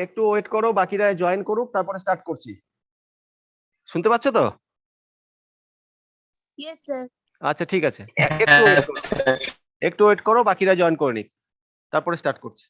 একটু ওয়েট করো, বাকিরা জয়েন করুক, তারপরে স্টার্ট করছি। শুনতে পাচ্ছ তো? Yes sir. আচ্ছা ঠিক আছে, একটু ওয়েট করো, বাকিরা জয়েন করে নিক, তারপরে স্টার্ট করছি।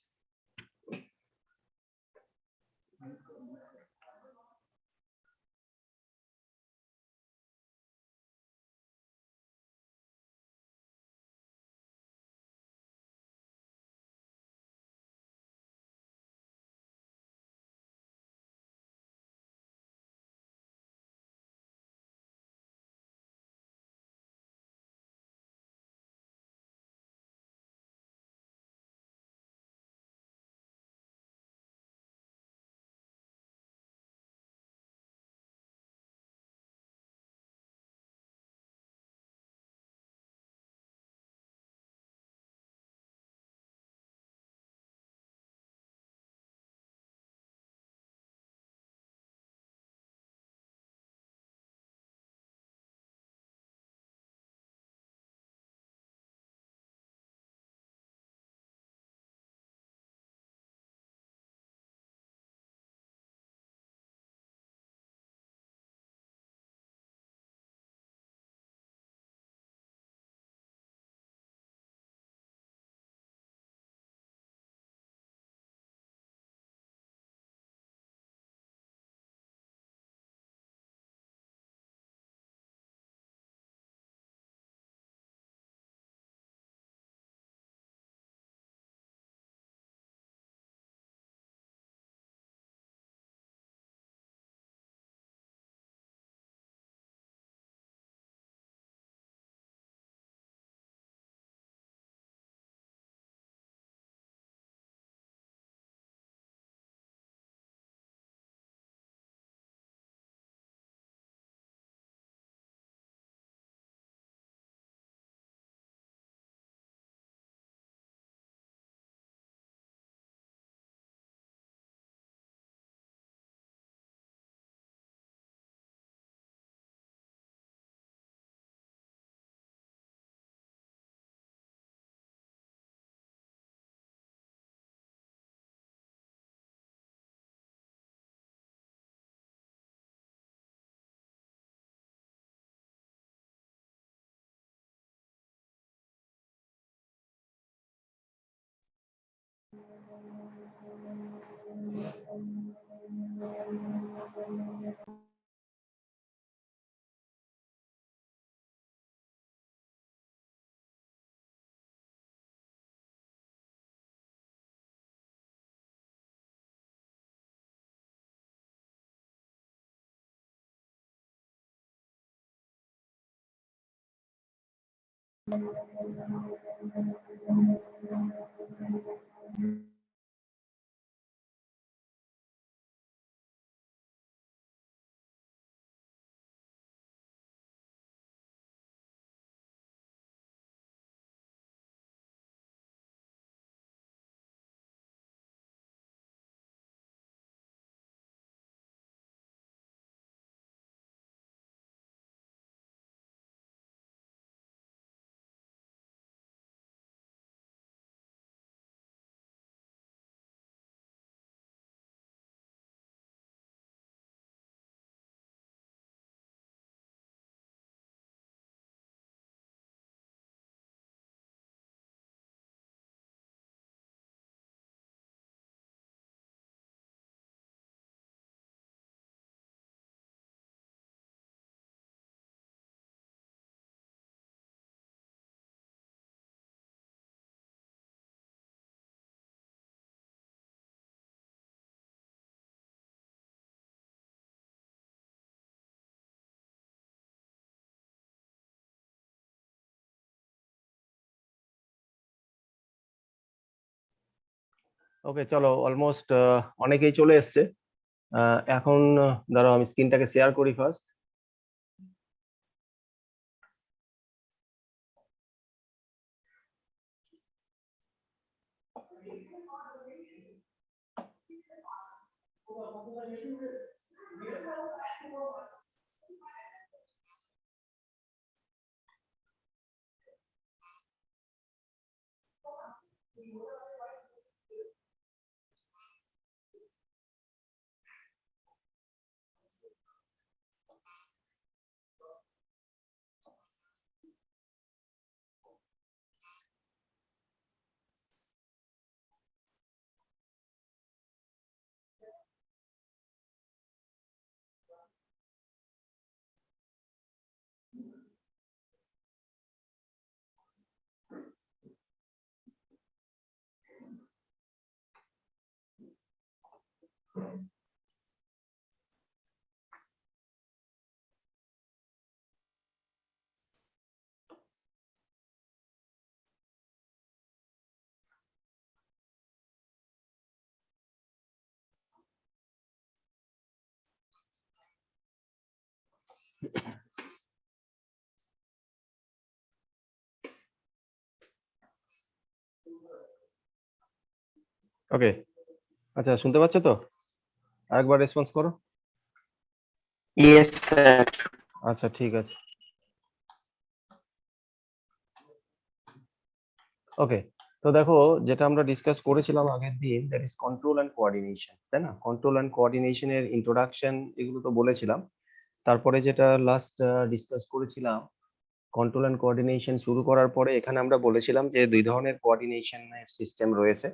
ওকে চলো, অলমোস্ট অনেকেই চলে এসছে। এখন দাঁড়াও, আমি স্ক্রিনটাকে শেয়ার করি ফার্স্ট। ওকে, আচ্ছা শুনতে পাচ্ছ তো? আরেকবার রেসপন্স করো। Yes sir. আচ্ছা ঠিক আছে। ওকে, তো দেখো যেটা আমরা ডিসকাস করেছিলাম আগের দিন, that is control and coordination, তাই না? কন্ট্রোল অ্যান্ড কোঅর্ডিনেশনের ইন্ট্রোডাকশন এগুলো তো বলেছিলাম। তারপরে যেটা লাস্ট ডিসকাস করেছিলাম, কন্ট্রোল অ্যান্ড কোঅর্ডিনেশন শুরু করার পরে এখানে আমরা বলেছিলাম যে দুই ধরনের কোঅর্ডিনেশনের সিস্টেম রয়েছে।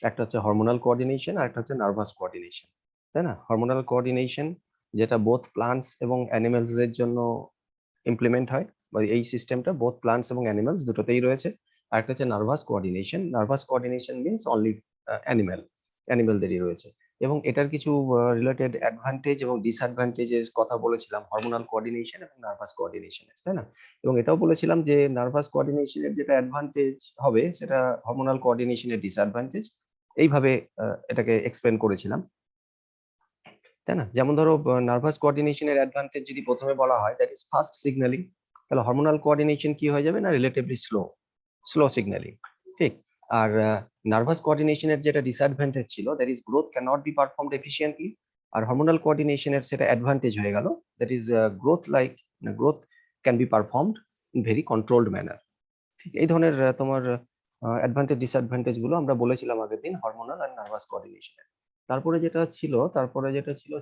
একটা হচ্ছে হরমোনাল কোঅর্ডিনেশন আর একটা হচ্ছে নার্ভাস কোঅর্ডিনেশন, তাই না? হরমোনাল কোঅর্ডিনেশন যেটা বোথ প্লান্টস এবং অ্যানিমেলস এর জন্য ইমপ্লিমেন্ট হয়, বা এই সিস্টেমটা বোথ প্লান্টস এবং অ্যানিমেলস দুটোতেই রয়েছে। আর একটা হচ্ছে nervous coordination. Nervous coordination means only অ্যানিমেলদেরই রয়েছে। এবং এটার কিছু রিলেটেড অ্যাডভান্টেজ এবং ডিসঅ্যাডভান্টেজের কথা বলেছিলাম হরমোনাল কোঅর্ডিনেশন এবং নার্ভাস কোঅর্ডিনেশনের, তাই না? এবং এটাও বলেছিলাম যে নার্ভাস কোঅর্ডিনেশনের যেটা অ্যাডভান্টেজ হবে সেটা হরমোনাল কোঅর্ডিনেশনের ডিসঅ্যাডভান্টেজ, এইভাবে এটাকে এক্সপ্লেন করেছিলাম, তাই না? যেমন ধরো নার্ভাস কোঅর্ডিনেশনের অ্যাডভান্টেজ যদি প্রথমে বলা হয়, দ্যাট ইজ ফাস্ট সিগন্যালিং। তাহলে হরমোনাল কোঅর্ডিনেশন কি হয়ে যাবে না, রিলেটিভলি স্লো সিগন্যালিং, ঠিক। আর নার্ভাস কোঅর্ডিনেশনের যেটা ডিসঅ্যাডভান্টেজ ছিল, that is growth can not be performed efficiently. আর হরমোনাল কোঅর্ডিনেশনের সেটা অ্যাডভান্টেজ হয়ে গেল, that is growth can be performed in very controlled manner. ঠিক এই ধরনের তোমার অ্যাডভান্টেজ ডিসঅ্যাডভান্টেজ গুলো আমরা বলেছিলাম আগের দিন হরমোনাল আর নার্ভাস কোঅর্ডিনেশনের। তারপরে যেটা ছিল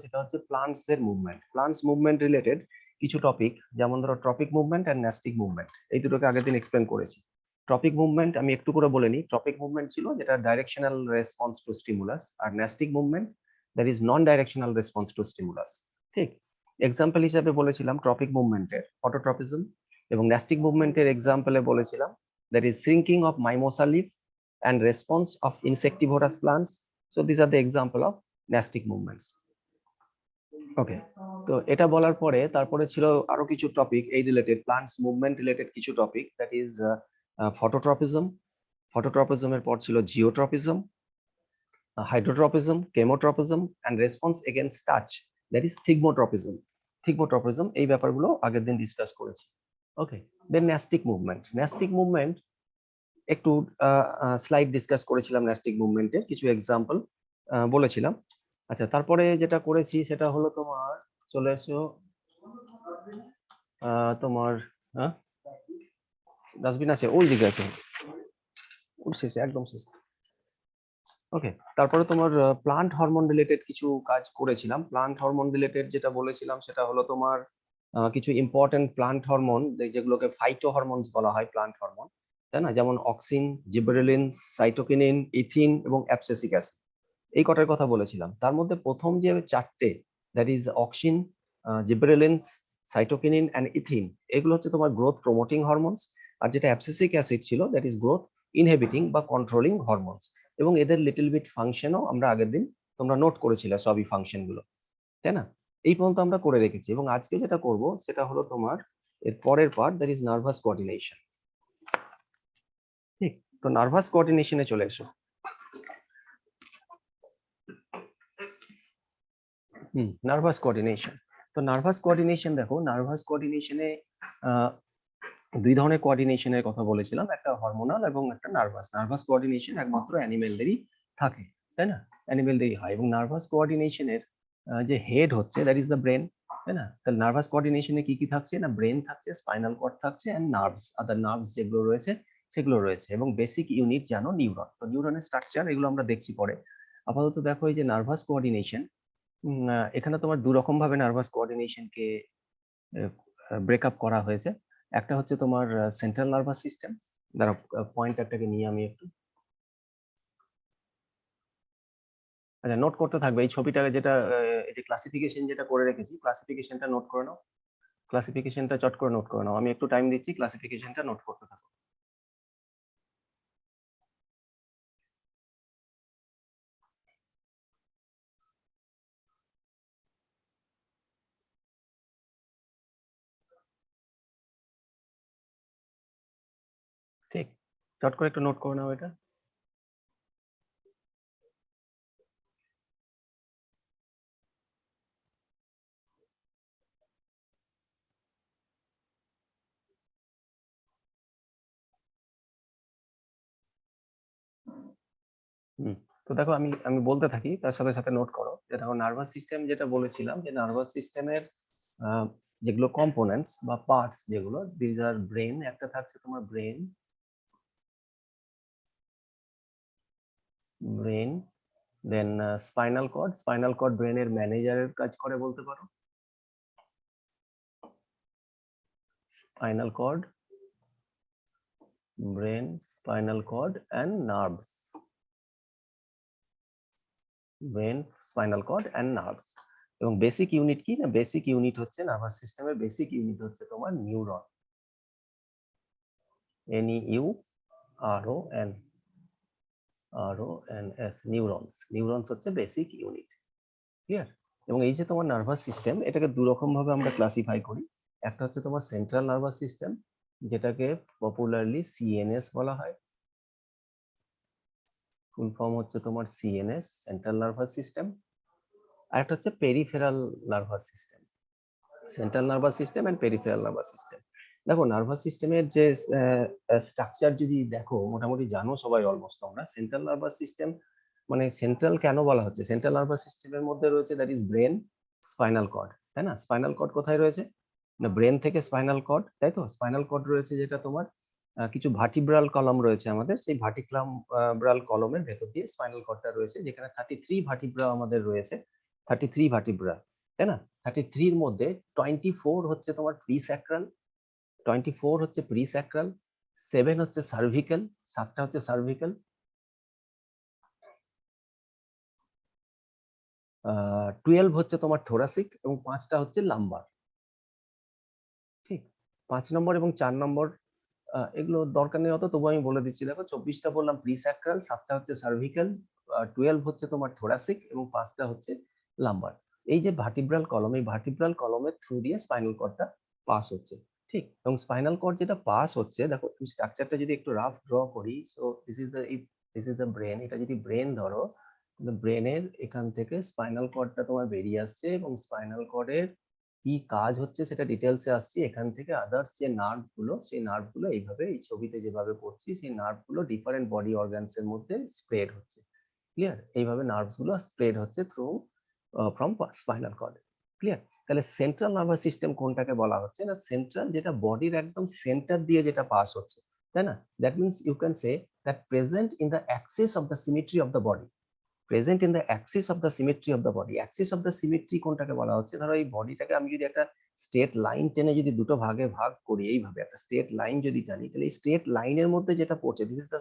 সেটা হচ্ছে প্লান্টস এর মুভমেন্ট, প্লান্টস মুভমেন্ট রিলেটেড কিছু টপিক, যেমন ধরো ট্রপিক মুভমেন্ট আর ন্যাস্টিক মুভমেন্ট, এই দুটোকে আগের দিন এক্সপ্লেন করেছি। ট্রপিক মুভমেন্ট আমি একটু করে বলে নিই। ট্রপিক মুভমেন্ট ছিল যেটা ডাইরেকশনাল রেসপন্স টু স্টিমুলাস, আর nastic movement that is non directional response to stimulus, ঠিক। এক্সাম্পল হিসেবে বলেছিলাম ট্রপিক মুভমেন্টের অটোট্রপিজম, এবং ন্যাস্টিক মুভমেন্টের এক্সাম্পলে বলেছিলাম that is shrinking of mimosa leaf and response of insectivorous plants. So these are the example of nastic movements. ওকে, তো এটা বলার পরে তারপরে ছিল আরো কিছু টপিক এই রিলেটেড, প্লান্টস মুভমেন্ট রিলেটেড কিছু টপিক, দ্যাট ইজ ফটোট্রপিজম। ফটোট্রপিজমের পর ছিল geotropism, hydrotropism, chemotropism and response against touch, that is thigmotropism. Thigmotropism এই ব্যাপারগুলো আগের দিন ডিসকাস করেছি। Okay, then nastic movement. Nastic movement একটু স্লাইড ডিসকাস করেছিলাম, ন্যাস্টিক মুভমেন্টের কিছু এক্সাম্পল বলেছিলাম। আচ্ছা, তারপরে যেটা করেছি সেটা হলো তোমার, চলে এসো তোমার ডাস্টবিন আছে ওই দিকে আছে, ওর শেষে একদম শেষে। ওকে, তারপরে তোমার প্লান্ট হরমোন রিলেটেড কিছু কাজ করেছিলাম। প্লান্ট হরমোন রিলেটেড যেটা বলেছিলাম সেটা হলো তোমার কিছু ইম্পর্টেন্ট প্লান্ট হরমোন যেগুলোকে ফাইটো হরমোনস বলা হয়, প্লান্ট হরমোন, তাই না? যেমন অক্সিন, জিবরেলিন, সাইটোকিনিন, ইথিন এবং অ্যাবসেসিক অ্যাসিড, এই কটার কথা বলেছিলাম। তার মধ্যে প্রথম যে চারটে, that is auxin, gibberellin, cytokinin and ethene, এগুলো হচ্ছে তোমার গ্রোথ প্রমোটিং হরমোনস। আর যেটা অ্যাবসেসিক অ্যাসিড ছিল, দ্যাট ইজ গ্রোথ ইনহিবিটিং বা কন্ট্রোলিং হরমোনস। এবং এদের লিটল বিট ফাংশনও আমরা আগের দিন তোমরা নোট করেছিলে সবই ফাংশন গুলো, তাই না? এই পর্যন্ত আমরা করে রেখেছি, এবং আজকে যেটা করব সেটা হলো তোমার এর পরের part, that is nervous coordination, ঠিক। তো নার্ভাস কোঅর্ডিনেশনে চলে এসো। Nervous coordination. তো নার্ভাস কোঅর্ডিনেশন দেখো, নার্ভাস কোঅর্ডিনেশনে দুই ধরনের কোঅর্ডিনেশনের কথা বলেছিলাম, একটা হরমোনাল এবং একটা নার্ভাস। নার্ভাস কোঅর্ডিনেশন একমাত্র অ্যানিমেলদেরই থাকে, তাই না? অ্যানিমেলদেরই হয়। এবং নার্ভাস কোঅর্ডিনেশনের যে হেড হচ্ছে, দ্যাট ইজ দ্য ব্রেন, তাই না? তাহলে নার্ভাস কোঅর্ডিনেশনে কি কি থাকছে না, ব্রেন থাকছে, স্পাইনাল কর্ড থাকছে, এন্ড নার্ভস, আদার নার্ভস যেগুলো রয়েছে সেগুলো রয়েছে, এবং বেসিক ইউনিট জানো নিউরন। তো নিউরনের স্ট্রাকচার এগুলো আমরা দেখছি পরে। আপাতত দেখো এই যে নার্ভাস কোঅর্ডিনেশন, এখানে তোমার দু রকম ভাবে নার্ভাস কোঅর্ডিনেশনকে ব্রেকআপ করা হয়েছে। একটা হচ্ছে তোমার সেন্ট্রাল নার্ভাস সিস্টেম, দ্বারা পয়েন্টারটাকে নিয়ে আমি একটু, আচ্ছা নোট করতে থাকবে এই ছবিটাকে, যেটা এই যে ক্লাসিফিকেশন যেটা করে রেখেছি, ক্লাসিফিকেশনটা নোট করে নাও, ক্লাসিফিকেশনটা চট করে নোট করে নাও, আমি একটু টাইম দিচ্ছি, ক্লাসিফিকেশনটা নোট করতে থাকো। ঠিক, চট করে একটু নোট করে নাও এটা। তো দেখো আমি আমি বলতে থাকি, তার সাথে সাথে নোট করো। যে দেখো নার্ভাস সিস্টেম যেটা বলেছিলাম, যে নার্ভাস সিস্টেমের যেগুলো কম্পোনেন্টস বা পার্টস, যেগুলো দিজ আর ব্রেন, একটা থাকছে তোমার brain, then spinal cord. Spinal cord ব্রেনের ম্যানেজারের কাজ করে বলতে পারো। Spinal cord, brain, spinal cord and nerves. Brain, spinal cord and nerves. এবং বেসিক ইউনিট কি না, বেসিক ইউনিট হচ্ছে নার্ভাস সিস্টেমের বেসিক ইউনিট হচ্ছে তোমার neuron. NEURON, RONS, neurons. Neurons হচ্ছে বেসিক ইউনিট। ক্লিয়ার? এবং এই যে তোমার নার্ভাস সিস্টেম, এটাকে দু রকম ভাবে আমরা ক্লাসিফাই করি। একটা হচ্ছে তোমার সেন্ট্রাল নার্ভাস সিস্টেম, যেটাকে পপুলারলি CNS বলা হয়। ফুল ফর্ম হচ্ছে তোমার CNS, সেন্ট্রাল নার্ভাস সিস্টেম। আর একটা হচ্ছে peripheral nervous system. Central nervous system and peripheral nervous system. দেখো নার্ভাস সিস্টেমের যে স্ট্রাকচার যদি দেখো, মোটামুটি জানো সবাই অলমোস্ট তোমরা। সেন্ট্রাল নার্ভাস সিস্টেম মানে সেন্ট্রাল কেন বলা হচ্ছে, সেন্ট্রাল নার্ভাস সিস্টেমের মধ্যে রয়েছে that is brain, spinal cord, তাই না? স্পাইনাল কর্ড কোথায় রয়েছে না, ব্রেন থেকে স্পাইনাল কর্ড, তাই তো? স্পাইনাল কর্ড রয়েছে যেটা তোমার কিছু ভার্টিব্রাল কলম রয়েছে আমাদের, সেই ভার্টিব্রাল কলমের ভেতর দিয়ে স্পাইনাল কর্ডটা রয়েছে, যেখানে 33 ভার্টিব্রা আমাদের রয়েছে। 33 ভার্টিব্রা, তাই না? 33 এর মধ্যে 24 হচ্ছে তোমার প্রি স্যাক্রাল, 24 হচ্ছে প্রি স্যাক্রাল, 7 হচ্ছে সার্ভিক্যাল, 7টা হচ্ছে সার্ভিক্যাল, 12 হচ্ছে তোমার থোরাসিক এবং 5টা হচ্ছে লাম্বার। ঠিক, 5 নম্বর এবং 4 নম্বর এগুলো দরকার নেই অত, তবু আমি বলে দিচ্ছি। দেখো 24টা বললাম প্রি স্যাক্রাল, 7টা হচ্ছে সার্ভিক্যাল, 12 হচ্ছে তোমার থোরাসিক এবং 5টা হচ্ছে লাম্বার। এই যে ভার্টিব্রাল কলম, এই ভার্টিব্রাল কলমের থ্রু দিয়ে স্পাইনাল কর্ডটা পাস হচ্ছে। ঠিক, এবং স্পাইনাল কর্ড যেটা পাস হচ্ছে, দেখো তুমি স্ট্রাকচারটা যদি একটু রাফ ড্র করি, so this is the brain. এটা যদি ব্রেন ধরো, ব্রেনের এখান থেকে স্পাইনাল কর্ডটা তোমার বেরিয়ে আসছে, এবং স্পাইনাল কর্ডের কি কাজ হচ্ছে সেটা ডিটেলসে আসছি। এখান থেকে আদার্স যে নার্ভ গুলো, সেই নার্ভ গুলো এইভাবে এই ছবিতে যেভাবে করছি, সেই নার্ভ গুলো ডিফারেন্ট বডি অর্গানস এর মধ্যে স্প্রেড হচ্ছে। ক্লিয়ার? এইভাবে নার্ভস গুলো স্প্রেড হচ্ছে through from spinal cord. Clear? তাহলে সেন্ট্রাল নার্ভাস সিস্টেম কোনটাকে বলা হচ্ছে না, সেন্ট্রাল যেটা বডির একদম সেন্টার দিয়ে যেটা পাস হচ্ছে, তাই না? That means you can say that present in the axis of the symmetry of the body. Present in the axis of the symmetry of the body. Axis of the symmetry কোনটাকে বলা হচ্ছে, ধরো এই বডিটাকে আমি যদি একটা স্ট্রেট লাইন টেনে যদি দুটো ভাগে ভাগ করি, এইভাবে একটা স্ট্রেট লাইন যদি টানি, তাহলে এই স্ট্রেট লাইনের মধ্যে যেটা পড়ছে, this is the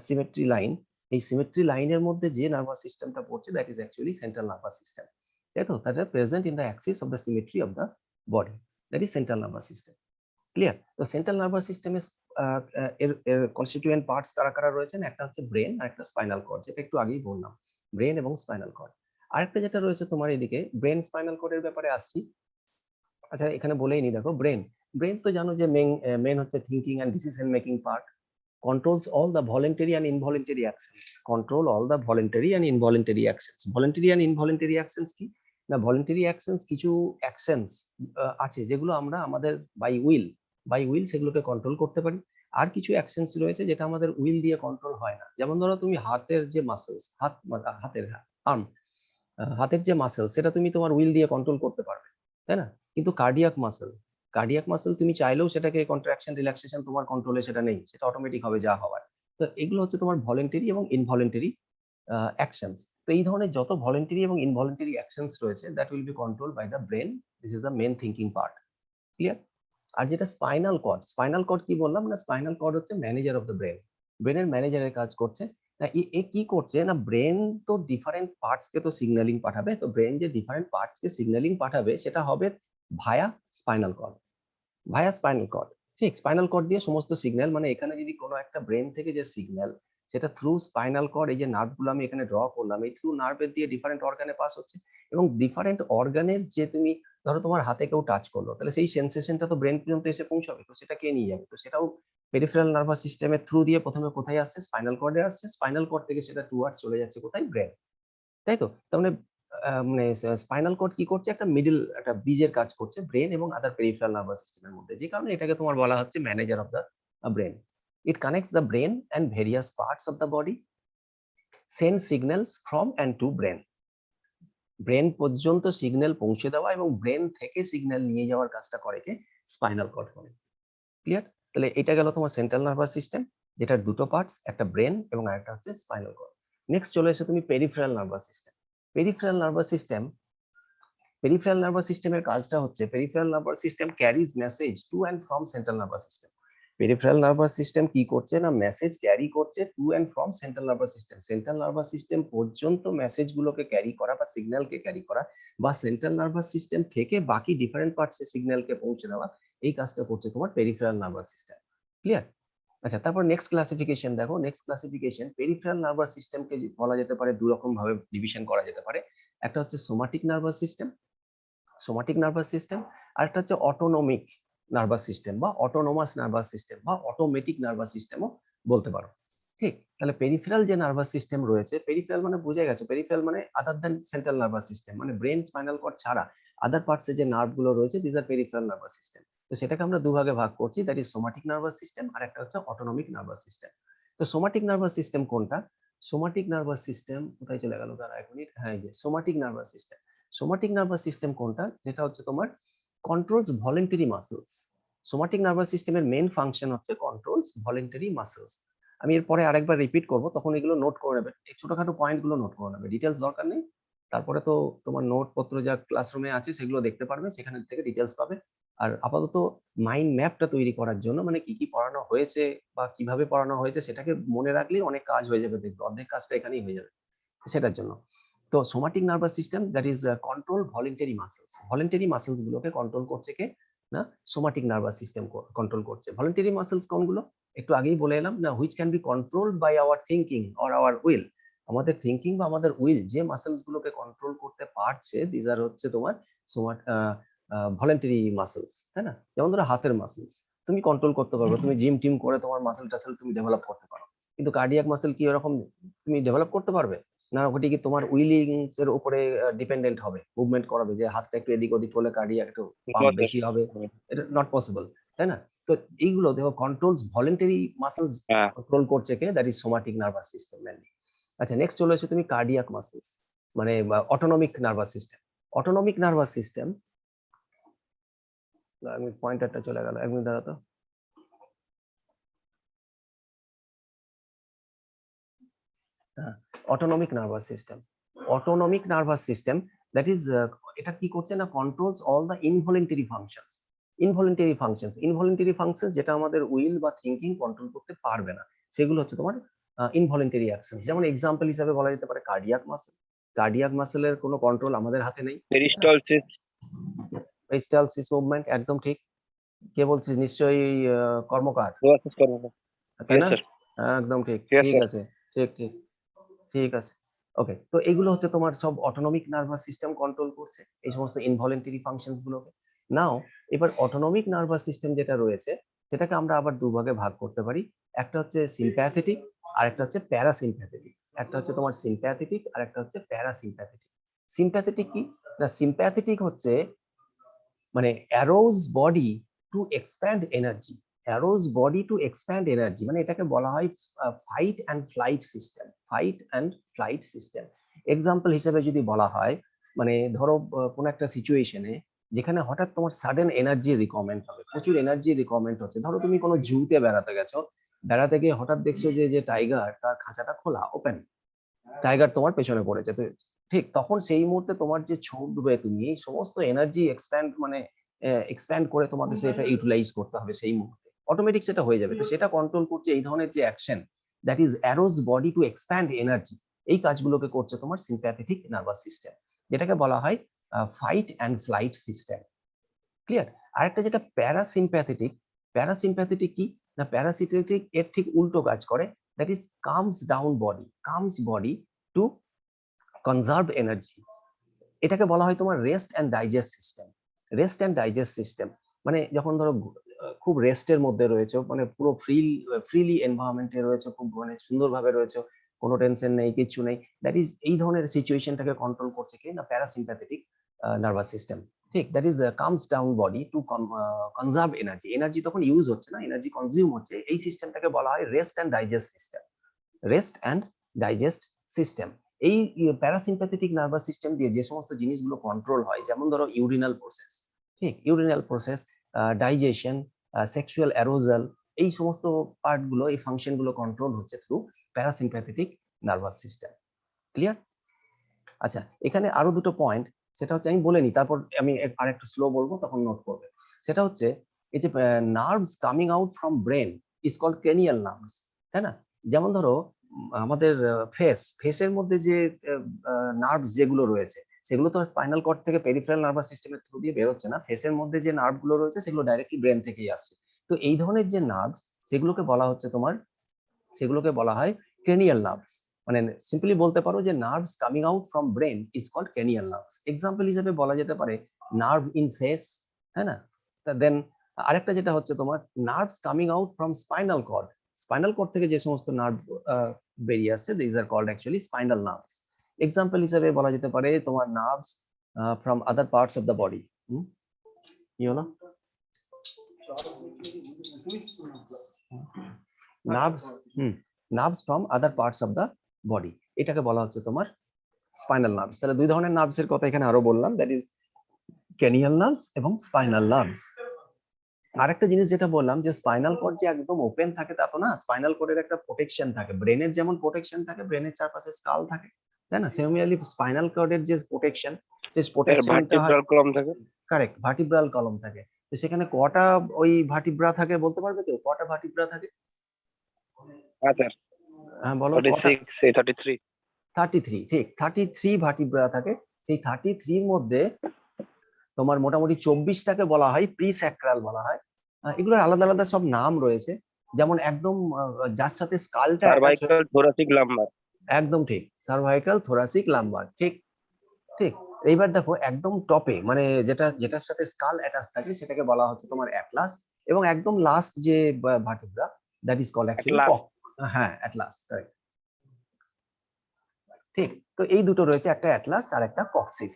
symmetry line. এই সিমেট্রি লাইনের মধ্যে যে নার্ভাস সিস্টেমটা পড়ছে, that is actually central nervous system, তাই তো? That is present in the axis of the symmetry of the body, that is central nervous system. Clear? তো central nervous সিস্টেমের এর কনস্টিটিউয়েন্ট পার্টস কারা কারা রয়েছেন, একটা হচ্ছে ব্রেন আর একটা স্পাইনাল কর্ড, যেটা একটু আগেই বললাম, ব্রেন এবং স্পাইনাল কর্ড। আরেকটা যেটা রয়েছে তোমার এদিকে, ব্রেন স্পাইনাল কর্ডের ব্যাপারে আসছি। আচ্ছা এখানে বলেই নি, দেখো ব্রেন, ব্রেন তো জানো যে মেন হচ্ছে thinking and decision making part, controls all the voluntary and involuntary actions, control all the voluntary and involuntary actions। voluntary and involuntary actions কি না, voluntary actions কিছু actions আছে যেগুলো আমরা আমাদের বাই উইল সেগুলোকে কন্ট্রোল করতে পারি। আর কিছু actions রয়েছে যেটা আমাদের উইল দিয়ে কন্ট্রোল হয় না। যেমন ধরো তুমি হাতের যে মাসেলস, হাতের আর্ম, হাতের যে মাসেল, সেটা তুমি তোমার উইল দিয়ে কন্ট্রোল করতে পারবে, তাই না? কিন্তু কার্ডিয়াক মাসেল তুমি চাইলেও সেটাকে কন্ট্রাকশন রিল্যাক্সেশন তোমার কন্ট্রোলে সেটা নেই, সেটা অটোমেটিক হবে যা হওয়ার। তো এগুলো হচ্ছে তোমার ভলেন্টারি এবং ইনভলেন্টারি অ্যাকশনস। তো এই ধরনের যত ভলেন্টারি এবং ইনভলেন্টারি অ্যাকশনস রয়েছে, that will be control by the brain. This is the main thinking part. Clear? আর যেটা স্পাইনাল কর্ড কি বললাম না, স্পাইনাল কর্ড হচ্ছে ম্যানেজার অফ দ্য ব্রেন, ব্রেনের ম্যানেজারের কাজ করছে। না এ কি করছে না, ব্রেন তো ডিফারেন্ট পার্টস কে তো সিগন্যালিং পাঠাবে, তো ব্রেন যে ডিফারেন্ট পার্টস কে সিগন্যালিং পাঠাবে সেটা হবে ভায়া স্পাইনাল কর্ড, ভায়া স্পাইনাল কর্ড। ঠিক, স্পাইনাল কর্ড দিয়ে সমস্ত সিগন্যাল, মানে এখানে যদি কোনো একটা ব্রেন থেকে যে সিগন্যাল, সেটা থ্রু স্পাইনাল কর্ড, এই যে নার্ভ গুলো আমি এখানে ড্র করলাম, এই থ্রু নার্ভের দিয়ে ডিফারেন্ট অর্গানে পাস হচ্ছে। এবং ডিফারেন্ট অর্গানের যে তুমি ধরো তোমার হাতে কেউ টাচ করলো, তাহলে সেই সেন্সেশনটা তো ব্রেন পর্যন্ত এসে পৌঁছাবে, তো সেটা কে নিয়ে যাবে? তো সেটাও পেরিফেরাল নার্ভাস সিস্টেমের থ্রু দিয়ে প্রথমে কোথায় আসছে? স্পাইনাল কর্ডে আসছে, স্পাইনাল কর্ড থেকে সেটা টুয়ার্ডস চলে যাচ্ছে কোথায়? ব্রেন, তাই তো? তার মানে মানে স্পাইনাল কর্ড কি করছে? একটা মিডল, একটা ব্রিজের কাজ করছে ব্রেন এবং আদার পেরিফেরাল নার্ভাস সিস্টেমের মধ্যে, যে কারণে এটাকে তোমার বলা হচ্ছে manager of the brain. It connects the brain and various parts of the body, send signals from and to brain. Brain পর্যন্ত সিগন্যাল পৌঁছে দেওয়া এবং ব্রেন থেকে সিগন্যাল নিয়ে যাওয়ার কাজটা করে কে? স্পাইনাল কর্ড করে। ক্লিয়ার? তাহলে এটা গেল তোমার সেন্ট্রাল নার্ভাস সিস্টেম, যেটার দুটো পার্টস, একটা ব্রেন এবং আরেকটা হচ্ছে স্পাইনাল কর্ড। নেক্সট চলে এসো তুমি peripheral nervous system. Peripheral nervous system, peripheral nervous সিস্টেমের কাজটা হচ্ছে, peripheral nervous system carries message to and from central nervous system. Peripheral nervous system কি করছে না, মেসেজ ক্যারি করছে to and from central nervous system. Central nervous system পর্যন্ত message গুলোকে carry করা বা সিগন্যালকে ক্যারি করা, বা সেন্ট্রাল নার্ভাস সিস্টেম থেকে বাকি ডিফারেন্ট পার্টসে সিগন্যালকে পৌঁছে দেওয়া, এই কাজটা করছে তোমার পেরিফেরাল নার্ভাস সিস্টেম। ক্লিয়ার? আচ্ছা, তারপর নেক্সট ক্লাসিফিকেশন দেখো। নেক্সট ক্লাসিফিকেশন, পেরিফেরাল নার্ভাস সিস্টেমকে বলা যেতে পারে দু রকম ভাবে ডিভিশন করা যেতে পারে। একটা হচ্ছে somatic nervous system, somatic nervous system, আর একটা হচ্ছে অটোনমিক নার্ভাস সিস্টেম বা অটোনোমাস নার্ভাস সিস্টেম বা অটোমেটিক নার্ভাস সিস্টেমও বলতে পারো। ঠিক, তাহলে পেরিফেরাল যে নার্ভাস সিস্টেম রয়েছে, পেরিফেরাল মানে বুঝে গেছো, পেরিফেরাল মানে other than central nervous system, মানে ব্রেন স্পাইনাল কর্ড ছাড়া আদার পার্টসে যে নার্ভ গুলো রয়েছে, this are peripheral nervous system. তো সেটাকে আমরা দুভাগে ভাগ করছি, that is somatic nervous system আর একটা হচ্ছে অটোনমিক নার্ভাস সিস্টেম। তো সোমাটিক নার্ভাস সিস্টেম কোনটা? সোমাটিক নার্ভাস সিস্টেম কোথায় চলে গেল, দাঁড়া এক মিনিট, হ্যাঁ, এই যে somatic nervous system. Somatic nervous system কোনটা? যেটা হচ্ছে তোমার controls voluntary muscles. Somatic nervous সিস্টেমের মেইন ফাংশন হচ্ছে কন্ট্রোলস ভলেন্টারি মাসেলস। আমি এরপরে আরেকবার রিপিট করব, তখন এগুলো নোট করে নেবে, এই ছোটখাটো পয়েন্ট গুলো নোট করে নেবে, ডিটেলস দরকার নেই। তারপরে তো তোমার নোট পত্র যা ক্লাসরুমে আছে সেগুলো দেখতে পারবে, সেখান থেকে ডিটেলস পাবে। আর আপাতত মাইন্ড ম্যাপটা তৈরি করার জন্য, মানে কি কি পড়ানো হয়েছে বা কিভাবে পড়ানো হয়েছে সেটাকে মনে রাখলেই অনেক কাজ হয়ে যাবে, দেখবে অর্ধেক কাজটা এখানেই হয়ে যাবে সেটার জন্য। তো somatic nervous system, that is control voluntary muscles. Voluntary muscles গুলোকে কন্ট্রোল করছে কে? না, সোমাটিক নার্ভাস সিস্টেম কন্ট্রোল করছে। ভলেন্টারি মাসেলস কোনগুলো? একটু আগেই বলে এলাম না, which can be controlled by our thinking or our will. আমাদের থিঙ্কিং বা আমাদের উইল যে মাসেলস গুলোকে কন্ট্রোল করতে পারছে, দিজ আর হচ্ছে তোমার ভলেন্টারি মাসেলস, তাই না? যেমন ধরো হাতের মাসেলস তুমি কন্ট্রোল করতে পারবে, তুমি জিম টিম করে তোমার মাসেল টাসেল তুমি ডেভেলপ করতে পারো, কিন্তু কার্ডিয়াক মাসেল কি এরকম তুমি ডেভেলপ করতে পারবে না? ওটি কি তোমার উইলিংস এর উপরে ডিপেন্ডেন্ট হবে, মুভমেন্ট করাবে, যে হাতটা একটু এদিক ওদিক করলে কার্ডিয়াক একটু পাম্প No, বেশি হবে? sir. এটা নট পসিবল, তাই না? তো এইগুলো দেখো, কন্ট্রোলস ভলেন্টারি মাসেলস হ্যাঁ, কন্ট্রোল করছে কে? That is somatic nervous system mainly. আচ্ছা, নেক্সট চলে এসো তুমি কার্ডিয়াক মাসেলস, মানে autonomic nervous system. Autonomic nervous system, আমি পয়েন্টারটা চলে গেল, এক মিনিট দাঁড়াতো। Autonomic nervous system, autonomic nervous system, that is, এটা কি করছে না, controls all the involuntary functions. Involuntary functions, involuntary function যেটা আমাদের উইল বা থিঙ্কিং কন্ট্রোল করতে পারবে না, সেগুলো হচ্ছে তোমার ইনভলেন্টারি অ্যাকশন। যেমন এক্সাম্পল হিসেবে বলা যেতে পারে কার্ডিয়াক মাসেল। কার্ডিয়াক মাসেলের কোনো কন্ট্রোল আমাদের হাতে নেই। peristalsis. পেরিস্টালসিস মুভমেন্ট, একদম ঠিক। কে বলছিস? নিশ্চয়ই কর্মকার, Process করবো। তাই Yes, না? sir. একদম ঠিক, Yes, ঠিক sir. আছে, ঠিক ঠিক, ঠিক আছে। ওকে, তো এগুলো হচ্ছে তোমার সব অটোনমিক নার্ভাস সিস্টেম কন্ট্রোল করছে এই সমস্ত ইনভলেন্টারি ফাংশনস গুলোকে। নাও এবার অটোনমিক নার্ভাস সিস্টেম যেটা রয়েছে, সেটাকে আমরা আবার দুভাগে ভাগ করতে পারি। একটা হচ্ছে সিম্প্যাথেটিক আর একটা হচ্ছে প্যারাসিম্প্যাথেটিক। একটা হচ্ছে তোমার সিম্প্যাথেটিক আর একটা হচ্ছে প্যারাসিম্প্যাথেটিক। সিম্প্যাথেটিক কি না, সিম্প্যাথেটিক হচ্ছে মানে arose body to expend energy. Arose body to expend energy, মানে এটাকে বলা হয় fight and flight system. Fight and flight system example হিসেবে যদি বলা হয়, মানে ধরো কোনো একটা সিচুয়েশনে যেখানে হঠাৎ তোমার সাডেন এনার্জি রিকোয়ারমেন্ট হবে, প্রচুর এনার্জি রিকোয়ারমেন্ট হচ্ছে। ধরো তুমি কোনো জুতে বেড়াতে গেছো, বেড়াতে গিয়ে হঠাৎ দেখছো যে যে টাইগার, তার খাঁচাটা খোলা, ওপেন, টাইগার তোমার পেছনে পড়েছে। তো ঠিক তখন সেই মুহূর্তে তোমার যে ছুটবে, তুমি সমস্ত এনার্জি এক্সপ্যান্ড, মানে এক্সপ্যান্ড করে তোমাকে সেটা ইউটিলাইজ করতে হবে সেই মুহূর্তে, অটোমেটিক সেটা হয়ে যাবে। তো সেটা কন্ট্রোল করছে এই ধরনের যে action, that is arose body to expend energy. এই কাজগুলোকে করছে তোমার সিম্প্যাথেটিক নার্ভাস সিস্টেম, যেটাকে বলা হয় fight and flight system. Clear? আরেকটা যেটা প্যারাসিম্প্যাথেটিক, প্যারাসিম্প্যাথেটিক কি না, প্যারাসিম্প্যাথেটিক এর ঠিক উল্টো কাজ করে, that is comes down body, comes body to conserve energy. এটাকে বলা হয় তোমার rest and digest system. Rest and digest system মানে যখন ধরো খুব রেস্টের মধ্যে রয়েছে, মানে পুরো ফ্রিলি এনভায়রনমেন্টে রয়েছে, খুব মানে সুন্দরভাবে রয়েছে, কোনো টেনশন নেই, কিছু নেই, দ্যাট ইজ এই ধরনের সিচুয়েশনটাকে কন্ট্রোল করছে কি না প্যারাসিম্প্যাথেটিক নার্ভাস সিস্টেম। ঠিক, that is comes down body to conserve energy. Energy তখন ইউজ হচ্ছে না, এনার্জি কনজিউম হচ্ছে, এই সিস্টেমটাকে বলা হয় rest and digest system. Rest and digest system. এই প্যারাসিম্প্যাথেটিক নার্ভাস সিস্টেম দিয়ে যে সমস্ত জিনিসগুলো কন্ট্রোল হয়, যেমন ধরো ইউরিনাল প্রসেস, ঠিক, urinal process, digestion, sexual arousal, এই সমস্ত পার্ট গুলো, এই ফাংশন গুলো কন্ট্রোল হচ্ছে through parasympathetic nervous system. Clear? আচ্ছা, এখানে আরো দুটো পয়েন্ট, সেটা হচ্ছে আমি বলে নিই, তারপর আমি আর একটু স্লো বলবো, তখন নোট করবে। সেটা হচ্ছে এই যে nerves coming out from brain is called cranial nerves, তাই না? যেমন ধরো আমাদের ফেসের মধ্যে যে নার্ভস যেগুলো রয়েছে, সেগুলো তো স্পাইনাল কর্ড থেকে পেরিফেরাল নার্ভাস সিস্টেমের থ্রু দিয়ে বেরোচ্ছে না, ফেসের মধ্যে যে নার্ভ গুলো রয়েছে সেগুলো ডাইরেক্টলি ব্রেন থেকেই আসছে। তো এই ধরনের যে নার্ভস, সেগুলোকে বলা হচ্ছে তোমার, সেগুলোকে বলা হয় ক্রেনিয়াল নার্ভস। মানে সিম্পলি বলতে পারো যে nerves coming out from brain is called cranial nerves. Example হিসেবে বলা যেতে পারে নার্ভ ইন ফেস, হ্যাঁ না? দেন আরেকটা যেটা হচ্ছে তোমার nerves coming out from spinal cord. Spinal cord থেকে যে সমস্ত নার্ভ বেরিয়ে আসছে, this are called actually spinal nerves. Example হিসেবে বলা যেতে পারে তোমার nerves from other parts of the body. কি হলো? Nerves, nerves from other parts of the body, এটাকে বলা হচ্ছে তোমার স্পাইনাল নার্ভস। তাহলে দুই ধরনের নার্ভসের কথা এখানে আরো বললাম, দ্যাট ইজ ক্রেনিয়াল নার্ভস এবং স্পাইনাল নার্ভস। আরেকটা জিনিস যেটা বললাম যে স্পাইনাল কর্ড যে একদম ওপেন থাকে তা তো না, স্পাইনাল কর্ডের একটা প্রোটেকশন থাকে, ব্রেনের যেমন প্রোটেকশন থাকে, ব্রেনের চারপাশে স্কাল থাকে, তাই না? সিমিলারলি স্পাইনাল কর্ডের যে প্রোটেকশন, সেই প্রোটেকশনটা হয়, ভার্টিব্রাল কলাম থাকে। কারেক্ট, ভার্টিব্রাল কলম থাকে। তো সেখানে কটা ওই ভার্টিব্রা থাকে বলতে পারবে কেউ? কটা ভার্টিব্রা থাকে? আচ্ছা, হ্যাঁ বলো কটা? 46 33। 33, ঠিক, 33 ভার্টিব্রা থাকে। সেই 33 এর মধ্যে তোমার মোটামুটি 24টাকে বলা হয় প্রিস্যাক্রাল বলা হয়। এগুলোর আলাদা আলাদা সব নাম রয়েছে, যেমন একদম যার সাথে স্কালটা অ্যাটাচ, সার্ভাইকাল, থোরাসিক, লাম্বার। একদম ঠিক, সার্ভাইকাল, থোরাসিক, লাম্বার, ঠিক ঠিক। এইবার দেখো একদম টপে, মানে যেটার সাথে স্কাল অ্যাটাচ থাকে, সেটাকে বলা হচ্ছে তোমার অ্যাটলাস, এবং একদম লাস্ট যে vertebra, that is called actually Atlas। হ্যাঁ অ্যাটলাস, কারেক্ট, ঠিক। তো এই দুটো রয়েছে, একটা অ্যাটলাস আর একটা কক্সিস।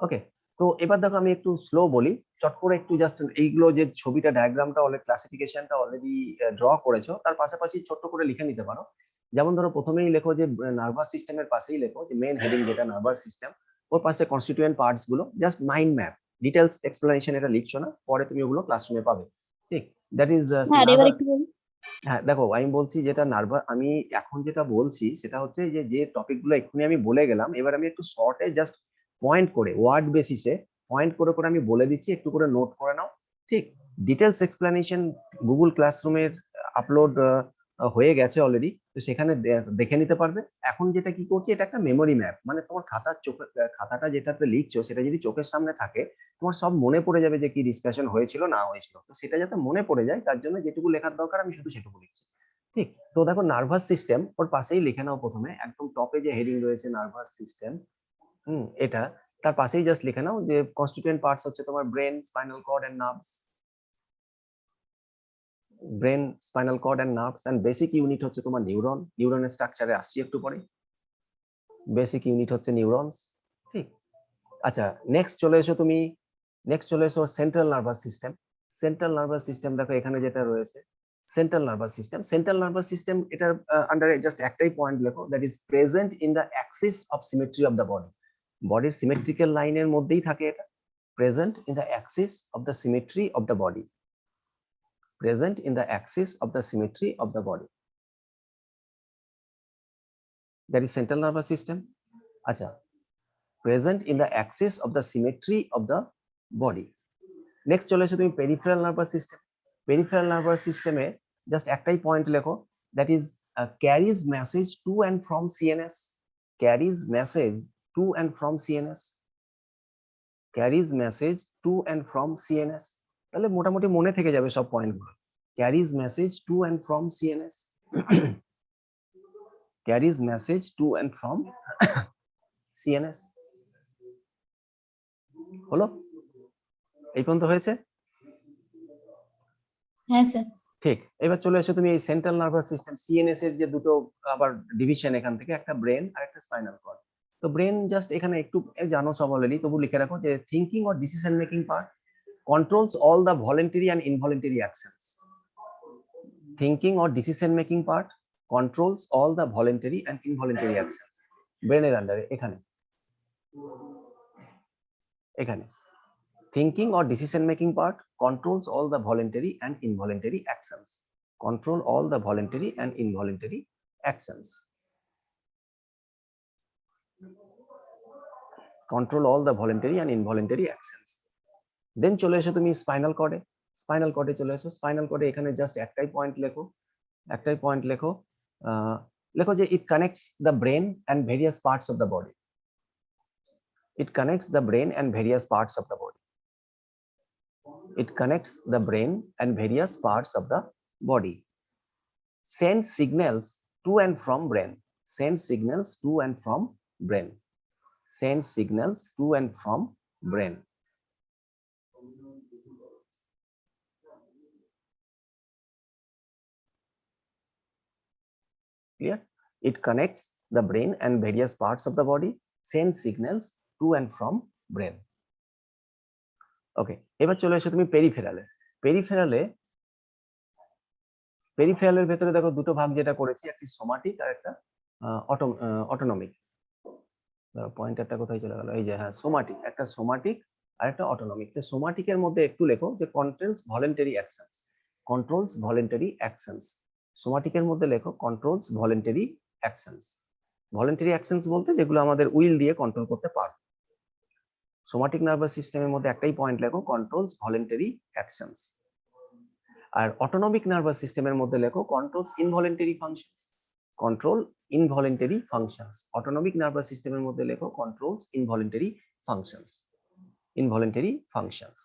ওকে, তো এবার দেখো আমি একটু স্লো বলি, চট করে একটু জাস্ট এইগুলো যে ছবিটা, ডায়াগ্রামটা অলরেডি, ক্লাসিফিকেশনটা অলরেডি ড্র করেছো, তার পাশাপাশি ছোট্ট করে লিখে নিতে পারো। যেমন ধরো প্রথমেই লেখো যে নার্ভাস সিস্টেমের পাশেই লেখো যে মেইন হেডিং যেটা নার্ভাস সিস্টেম, ওর পাশে কনস্টিটিউয়েন্ট পার্টস গুলো, just mind map, details explanation এটা লিখছো না, পরে তুমি ওগুলো ক্লাসরুমে পাবে, ঠিক। দ্যাট ইজ স্যার এবার একটু বলুন। হ্যাঁ দেখো আমি বলছি যেটা আমি এখন যেটা বলছি সেটা হচ্ছে যে যে টপিক গুলো এক্ষুনি আমি বলে গেলাম, এবার আমি একটু শর্টে জাস্ট পয়েন্ট করে, ওয়ার্ড বেসিসে পয়েন্ট করে করে আমি বলে দিচ্ছি, একটু করে নোট করে নাও, ঠিক। ডিটেলস এক্সপ্লেনেশন গুগল ক্লাসরুমের আপলোড হয়ে গেছে অলরেডি, তো সেখানে দেখে নিতে পারবে। এখন যেটা কি করছি, এটা একটা মেমোরি ম্যাপ, মানে তোমার খাতাটা যেটাতে লিখছো সেটা যদি চোখের সামনে থাকে, তোমার সব মনে পড়ে যাবে যে কি ডিসকাশন হয়েছিল না হয়েছিল। তো সেটা যাতে মনে পড়ে যায়, তার জন্য যেটুকু লেখার দরকার আমি শুধু সেটুকু লিখছি, ঠিক। তো দেখো নার্ভাস সিস্টেম, ওর পাশেই লিখে নাও, প্রথমে একদম টপে যে হেডিং রয়েছে নার্ভাস সিস্টেম, এটা, তার পাশেই জাস্ট লিখে নাও যে কনস্টিটিউয়েন্ট পার্টস হচ্ছে তোমার brain, spinal cord and nerves. Brain, spinal cord and nerves, and basic unit হচ্ছে তোমার নিউরন। নিউরনের স্ট্রাকচারে আসছি একটু পরে, বেসিক ইউনিট হচ্ছে নিউরনস, ঠিক। আচ্ছা, নেক্সট চলে এসো central nervous system. Central nervous system দেখো এখানে যেটা রয়েছে, সেন্ট্রাল নার্ভাস সিস্টেম, এটার আন্ডারে জাস্ট একটাই পয়েন্ট লেখো, that is present in the axis of symmetry of the body. বডির সিমেট্রিক্যাল লাইনের মধ্যেই থাকে এটা, present in the axis of the symmetry of the body, present in the axis of the symmetry of the body, that is central nervous system. আচ্ছা, present in the axis of the symmetry of the body. Next চলে এসো তুমি peripheral nervous system. Peripheral নার্ভাস সিস্টেমে just একটাই point লেখো, that is carries message to and from CNS, carries message to and from CNS, carries message to and from CNS. তাহলে মোটামুটি মনে থেকে যাবে সব পয়েন্টগুলো, carries message to and from CNS, carries message to and from CNS. হলো? এই পর্যন্ত হয়েছে? হ্যাঁ স্যার। ঠিক, এবার চলে এসো তুমি এই সেন্ট্রাল নার্ভাস সিস্টেম সিএনএস এর যে দুটো আবার ডিভিশন এখান থেকে, একটা ব্রেন আর একটা স্পাইনাল কর্ড। তো ব্রেন জাস্ট এখানে একটু জানো সব অলরেডি, তবু লিখে রাখো যে thinking or decision making part controls all the voluntary and involuntary actions. Thinking or decision making part controls all the voluntary and involuntary actions. ব্রেনের আন্ডারে এখানে এখানে thinking or decision making part controls all the voluntary and involuntary actions. Control all the voluntary and involuntary actions. Control all the voluntary and involuntary actions. দেন চলে এসো তুমি spinal কর্ডে। Spinal কর্ডে চলে এসো। স্পাইনাল কর্ডে এখানে জাস্ট একটাই পয়েন্ট লেখো, একটাই পয়েন্ট লেখো, লেখো যে it connects the brain and various parts of the body. It connects the brain and various parts of the body. It connects the brain and various parts of the body. Send signals to and from brain. Send signals to and from brain. Send signals to and from brain. Clear? It connects the brain and various parts of the body, sends signals to and from brain. Okay, এবার চলে এসো তুমি পেরিফেরালে। পেরিফেরালে পেরিফেরালের ভেতরে দেখো দুটো ভাগ যেটা করেছি, একটি সোমাটিক আর একটা অটোনমিক। পয়েন্টারটা কোথায় চলে গেল? এই যে, হ্যাঁ, সোমাটিক, একটা সোমাটিক আর একটা অটোনমিক। তো সোমাটিকের মধ্যে একটু লেখো যে controls voluntary actions. Controls voluntary actions. সোমাটিকের মধ্যে লেখো controls voluntary actions. Voluntary actions বলতে যেগুলো আমাদের উইল দিয়ে কন্ট্রোল করতে পারবো। সোমাটিক নার্ভাস সিস্টেমের মধ্যে একটাই পয়েন্ট লেখো কন্ট্রোলস ভলেন্টারি অ্যাকশনস। আর অটোনমিক নার্ভাস সিস্টেমের মধ্যে লেখো controls involuntary functions. Control involuntary functions. Autonomic nervous সিস্টেমের মধ্যে লেখো controls involuntary functions. Involuntary functions.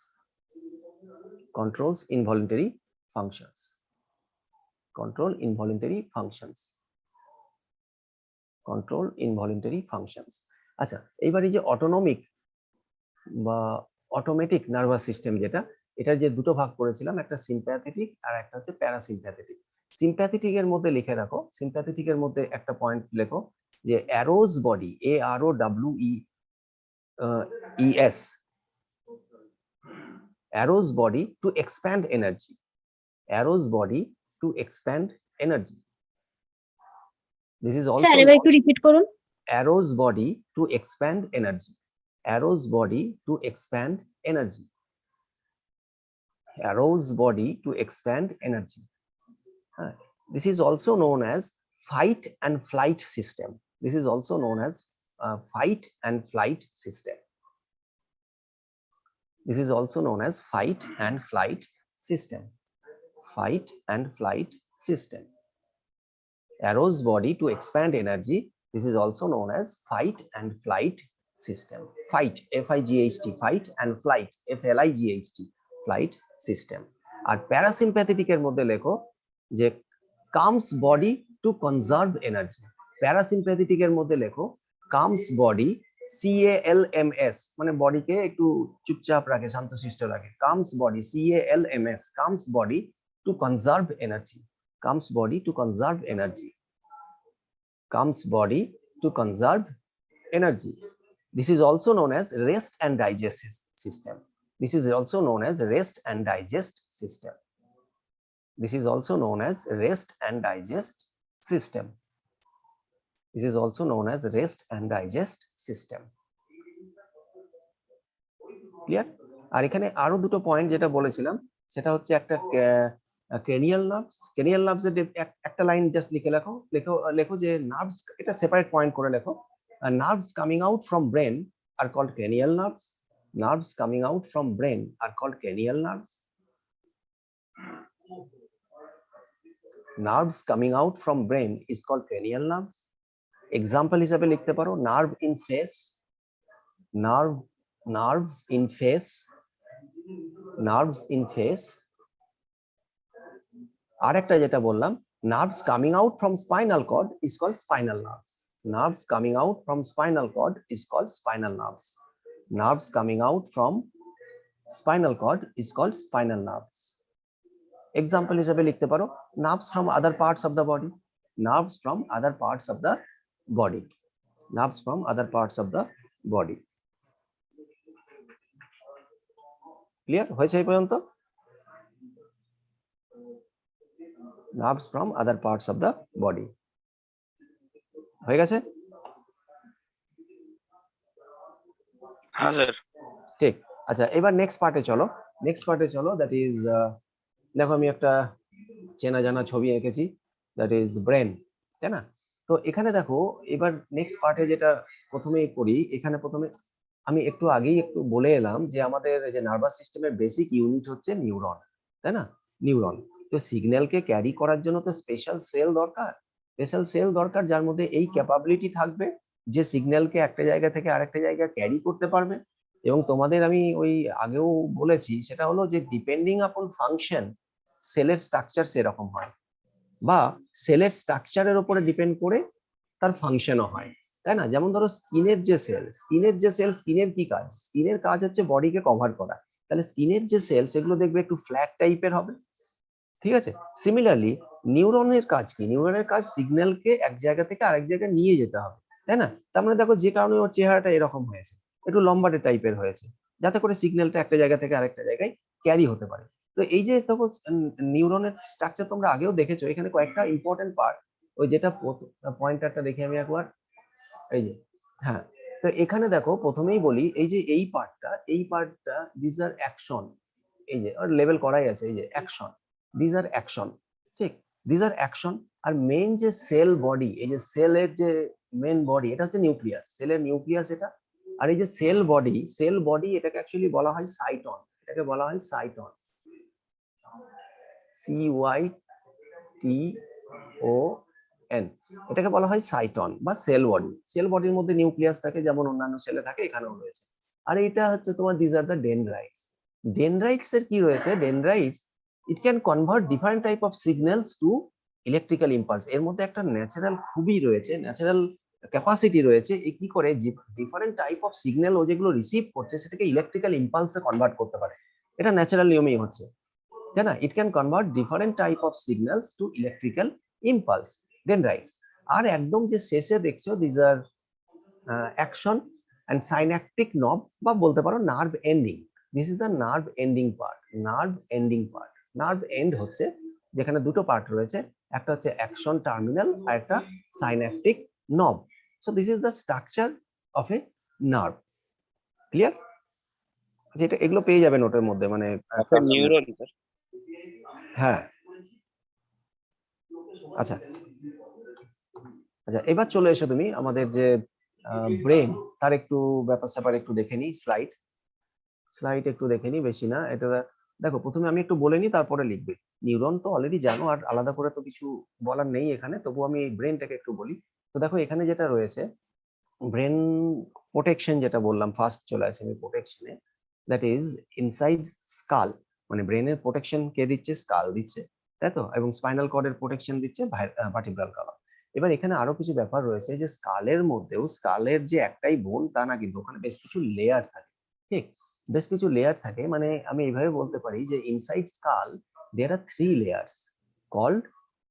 Controls involuntary functions. Control involuntary functions. Control involuntary functions. আচ্ছা, এইবার এই যে অটোনমিক বা অটোমেটিক নার্ভাস সিস্টেম যেটা, এটার যে দুটো ভাগ করেছিলাম, একটা সিম্প্যাথেটিক আর একটা হচ্ছে প্যারাসিম্প্যাথেটিক। সিম্প্যাথেটিক এর মধ্যে লিখে রাখো, সিম্প্যাথেটিক এর মধ্যে একটা পয়েন্ট লেখো যে arouse body, AROWES, arouse body to expend energy. Arouse body to expend energy. This is also sir এবার একটু রিপিট করুন। Arouse body to expend energy. Arrows body to expand energy. Arrows body to expand energy. This is also known as fight and flight system. This is also known as fight and flight system. This is also known as fight and flight system. Fight and flight system. Arrows body to expand energy. This is also known as fight and flight system. Fight, F-I-G-H-T, fight, and flight, F-L-I-G-H-T, flight system. R parasympathetic এর মধ্যে লেখো যে calms body to conserve energy. Parasympathetic এর মধ্যে লেখো calms body, CALMS, মানে বডিকে একটু চুপচাপ রাখে, শান্তশিষ্ট রাখে। calms body, CALMS, calms body to conserve energy. Calms body to conserve energy. Calms body to conserve energy. This is also known as rest and digest system. This is also known as rest and digest system. This is also known as rest and digest system. This is also known as rest and digest system. Clear? আর এখানে আরো দুটো point যেটা বলেছিলাম, সেটা হচ্ছে একটা cranial nerves. Cranial nerves এর একটা লাইন জাস্ট লিখে লেখো, লেখো যে নার্ভস, এটা সেপারেট পয়েন্ট করে লেখো। Nerves coming out from brain are called cranial nerves. Nerves coming out from brain are called cranial nerves. Nerves coming out from brain is called cranial nerves. Example হিসাবে লিখতে পারো nerve in face, nerves in face, nerves in face. আরেকটা যেটা বললাম, nerves coming out from spinal cord is called spinal nerves. Nerves coming out from spinal cord is called spinal nerves. Nerves coming out from spinal cord is called spinal nerves. Example হিসেবে লিখতে পারো nerves from other parts of the body, nerves from other parts of the body, nerves from other parts of the body. Clear হয়েছে এই পর্যন্ত? Nerves from other parts of the body হয়ে গেছে? হ্যাঁ sir. ঠিক। আচ্ছা এবার নেক্সট পার্টে চলো, নেক্সট পার্টে চলো, দ্যাট ইজ দেখো আমি একটা চেনা জানা ছবি এঁকেছি, দ্যাট ইজ ব্রেন, তাই না? তো এখানে দেখো এবার নেক্সট পার্টে যেটা প্রথমেই করি, এখানে প্রথমে আমি একটু আগেই একটু বলে এলাম যে আমাদের যে নার্ভাস সিস্টেমের বেসিক ইউনিট হচ্ছে নিউরন, তাই না? নিউরন। তো সিগন্যালকে ক্যারি করার জন্য তো স্পেশাল সেল দরকার, স্পেশাল সেল দরকার যার মধ্যে এই ক্যাপাবিলিটি থাকবে যে সিগন্যালকে একটা জায়গা থেকে আরেকটা জায়গায় ক্যারি করতে পারবে। এবং তোমাদের আমি ওই আগেও বলেছি সেটা হলো যে ডিপেন্ডিং আপন ফাংশন সেলের স্ট্রাকচার সেরকম হয়, বা সেলের স্ট্রাকচারের উপরে ডিপেন্ড করে তার ফাংশনও হয়, তাই না? যেমন ধরো স্কিনের যে সেল, স্কিনের কি কাজ? স্কিনের কাজ হচ্ছে বডিকে কভার করা, তাহলে স্কিনের যে সেল সেগুলো দেখবে একটু ফ্ল্যাট টাইপের হবে, ঠিক আছে? সিমিলারলি নিউরনের কাজ কি? নিউরনের কাজ সিগন্যালকে এক জায়গা থেকে আরেক জায়গায় নিয়ে যেতে হবে, তাই না? তার মানে দেখো যে কারণে ওর চেহারাটা এরকম হয়েছে, একটু লম্বাটে টাইপের হয়েছে, যাতে করে সিগন্যালটা একটা জায়গা থেকে আরেকটা জায়গায় ক্যারি হতে পারে। তো এই যে দেখো নিউরনের স্ট্রাকচার তোমরা আগেও দেখেছো, এখানে কয়েকটা ইম্পর্টেন্ট পার্ট, ওই যেটা পয়েন্টারটা দেখি আমি একবার, এই যে, হ্যাঁ। তো এখানে দেখো প্রথমেই বলি এই যে এই পার্টটা দিস আর অ্যাকশন, এই যে ওর লেভেল করাই আছে, এই যে অ্যাকশন, দিস আর অ্যাকশন, ঠিক, দিস আর অ্যাকশন। আর মেইন যে সেল বডি, এই যে সেলের যে মেইন বডি, এটা হচ্ছে নিউক্লিয়াস, সেলের নিউক্লিয়াস এটা। আর এই যে সেল বডি এটাকে অ্যাকচুয়ালি বলা হয় সাইটন, এটাকে বলা হয় সাইটন, CYTON, এটাকে বলা হয় সাইটন বা সেল বডি। সেল বডির মধ্যে নিউক্লিয়াস থাকে যেমন অন্যান্য সেলে থাকে, এখানেও রয়েছে। আর এটা হচ্ছে তোমার this are the dendrites. Dendrites এর কি রয়েছে? Dendrites it can convert different type of signals to electrical impulse. এর মধ্যে একটা ন্যাচারাল খুবই রয়েছে, ন্যাচারাল ক্যাপাসিটি রয়েছে, এই কি করে ডিফারেন্ট টাইপ অফ সিগন্যাল ও যেগুলো রিসিভ করছে সেটাকে ইলেকট্রিক্যাল ইম্পালসে কনভার্ট করতে পারে। এটা ন্যাচারাল নিয়মই হচ্ছে, তাই না? It can convert different type of signals to electrical impulse, dendrites. আর একদম যে শেষে দেখছো this are axon end synaptic knob, বা বলতে পারো nerve ending. This is the nerve ending part, nerve ending part. Nerve end হচ্ছে যেখানে দুটো পার্ট রয়েছে, একটা হচ্ছে অ্যাকশন টার্মিনাল আর একটা সাইন্যাপটিক নব। So this is the structure of A nerve. Clear? যেটা এগুলো পেয়ে যাবে নোটের মধ্যে, মানে নিউরন স্যার। হ্যাঁ। আচ্ছা আচ্ছা, এবার চলে এসো তুমি আমাদের যে ব্রেন, তার একটু ব্যাপার স্যাপার একটু দেখে নিই। স্লাইড একটু দেখে নিই, বেশি না। এটা দেখো প্রথমে আমি একটু বলে নিই, তারপরে লিখবে। নিউরন তো অলরেডি জানো, আর আলাদা করে তো কিছু বলার নেই এখানে, তবু আমি ব্রেনটাকে একটু বলি। তো দেখো এখানে যেটা রয়েছে ব্রেন প্রোটেকশন, যেটা বললাম ফার্স্ট চলে আসে আমি প্রোটেকশনে, দ্যাট ইজ ইনসাইড স্কাল। মানে ব্রেনের প্রোটেকশন কে দিচ্ছে? স্কাল দিচ্ছে, তাই তো? এবং স্পাইনাল কর্ডের প্রোটেকশন দিচ্ছে ভার্টিব্রাল কলাম। এবার এখানে আরো কিছু ব্যাপার রয়েছে, যে স্কালের মধ্যেও, স্কালের যে একটাই বোন তা না, কিন্তু ওখানে বেশ কিছু লেয়ার থাকে, ঠিক, বেশ কিছু লেয়ার থাকে। মানে আমি এইভাবে বলতে পারি যে ইনসাইড স্কাল দেয়ার আর 3 লেয়ার্স কল্ড,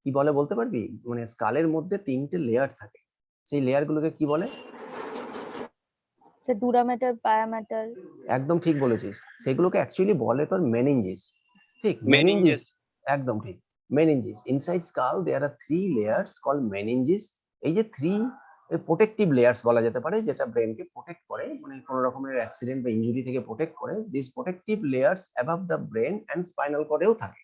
কি বলে বলতে পারবি? মানে স্কালের মধ্যে 3টে লেয়ার থাকে, সেই লেয়ার গুলোকে কি বলে? ডুরা ম্যাটার, পায়া ম্যাটার। একদম ঠিক বলেছিস, সেগুলোকে অ্যাকচুয়ালি বলে তোর মেনিনজিস, ঠিক, মেনিনজিস, Meninges. একদম ঠিক, মেনিনজিস। ইনসাইড স্কাল দেয়ার আর 3 লেয়ার্স কল্ড মেনিনজিস। এই যে 3 প্রোটেক্টিভ লেয়ার্স বলা যেতে পারে, যেটা ব্রেনকে প্রোটেক্ট করে, মানে কোন রকমের অ্যাক্সিডেন্ট বা ইনজুরি থেকে প্রোটেক্ট করে। This protective layers above the brain and spinal কর্ডেও থাকে,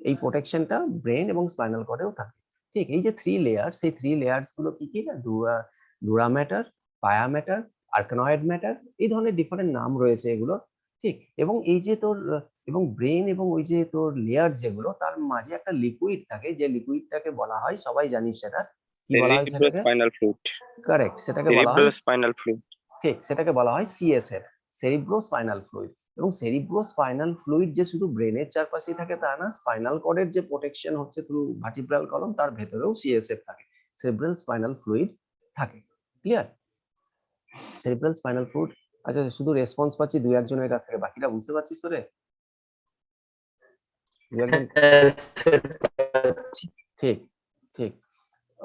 এই প্রোটেকশনটা ব্রেন এবং স্পাইনাল কর্ডেও থাকে, ঠিক। এই যে 3 লেয়ার, সেই 3 লেয়ার্স গুলো কি কি না? ডুরা ম্যাটার, পায়া ম্যাটার, আর্কানয়েড ম্যাটার, এই ধরনের ডিফারেন্ট নাম রয়েছে এগুলো, ঠিক। এবং এই যে তোর এবং ব্রেন এবং ওই যে তোর লেয়ার যেগুলো, তার মাঝে একটা লিকুইড থাকে, যে লিকুইডটাকে বলা হয়, সবাই জানিস সেটা কি বলা হয় সেটাকে? Cerebrospinal fluid. কারেক্ট, সেটাকে বলা হয়, Cerebrospinal fluid. ঠিক, সেটাকে বলা হয় সিএসএফ, সেরিব্রোস্পাইনাল ফ্লুইড। এবং সেরিব্রোস্পাইনাল ফ্লুইড যে শুধু ব্রেনের চারপাশেই থাকে তা না, স্পাইনাল কর্ডের যে প্রোটেকশন হচ্ছে থ্রু ভার্টিব্রাল কলম, তার ভেতরেও সিএসএফ থাকে, সেরিব্রাল স্পাইনাল ফ্লুইড থাকে। ক্লিয়ার? সেরিব্রাল স্পাইনাল ফ্লুইড আচ্ছা শুধু রেসপন্স পাচ্ছি দুই একজনের কাছ থেকে, বাকিটা বুঝতে পারছিস তো রে? দু একজন ঠিক ঠিক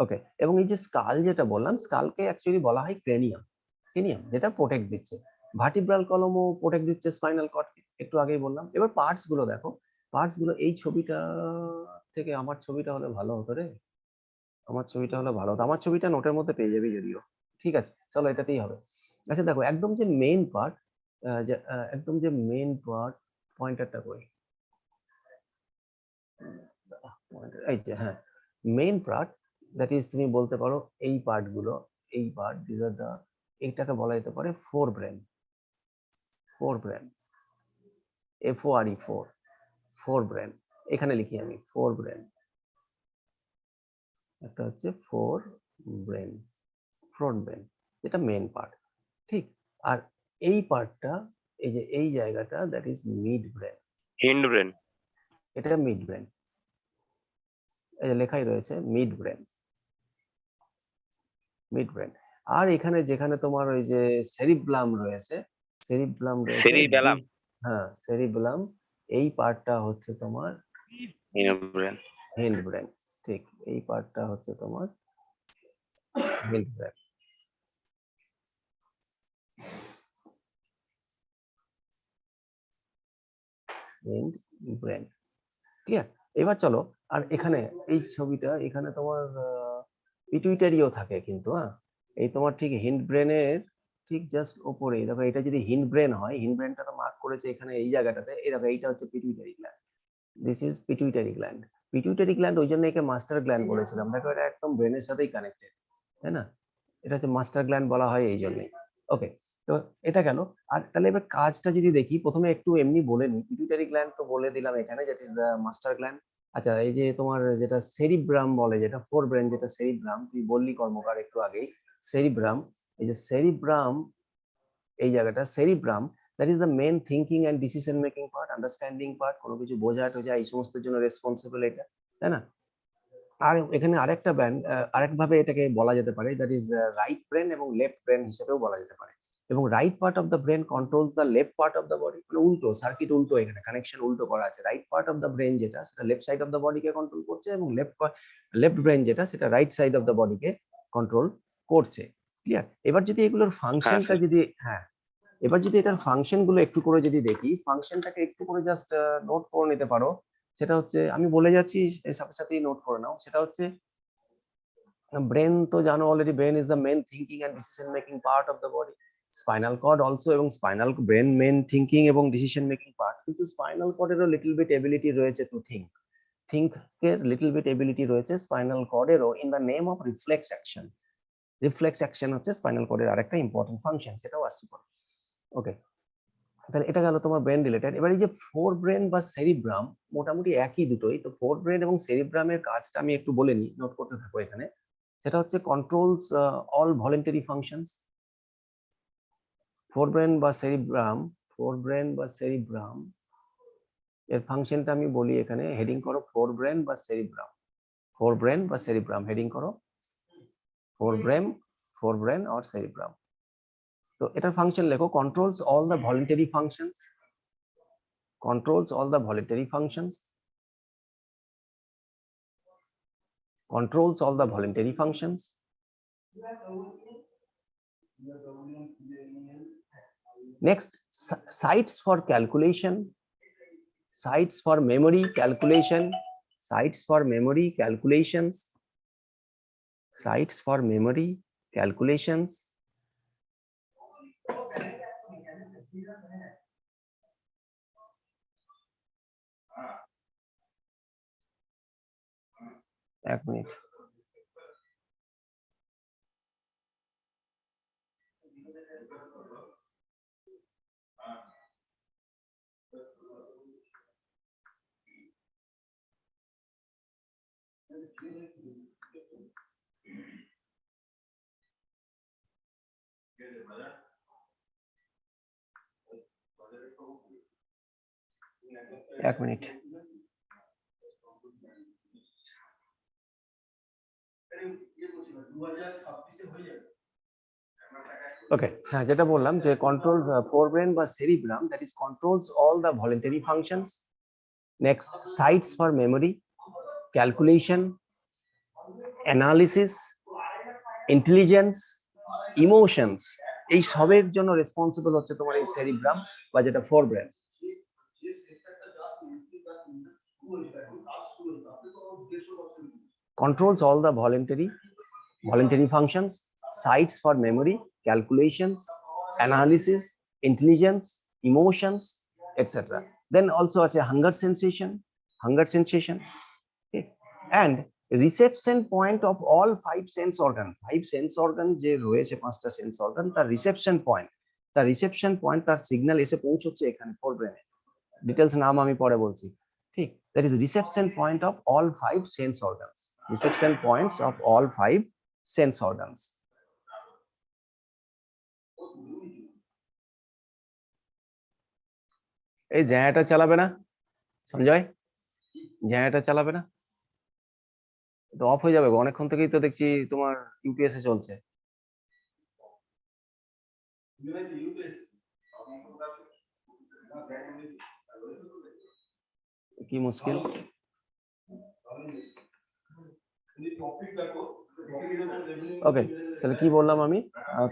ওকে। এবং এই যে স্কাল যেটা বললাম, স্কালকে অ্যাকচুয়ালি বলা হয় ক্রেনিয়াম, ক্রেনিয়াম যেটা প্রোটেক্ট দিচ্ছে। ভার্টিব্রাল কলমও প্রোটেক্ট দিচ্ছে স্পাইনাল কর্ডকে, একটু আগেই বললাম। এবার পার্টস গুলো দেখো, পার্টস গুলো এই ছবিটা থেকে আমার ছবিটা হলে ভালো হতো রে, আমার ছবিটা হলে ভালো হতো। আমার ছবিটা নোটের মধ্যে পেয়ে যাবি যদিও, ঠিক আছে চলো এটাতেই হবে। আচ্ছা দেখো একদম যে মেইন পার্ট, একদম যে মেইন পার্ট, পয়েন্টারটা কই, এই যে হ্যাঁ, মেইন পার্ট দ্যাট ইজ তুমি বলতে পারো এই পার্ট গুলো, এই পার্ট দিস আর দা, এইটাকে বলা যেতে পারে forebrain, forebrain, FORE, fore, forebrain. এখানে লিখি আমি ফোর ব্রেন, একটা হচ্ছে ফোর ব্রেন, ফ্রন্ট ব্রেন, যেটা মেইন পার্ট, ঠিক। আর এই পার্টটা, এই যে এই জায়গাটা that is midbrain, hindbrain. এটা মিড ব্রেন, এই যে লেখাই রয়েছে মিড ব্রেন, মিড ব্রেন। আর এখানে যেখানে তোমার ওই যে সেরিব্লাম রয়েছে, সেরিব্লাম রয়েছে, সেরিবেলাম। হ্যাঁ সেরিব্লাম, এই পার্টটা হচ্ছে তোমার হিন্ড ব্রেন। হিন্ড ব্রেন, ঠিক এই পার্টটা হচ্ছে তোমার hindbrain. Hindbrain, clear? এবার চলো, আর এখানে এই ছবিটা, এখানে তোমার পিটুইটারিও থাকে কিন্তু, হ্যাঁ এই তোমার ঠিক হিন্ড ব্রেনের ঠিক জাস্ট ওপরেই দেখো, এটা যদি হিন্ড ব্রেন হয়, হিন্ড ব্রেনটা তো মার্ক করেছে এখানে এই জায়গাটাতে, এই দেখো এইটা হচ্ছে pituitary gland, this is pituitary gland. Pituitary gland ওই জন্য একে মাস্টার গ্ল্যান্ড বলেছিলাম, দেখো এটা একদম ব্রেনের সাথেই কানেক্টেড, তাই না? এটা হচ্ছে মাস্টার গ্ল্যান্ড বলা হয় এই জন্যই। ওকে, তো এটা গেল। আর তাহলে এবার কাজটা যদি দেখি, প্রথমে একটু এমনি বলে নিই, পিটুইটারি গ্ল্যান্ড তো বলে দিলাম এখানে, যেট ইজ দ্য মাস্টার গ্ল্যান্ড। আচ্ছা এই যে তোমার যেটা সেরিব্রাম বলে, যেটা ফোর ব্রেন, যেটা সেরিব্রাম তুই বললি কর্মকার একটু আগেই, সেরিব্রাম, এই যে সেরিব্রাম, এই জায়গাটা cerebrum, that is the main thinking and decision making part, understanding part, কোনো কিছু বোঝা টোঝা এই সমস্ত জন্য রেসপন্সিবল এটা, তাই না? আর এখানে আরেকটা ব্যান্ড, আরেকভাবে এটাকে বলা যেতে পারে, দ্যাট ইজ রাইট ব্রেন এবং লেফট ব্রেন হিসেবেও বলা যেতে পারে। এবং right part of the brain controls the left part of the body, মানে উল্টো সার্কিট, উল্টো এখানে কানেকশন উল্টো করা আছে। Right part of the brain যেটা, সেটা লেফট সাইড অফ দ্য বডিকে কন্ট্রোল করছে, এবং লেফট ব্রেন যেটা, সেটা রাইট সাইড অফ দ্য বডিকে কন্ট্রোল করছে। ক্লিয়ার? এবার যদি এগুলোর হ্যাঁ ফাংশনটা স্যার। যদি, হ্যাঁ এবার যদি এটার ফাংশন গুলো একটু করে যদি দেখি, ফাংশনটাকে একটু করে জাস্ট নোট করে নিতে পারো। সেটা হচ্ছে, আমি বলে যাচ্ছি এর সাথে সাথেই নোট করে নাও। সেটা হচ্ছে ব্রেন তো জানো already, brain is the main thinking and decision making part of the body. Spinal cord also, এবং স্পাইনাল ব্রেন মেন থিঙ্কিং এবং ডিসিশন মেকিং পার্ট, কিন্তু স্পাইনাল কর্ডেরও লিটল বিট এবিলিটি রয়েছে টু থিঙ্ক, থিঙ্কের লিটল বিট এবিলিটি রয়েছে spinal কর্ডেরও, in the name of reflex action. Reflex action হচ্ছে spinal কর্ডের আরেকটা ইম্পর্টেন্ট ফাংশন, সেটাও আসছি পরে। ওকে, তাহলে এটা গেল তোমার ব্রেন রিলেটেড। এবার এই যে ফোর ব্রেন বা সেরিব্রাম, মোটামুটি একই দুটোই। তো ফোর ব্রেন এবং সেরিব্রামের কাজটা আমি একটু বলে নিই, নোট করতে থাকো এখানে। সেটা হচ্ছে controls all voluntary functions. Four brain বা সেরিব্রাম, ফোর ব্রেন বা সেরিব্রাম এর ফাংশনটা আমি বলি এখানে, হেডিং করো ফোর ব্রেন বা সেরিব্রাম, ফোর ব্রেন বা সেরিব্রাম, হেডিং করো four brain, four brain or cerebrum. তো এটার ফাংশন লেখো, controls all the voluntary functions, controls all the voluntary functions, controls all the voluntary functions. Next, sites for calculation, sites for memory calculation, sites for memory calculations, sites for memory calculations. এক minute, এক minute. ওকে, হ্যাঁ যেটা বললাম যে controls forebrain বা cerebrum, that is controls all the voluntary functions. Next, sites for memory, calculation, analysis, intelligence, emotions, এই সবের জন্য রেসপন্সিবল হচ্ছে তোমার এই সেরিব্রাম বা যেটা forebrain. Controls all the voluntary functions, sites for memory, calculations, analysis, intelligence, emotions, etc. Then also আছে hunger sensation, okay? And reception point of all five sense organ যে রয়েছে পাঁচটা সেন্স অর্গান, তার রিসেপশন পয়েন্ট তার signal এসে পৌঁছচ্ছে এখানে ফোরব্রেনে। Details নাম আমি পরে বলছি, ঠিক? That is reception point of all five sense organs, reception points of all five sense organs. এই জ্যাটা চালাবে না সঞ্জয়, জ্যাটা চালাবে না, তো অফ হয়ে যাবে গো, অনেকক্ষণ থেকেই তো দেখছি তোমার ইউপিএস এ চলছে। কি মুশকিল। ওকে, তাহলে কি বললাম আমি,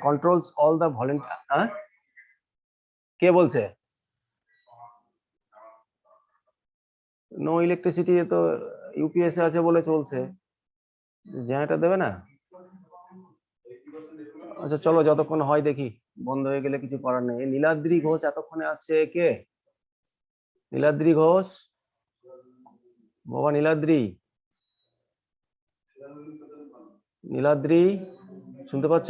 কন্ট্রোলস অল দ্য ভলেন্টারি, কে বলছে নো ইলেকট্রিসিটি? তো ইউপিএস আছে বলে চলছে, জ্যাটা দেবে না। আচ্ছা চলো যতক্ষণ হয় দেখি, বন্ধ হয়ে গেলে কিছু করার নেই। নীলাদ্রি ঘোষ এতক্ষণে আসছে, কে? নীলাদ্রি ঘোষ, বাবা নীলাদ্রি, নীলাদ্রি শুনতে পাচ্ছ?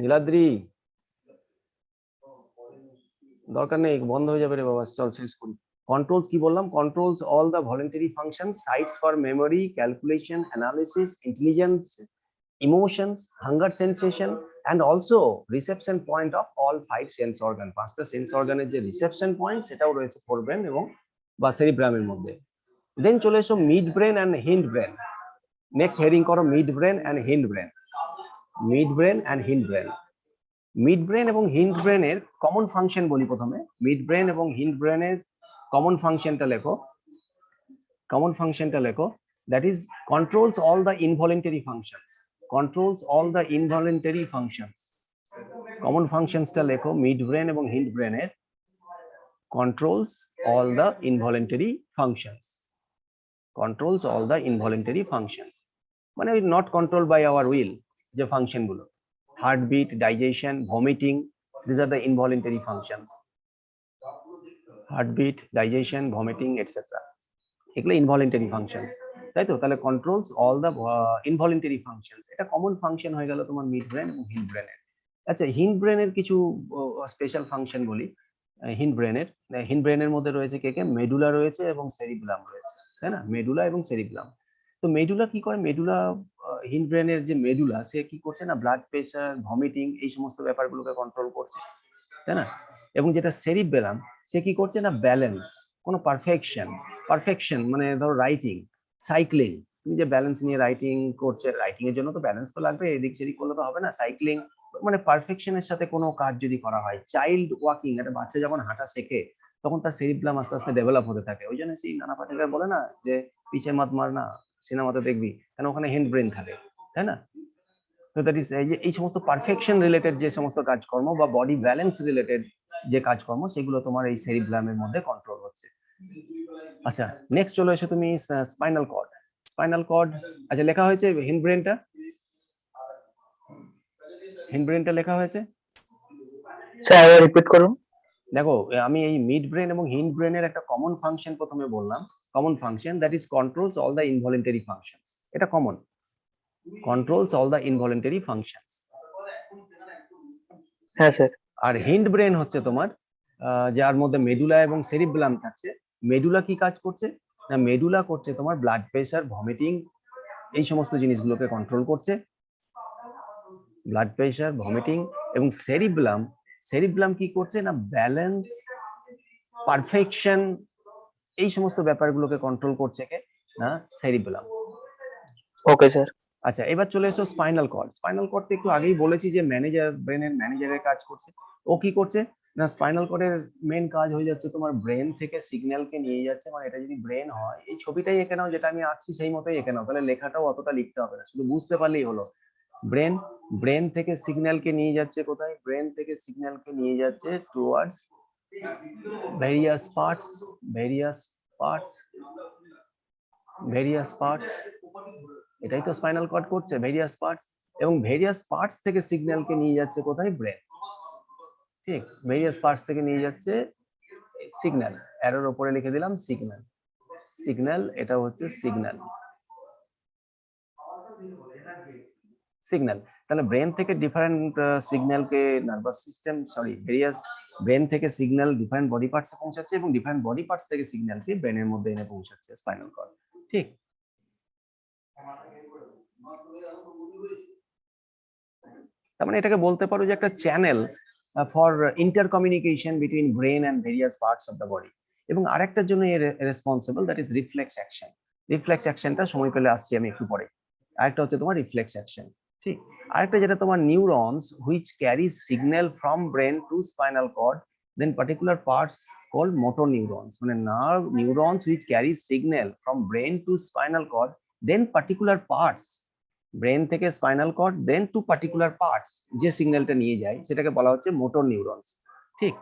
নীলাদ্রি, দরকার নেই, বন্ধ হয়ে যাবে রে বাবা, চল শেষ করি। কন্ট্রোলস কি বললাম, controls all the voluntary function, sites for memory, calculation, analysis, intelligence, emotions, hunger sensation, and also reception point of all five sense organ। পাঁচটা সেন্স অর্গানের যে রিসেপশন পয়েন্ট সেটাও রয়েছে ফোরব্রেন এবং বা সেরিব্রামের মধ্যে। দেন চলে এসো midbrain and hindbrain. Next heading করো midbrain and hindbrain. Midbrain and hindbrain, midbrain এবং হিন্ড ব্রেনের কমন ফাংশন বলি প্রথমে। মিড ব্রেন এবং হিন্ড ব্রেনের কমন ফাংশনটা লেখো, কমন ফাংশনটা লেখো, that is controls all the involuntary functions, controls all the involuntary functions. Common ফাংশনসটা লেখো মিড ব্রেন এবং হিন্ড ব্রেনের, controls all the involuntary functions, controls all the involuntary functions, মানে not controlled by our will, যে function গুলো heartbeat, digestion, vomiting, these are the involuntary functions, heartbeat, digestion, vomiting etcetera, এগুলো involuntary functions, তাই তো? তাহলে controls all the involuntary functions, এটা common function হয়ে গেল তোমার মিড ব্রেন এবং হিন্ড ব্রেনের। আচ্ছা হিন্ড ব্রেনের কিছু স্পেশাল ফাংশন বলি। হিন্ড ব্রেনের মধ্যে রয়েছে কে কে, মেডুলা রয়েছে এবং সেরিব্রাম রয়েছে, তাই না? মেডুলা এবং সেরিব্রাম। তো মেডুলা কি করে, মেডুলা হিন্ড ব্রেনের যে মেডুলা সে কি করছে না, ব্লাড প্রেশার, ভমিটিং এই সমস্ত ব্যাপারগুলোকে কন্ট্রোল করছে, তাই না? এবং যেটা সেরিব্রাম সে কি করছে না, ব্যালেন্স, কোনো পারফেকশন মানে ধরো রাইটিং, সাইক্লিং, তুমি যে ব্যালেন্স নিয়ে রাইটিং করছে, রাইটিং এর জন্য তো ব্যালেন্স তো লাগবে, এদিক সেদিক করলে তো হবে না, সাইক্লিং মানে পারফেকশনের সাথে কোনো কাজ যদি করা হয়। চাইল্ড ওয়াকিং, একটা বাচ্চা যখন হাঁটা শেখে তখন তার সেরিব্রাম আস্তে আস্তে ডেভেলপ হতে থাকে, ওই জন্য সেই নানা পাটেকার বলে না যে পিছে মাত মারনা, সিনেমাতে দেখবি, কেন ওখানে হ্যান্ড ব্রেন থাকে, তাই না? তো দ্যাট ইজ এই সমস্ত পারফেকশন রিলেটেড যে সমস্ত কাজকর্ম বা বডি ব্যালেন্স রিলেটেড যে কাজকর্ম সেগুলো তোমার এই সেরিব্রামের মধ্যে কন্ট্রোল হচ্ছে। আচ্ছা নেক্সট চলে এসো তুমি স্পাইনাল কর্ড। স্পাইনাল কর্ড, আচ্ছা লেখা হয়েছে হিন্ড ব্রেনটা, হিন্ড ব্রেনটা লেখা হয়েছে স্যার রিপিট করুন। দেখো আমি এই মিড ব্রেন এবং হিন্ড ব্রেনের একটা কমন ফাংশন প্রথমে বললাম, common function that is controls all the involuntary functions, এটা common, controls all the involuntary functions. হ্যাঁ স্যার। আর হিন্ড ব্রেন হচ্ছে তোমার যার মধ্যে মেডুলা এবং সেরিব্রাম থাকছে। মেডুলা কি কাজ করছে না, মেডুলা করছে তোমার ব্লাড প্রেশার, ভমিটিং এই সমস্ত জিনিসগুলোকে কন্ট্রোল করছে, ব্লাড প্রেশার, ভমিটিং। এবং সেরিব্রাম কি করছে না, ব্যালেন্স, পারফেকশন এই সমস্ত ব্যাপারগুলোকে কন্ট্রোল করছে কে না, সেরিব্রাম। Okay sir. আচ্ছা, এবার চলে এসো স্পাইনাল কর্ড। স্পাইনাল কর্ড একটু আগেই বলেছি যে ম্যানেজার, ব্রেনের ম্যানেজারের কাজ করছে। ও কি করছে না, স্পাইনাল কর্ডের মেন কাজ হয়ে যাচ্ছে তোমার ব্রেন থেকে সিগন্যালকে নিয়ে যাচ্ছে। মানে এটা যদি ব্রেন হয়, এই ছবিটাই এঁকে নাও, যেটা আমি আঁকছি সেই মতোই এঁকে নাও, তাহলে লেখাটাও অতটা লিখতে হবে না, শুধু বুঝতে পারলেই হলো। ব্রেন, ব্রেন থেকে সিগন্যালকে নিয়ে যাচ্ছে কোথায়? ব্রেন থেকে সিগন্যালকে নিয়ে যাচ্ছে towards various parts, various parts, various parts. এটাই তো স্পাইনাল কর্ড করছে, ভেরিয়াস পার্টস। এবং ভেরিয়াস পার্টস থেকে সিগন্যালকে নিয়ে যাচ্ছে কোথায়? ব্রেন। ঠিক, ভেরিয়াস পার্টস থেকে নিয়ে যাচ্ছে সিগন্যাল, অ্যারোর উপরে লিখে দিলাম সিগন্যাল। সিগন্যাল, এটা হচ্ছে সিগন্যাল, সিগন্যাল। তাহলে ব্রেন থেকে ডিফারেন্ট সিগন্যালকে nervous system, sorry various, brain থেকে সিগন্যাল ডিফারেন্ট বডি পার্টসে পৌঁছাচ্ছে এবং ডিফারেন্ট বডি পার্টস থেকে সিগন্যালকে ব্রেনের মধ্যে এনে পৌঁছাচ্ছে স্পাইনাল কর্ড। ঠিক, তার মানে এটাকে বলতে পারো যে একটা channel for inter communication between brain and various parts of the body. এবং আরেকটার জন্য এর responsible, that is reflex action. Reflex অ্যাকশনটা সময় পেলে আসছি আমি একটু পরে। আরেকটা হচ্ছে তোমার রিফ্লেক্স অ্যাকশন। ঠিক, আরেকটা যেটা তোমার neurons which carry signal from brain to spinal cord, then particular parts called motor neurons. মানে nerve neurons which carry signal from brain to spinal cord, then particular parts, brain থেকে spinal cord, then to particular parts, যে সিগন্যালটা নিয়ে যায় সেটাকে বলা হচ্ছে motor neurons. ঠিক,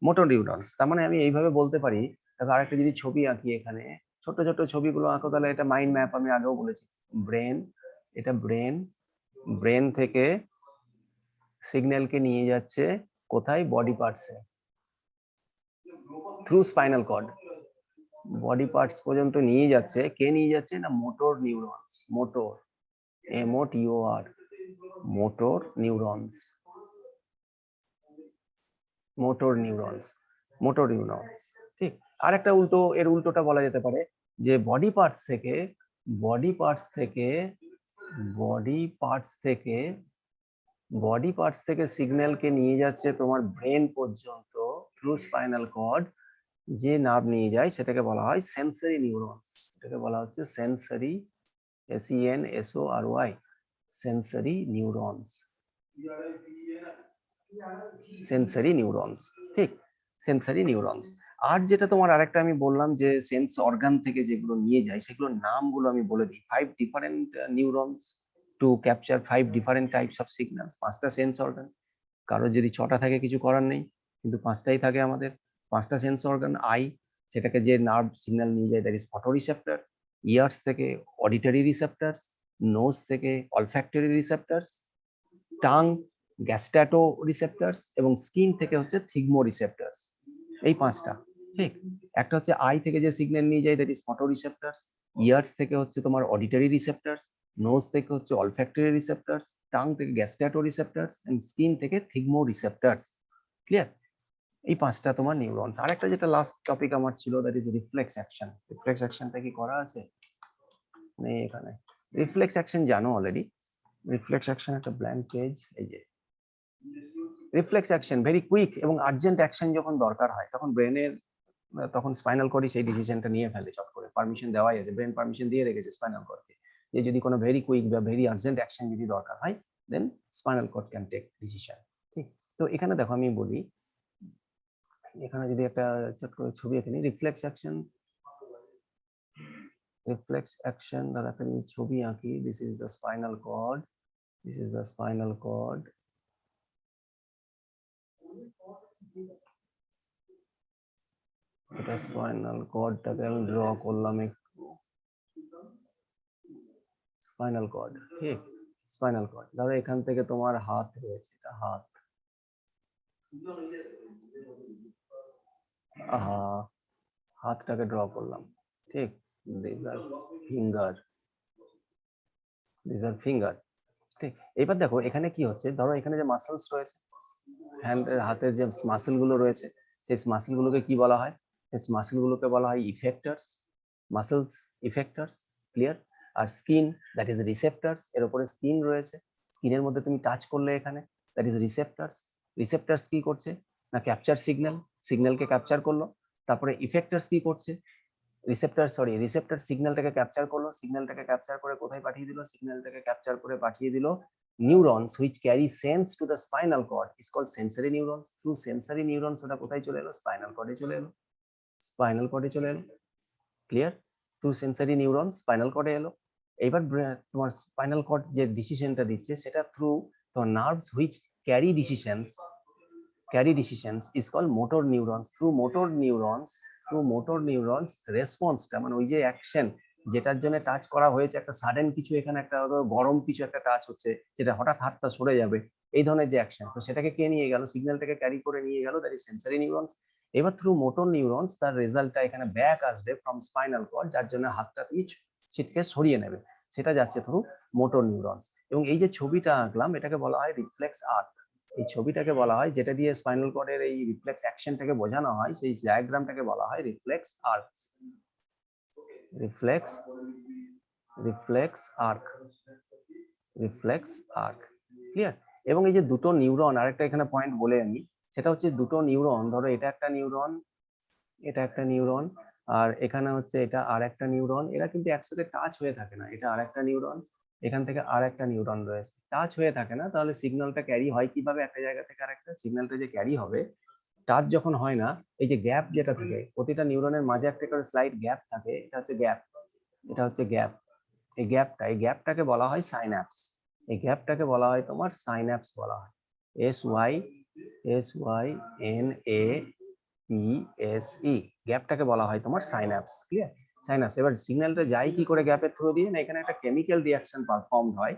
মোটর নিউরনস। তার মানে আমি এইভাবে বলতে পারি, দেখো আরেকটা যদি ছবি আঁকি এখানে, ছোট ছোট ছবিগুলো আঁকো, তাহলে এটা মাইন্ড ম্যাপ, আমি আগেও বলেছি। ব্রেন, এটা ব্রেন, ব্রেন থেকে সিগন্যালকে নিয়ে যাচ্ছে কোথায়? বডি পার্টসে, through spinal cord. Body parts পর্যন্ত নিয়ে যাচ্ছে, কে নিয়ে যাচ্ছে না? Motor neurons. Motor, MOTOR, motor neurons, motor neurons, motor neurons. ঠিক, আর একটা উল্টো, এর উল্টোটা বলা যেতে পারে যে বডি পার্টস থেকে, বডি পার্টস থেকে, বডি পার্টস থেকে, বডি পার্টস থেকে সিগন্যালকে নিয়ে যাচ্ছে তোমার ব্রেন পর্যন্ত থ্রু স্পাইনাল কর্ড। যে নার্ভ নিয়ে যায় সেটাকে বলা হয় সেন্সরি নিউরনস। এটাকে বলা হচ্ছে sensory, SENSORY, sensory neurons, sensory neurons. ঠিক, সেন্সরি নিউরনস। আর যেটা তোমার আরেকটা আমি বললাম যে সেন্স অর্গান থেকে যেগুলো নিয়ে যায়, সেগুলোর নামগুলো আমি বলে দিই। 5 different neurons to capture 5 different types of signals. 5টা সেন্স অর্গান, কারো যদি 6টা থাকে কিছু করার নেই, কিন্তু 5টাই থাকে আমাদের। 5টা সেন্স অর্গান। আই, সেটাকে যে নার্ভ সিগন্যাল নিয়ে যায়, দ্যাট ইজ ফটোরিসেপ্টর। ইয়ার্স থেকে অডিটরি রিসেপ্টরস, নোজ থেকে অলফ্যাক্টরি রিসেপ্টরস, টাং গ্যাস্ট্যাটো রিসেপ্টরস, এবং স্কিন থেকে হচ্ছে থিগমো রিসেপ্টরস। এই 5টা। ঠিক, একটা হচ্ছে আই থেকে যে সিগন্যাল নিয়ে যায়, দ্যাট ইজ ফটো রিসেপ্টরস। ইয়ার্স থেকে হচ্ছে তোমার অডিটরি রিসেপ্টরস, নোজ থেকে হচ্ছে অলফ্যাক্টরি রিসেপ্টরস, টাং থেকে গ্যাস্ট্যাটো রিসেপ্টরস, এন্ড স্কিন থেকে থিগমো রিসেপ্টরস। ক্লিয়ার? এই 5টা তোমার নিউরনস। আরেকটা যেটা লাস্ট টপিক আমার ছিল, that is reflex action. Reflex অ্যাকশনটা কি করা আছে? নেই এখানে। রিফ্লেক্স অ্যাকশন জানো অলরেডি। রিফ্লেক্স অ্যাকশন একটা ব্ল্যাঙ্ক পেজ, এই যে রিফ্লেক্স অ্যাকশন, ভেরি কুইক এবং আর্জেন্ট অ্যাকশন যখন দরকার হয়, তখন ব্রেনের, তখন স্পাইনাল কর্ডই সেই ডিসিশনটা নিয়ে ফেলে চট করে। পারমিশন দেওয়াই আছে, ব্রেন পারমিশন দিয়ে রেখেছে স্পাইনাল কর্ডকে, যে যদি কোনো ভেরি কুইক বা ভেরি আর্জেন্ট অ্যাকশন যদি দরকার হয়, then spinal cord can take decision. ঠিক, তো এখানে দেখো আমি বলি, এখানে যদি একটা চট করে ছবি এঁকে নিই, রিফ্লেক্স অ্যাকশন, রিফ্লেক্স অ্যাকশন, ধরো একটা ছবি আঁকি, this is the spinal cord, this is the spinal cord. এটা স্পাইনাল কর্ডটাকে আমি ড্র করলাম একটু, স্পাইনাল কর্ড। ঠিক, স্পাইনাল কর্ড, ধরো এখান থেকে তোমার হাত রয়েছে, এটা হাত, হাতটাকে ড্র করলাম। ঠিক, this are finger, this are finger. ঠিক, এবার দেখো এখানে কি হচ্ছে, ধরো এখানে যে মাসেলস রয়েছে, হ্যান্ডের, হাতের যে মাসেল গুলো রয়েছে, সেই মাসেল গুলোকে কি বলা হয়? সেই মাসেল গুলোকে বলা হয় ইফেক্টরস, মাসেলস ইফেক্টরস। ক্লিয়ার? আর স্কিন, দ্যাট ইজ রিসেপ্টরস। এর উপরে স্কিন রয়েছে, স্কিনের মধ্যে তুমি টাচ করলে এখানে, দ্যাট ইজ রিসেপ্টরস। রিসেপ্টরস কি করছে না, ক্যাপচার সিগন্যাল, সিগন্যালকে ক্যাপচার করলো। তারপরে ইফেক্টরস কি করছে? রিসেপ্টর সিগন্যালটাকে ক্যাপচার করলো, সিগন্যালটাকে ক্যাপচার করে কোথায় পাঠিয়ে দিল, সিগন্যালটাকে ক্যাপচার করে পাঠিয়ে দিল neurons which carry sense to the spinal cord is called sensory neurons. Through sensory neurons ওটা কোথায় চলে এলো, স্পাইনাল কর্ডে চলে এলো, স্পাইনাল কর্ডে চলে এলো। Clear? Through sensory neuron spinal কর্ডে এলো। এবার তোমার স্পাইনাল কর্ড যে ডিসিশনটা দিচ্ছে সেটা থ্রু তোমার nerves which carry decisions is called motor neurons. Through motor neurons রেসপন্সটা মানে ওই যে অ্যাকশন যেটার জন্য টাচ করা হয়েছে, একটা সাডেন কিছু এখানে একটা গরম কিছু একটা টাচ হচ্ছে যেটা হঠাৎ হাতটা সরে যাবে, এই ধরনের যে অ্যাকশন, তো সেটাকে কে নিয়ে গেল, সিগন্যালটাকে ক্যারি করে নিয়ে গেল, দ্যাট ইজ সেন্সরি নিউরনস। এবার থ্রু মোটর নিউরনস তার রেজাল্টটা এখানে ব্যাক আসবে ফ্রম স্পাইনাল কর্ড, যার জন্য হাতটা তুমি ছিটকে সরিয়ে নেবে, সেটা যাচ্ছে থ্রু মোটর নিউরনস। এবং এই যে ছবিটা আঁকলাম এটাকে বলা হয় রিফ্লেক্স আর্ক। এই ছবিটাকে বলা হয়, যেটা দিয়ে স্পাইনাল কর্ডের এই রিফ্লেক্স অ্যাকশনটাকে বোঝানো হয়, সেই ডায়াগ্রামটাকে বলা হয় reflex arc. Reflex arc. Clear? এবং এই যে দুটো নিউরন, আরেকটা এখানে পয়েন্ট বলে আমি, সেটা হচ্ছে দুটো নিউরন, ধরো এটা একটা নিউরন, এটা একটা নিউরন, আর এখানে হচ্ছে এটা আর একটা নিউরন, এরা কিন্তু একসাথে টাচ হয়ে থাকে না, এটা আর একটা নিউরন, এখান থেকে আর একটা নিউরন রয়েছে, টাচ হয়ে থাকে না, তাহলে সিগন্যালটা ক্যারি হয় কিভাবে একটা জায়গা থেকে আরেকটা, সিগন্যালটা যে ক্যারি হবে টাচ যখন হয় না, এই যে গ্যাপ যেটা থাকে প্রতিটা নিউরনের মাঝে একটা করে স্লাইড গ্যাপ থাকে, এটা হচ্ছে গ্যাপ, এটা হচ্ছে গ্যাপ। এই গ্যাপটাকে বলা হয় সাইন্যাপস। এই গ্যাপটাকে বলা হয় তোমার সাইন্যাপস বলা হয়। SYNAPSE, গ্যাপটাকে বলা হয় তোমার সাইন্যাপস। ক্লিয়ার? সাইন্যাপস। এবার সিগন্যালটা যায় কি করে গ্যাপের থ্রু দিয়ে, না এখানে একটা কেমিক্যাল রিঅ্যাকশন পারফর্মড হয়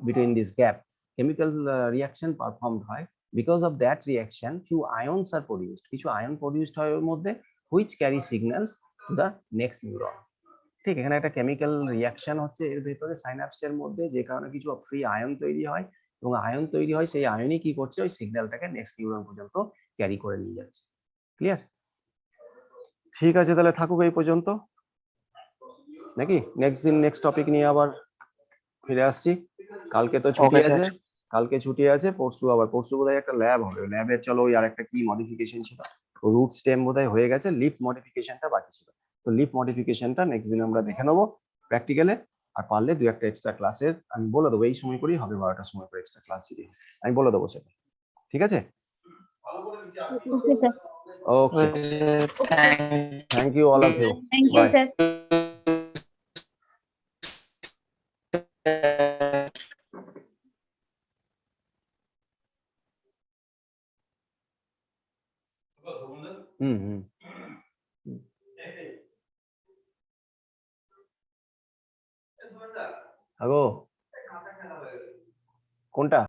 between this gap, chemical reaction performed হয়। Because of that reaction few ions are produced, কিছু আয়ন প্রডিউসড হয় ওর মধ্যে, which carry signals to the next neuron. ঠিক, এখানে একটা কেমিক্যাল রিঅ্যাকশন হচ্ছে এর ভেতরে সাইন্যাপসের মধ্যে, যে কারণে কিছু ফ্রি আয়ন তৈরি হয়, এবং আয়ন তৈরি হয়, সেই আয়নই কি করছে, ওই সিগন্যালটাকে নেক্সট নিউরন পর্যন্ত ক্যারি করে নিয়ে যাচ্ছে। ক্লিয়ার? ঠিক আছে, তাহলে থাকুক এই পর্যন্ত, নাকি নেক্সট দিন নেক্সট টপিক নিয়ে আবার ফিরে আসছি। কালকে তো ছুটি Okay, sir. আছে, কালকে ছুটি আছে, পরশু বোধহয় একটা ল্যাব হবে, ল্যাবে চলো ওই আরেকটা কি মডিফিকেশন ছিল, রুট স্টেম বোধহয় হয়ে গেছে, লিপ মডিফিকেশনটা বাকি ছিল, তো লিপ মডিফিকেশনটা নেক্সট দিন আমরা দেখে নেবো প্র্যাকটিক্যালে। আর পারলে দু একটা এক্সট্রা ক্লাসের আমি বলে দেবো, এই সময় করেই হবে, 12টার সময় করে এক্সট্রা ক্লাস যদি হয়, আমি বলে দেবো সেটা। ঠিক আছে? Okay, sir. Okay, Thank thank you all of you, Thank you, bye. sir. Hmm hmm. Hello, কোনটা?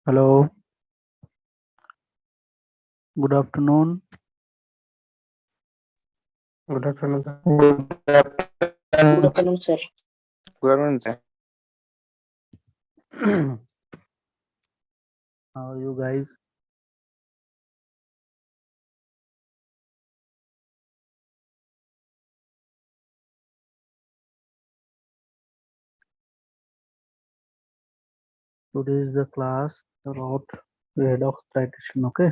Hello. Good afternoon. Good afternoon, sir. Good afternoon, sir. Good afternoon, sir. How are you guys? Today is the class about redox titration. Okay.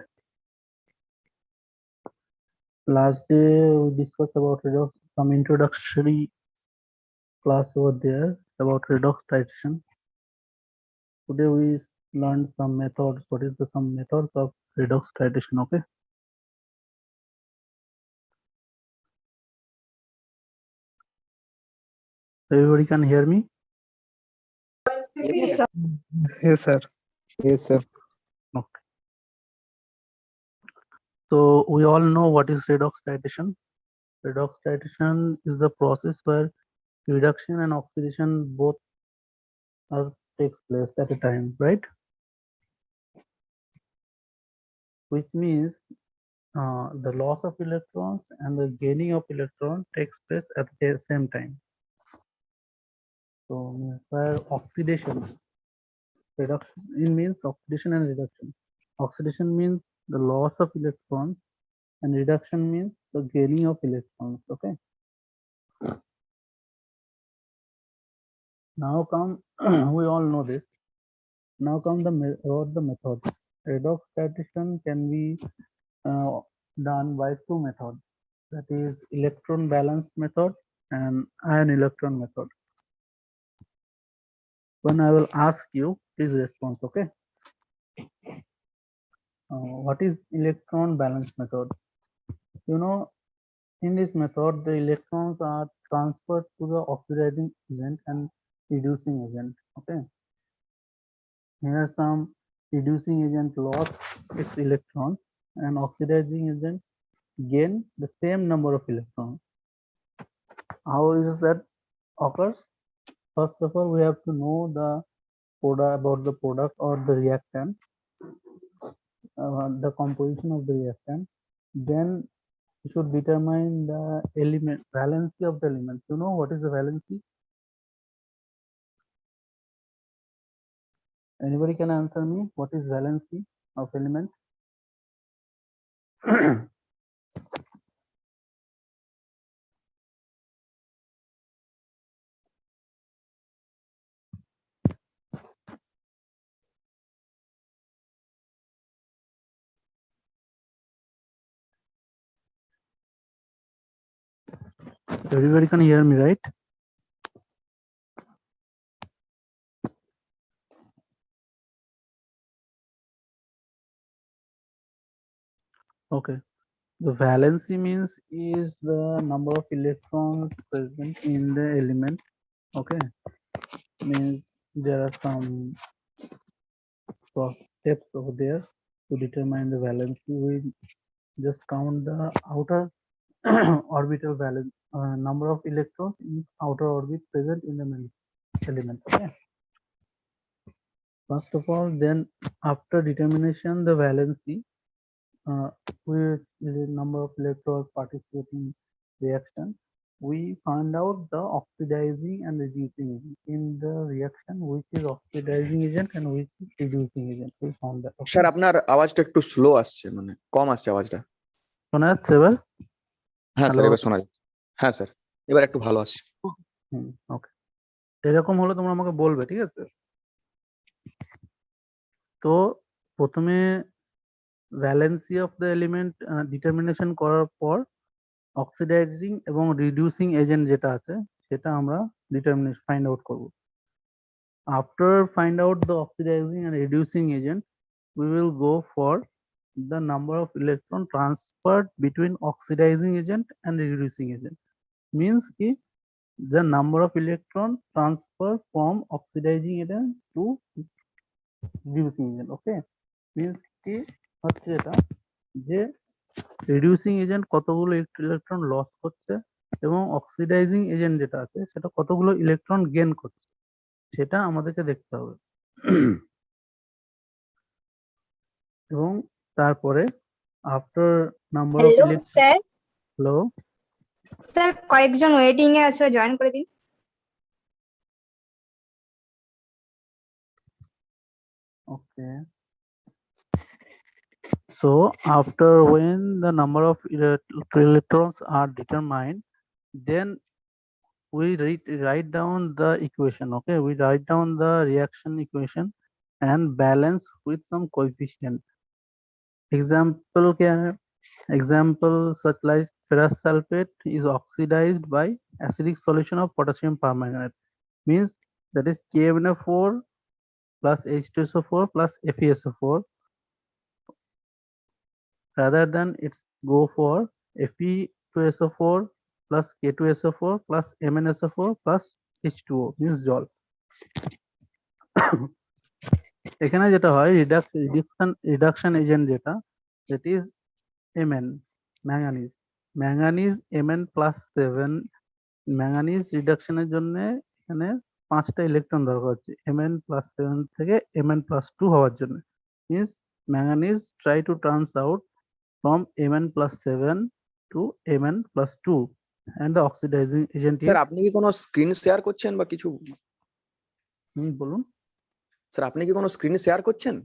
Last day we discussed about redox, some introductory class over there about redox titration. Today we learned some methods. What is the some methods of redox titration? Okay. Everybody can hear me? Yes, sir. Yes, sir. Yes, sir. Okay. So we all know what is redox titration. Redox titration is the process where reduction and oxidation both takes place at a time, right? Which means the loss of electrons and the gaining of electron takes place at the same time. So where oxidation, reduction, it means oxidation and reduction. Oxidation means the loss of electrons and reduction means the gaining of electrons. Okay. Now come, we all know this. Now come about the method. Redox titration can be done by two methods. That is electron balance method and ion electron method. When I will ask you, please respond. Okay. What is electron balance method? You know, in this method, the electrons are transferred to the oxidizing agent and reducing agent. Okay. Here some reducing agent lost its electrons and oxidizing agent gain the same number of electrons. How is that occurs? First of all, we have to know the about the product or the reactant, the composition of the reactant. Then we should determine the element, valency of the element. You know what is the valency? Anybody can answer me? What is valency of element? Everybody can hear me, right? Okay. The valency means is the number of electrons present in the element. Okay. Means there are some steps over there to determine the valency. We just count the outer orbital valence, number of electrons in outer orbit present in the element. Okay. First of all, then after determination the valency, which is the number of electrons participating reaction, we find out the oxidizing and reducing agent in the reaction, which is oxidizing agent and which is reducing agent. We found that. Sir আপনার আওয়াজটা একটু slow আসছে, মানে কম আসছে আওয়াজটা। শোনা যাচ্ছে এবার? হ্যাঁ স্যার, Hello? এবার শোনা যাচ্ছে। হ্যাঁ স্যার, এবার একটু ভালো আসছে। ওকে, এরকম হলে তোমরা আমাকে বলবে, ঠিক আছে? তো প্রথমে valency of the element determination করার পর অক্সিডাইজিং এবং রিডিউসিং এজেন্ট যেটা আছে সেটা আমরা ডিটারমিনেশন ফাইন্ড আউট করব। After find out the oxidizing and reducing agent, we will go for the number of electron transferred between oxidizing agent and reducing agent. Means ki the number of electron transfer from oxidizing agent to reducing agent. Okay, means কি হচ্ছে এটা যে reducing agent কতগুলো electron loss করছে এবং oxidising agent যেটা আছে সেটা কতগুলো ইলেকট্রন গেইন করছে সেটা আমাদেরকে দেখতে হবে। এবং তারপরে after number of hello sir, hello sir কয়েকজন ওয়েটিং এ আছে, জয়েন করে দিন। okay. So after when the number of electrons are determined, then we write down the equation. Okay, we write down the reaction equation and balance with some coefficient. Example क्या है? Example such like ferrous sulfate is oxidized by acidic solution of potassium permanganate, means that is KMnO4 plus H2SO4 plus FeSO4, rather than it's go for Fe2SO4 plus K2SO4 plus MnSO4 plus H2O, means জল। এখানে যেটা হয় reduction agent যেটা, that is Mn, manganese Mn+7। Manganese রিডাকশনের জন্য এখানে 5টা electron দরকার হচ্ছে Mn+7 থেকে Mn+2 হওয়ার জন্য, means manganese try to turns out from Mn+7 to Mn+2 and the oxidizing agent is, sir আপনি কি কোনো স্ক্রিন শেয়ার করছেন বা কিছু? বলুন। স্যার আপনি কি কোনো স্ক্রিন শেয়ার করছেন?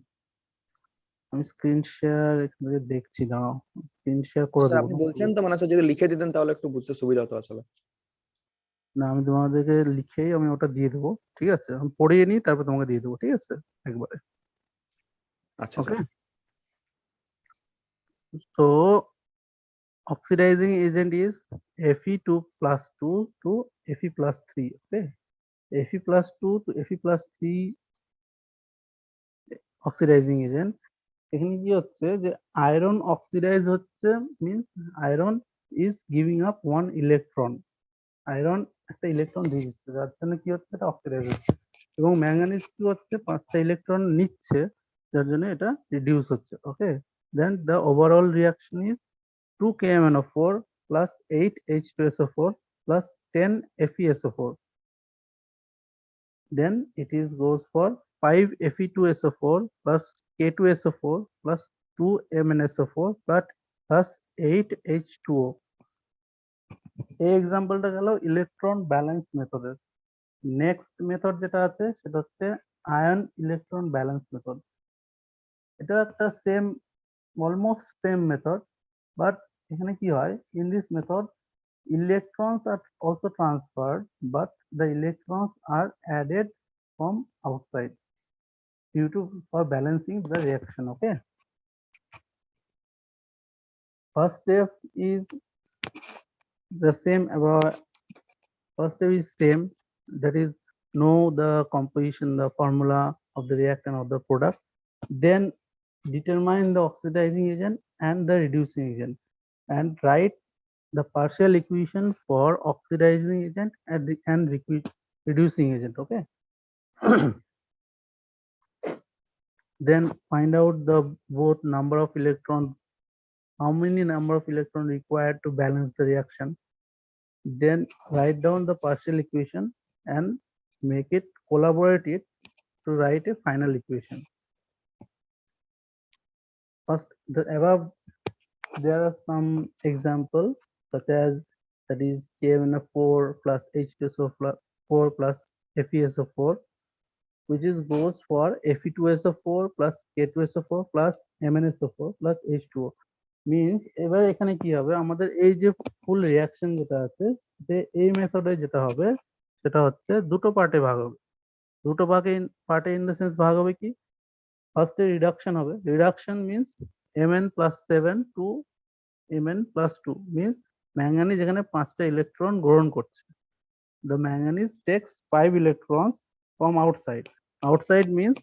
আমি স্ক্রিন শেয়ার এখানে দেখছি, দাঁড়াও স্ক্রিন শেয়ার করে স্যার দেবো। আপনি বলছেন তো, মানে স্যার যদি লিখে দিতেন তাহলে একটু বুঝতে সুবিধা হতো আসলে। না, আমি তোমাদেরকে লিখেই আমি ওটা দিয়ে দেবো, ঠিক আছে? আমি পড়িয়ে নিই, তারপর তোমাকে দিয়ে দেবো, ঠিক আছে একবারে। আচ্ছা sir. So oxidizing agent is Fe2+2 to Fe+3, okay? Fe+2 to Fe+3 oxidizing agent। এখানে কি হচ্ছে যে আয়রন অক্সিডাইজ হচ্ছে, means iron is giving up 1 electron, iron একটা ইলেকট্রন দিয়ে দিচ্ছে, যার জন্য কি হচ্ছে এটা অক্সিডাইজ হচ্ছে, এবং ম্যাঙ্গানিজ কি হচ্ছে 5টা ইলেকট্রন নিচ্ছে, যার জন্য এটা রিডিউস হচ্ছে। Okay, then the overall reaction is 2 KMnO4 plus 8 H2SO4 plus 10 FeSO4. Then it is goes for 5 Fe2SO4 plus K2SO4 plus 2 MnSO4 plus 8 H2O. এই এক্সাম্পলটা গেল ইলেকট্রন ব্যালেন্স মেথডের। নেক্সট মেথড যেটা আছে সেটা হচ্ছে আয়ন ইলেকট্রন ব্যালেন্স মেথড। এটা একটা same, almost same method, but এখানে কি হয়, in this method electrons are also transferred, but the electrons are added from outside due to for balancing the reaction. Okay, first step is the same about, first step is same, that is know the composition, the formula of the reactant of the product, then determine the oxidizing agent and the reducing agent, and write the partial equation for oxidizing agent and reducing agent. Okay. Then find out the both number of electrons, how many number of electrons required to balance the reaction, then write down the partial equation and make it, collaborate it to write a final equation. First, the above there are some examples such as, that is KMnO4 plus H2SO4 plus FeSO4, which is goes for Fe2SO4 plus K2SO4 plus MnSO4 plus H2O, means এবার এখানে কি হবে, আমাদের এই যে ফুল reaction যেটা আছে, যে এই মেথডে যেটা হবে সেটা হচ্ছে দুটো পার্টে ভাগ হবে। দুটো পার্টে ইন দ্য সেন্স ভাগ হবে কি, ফার্স্টে রিডাকশন হবে। Reduction means Mn+7 to Mn+2, means manganese এখানে 5টা ইলেকট্রন গ্রহণ করছে। The manganese takes 5 electrons from outside. Outside means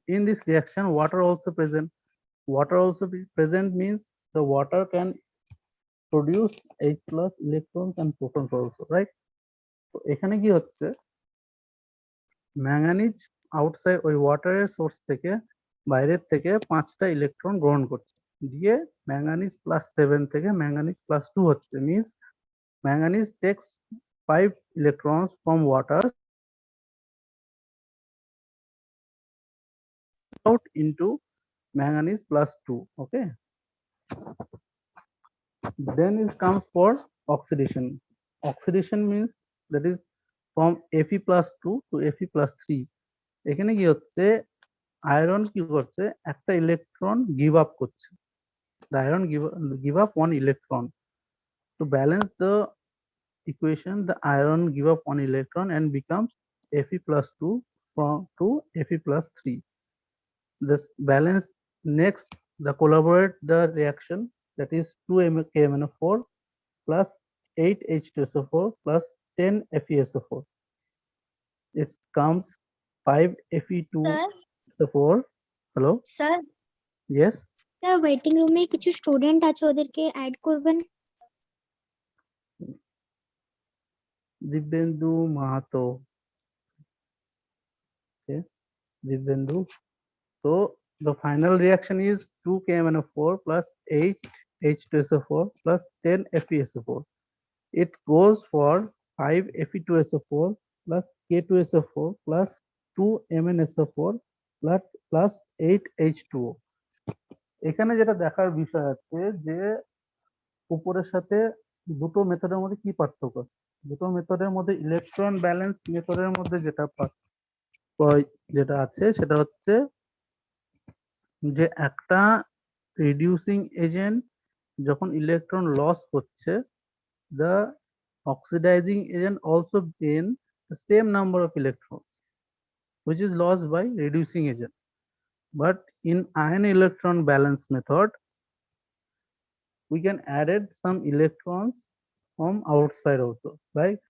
in this reaction water also present. Water also present means the water can produce H plus electrons and protons also, right? তো এখানে কি হচ্ছে, manganese outside ওই ওয়াটারের source থেকে, বাইরের থেকে 5টা electron গ্রহণ করছে, দিয়ে ম্যাঙ্গানিজ+7 থেকে ম্যাঙ্গানিজ+2 হচ্ছে, means manganese takes 5 electrons from water out into manganese +2. Okay. Then it comes for oxidation. Oxidation means that is from Fe+2 to Fe+3. এখানে কি হচ্ছে আয়রন কি করছে একটা ইলেকট্রন গিভ আপ করছে the iron give up one electron to balance the equation the iron give up one electron and becomes Fe+2 from to Fe+3. This balance next the collaborate the reaction that is 2KMnO4 plus 8H2SO4 plus 10 FeSO4. It comes 5 Fe2SO4. Hello, sir yes. Sir waiting রুমে কিছু student আছে ওদেরকে add করবেন Dibyendu Mahato. Okay, Dibyendu. So the final reaction is 2KMnO4 plus 8H2SO4 plus 10 FeSO4. It goes for 5 Fe2SO4 plus K2SO4 plus 2 MnSO4 plus 8H2O. এখানে যেটা দেখার বিষয় আছে যে উপরের সাথে দুটো মেথডের মধ্যে কি পার্থক্য দুটো মেথডের মধ্যে ইলেকট্রন ব্যালেন্স মেথডের মধ্যে যেটা আছে সেটা হচ্ছে যে একটা রিডিউসিং এজেন্ট যখন ইলেকট্রন লস করছে the oxidizing agent also gain the same number of electrons which is lost by reducing agent. But in ion electron balance method we can added some electrons from outside also, like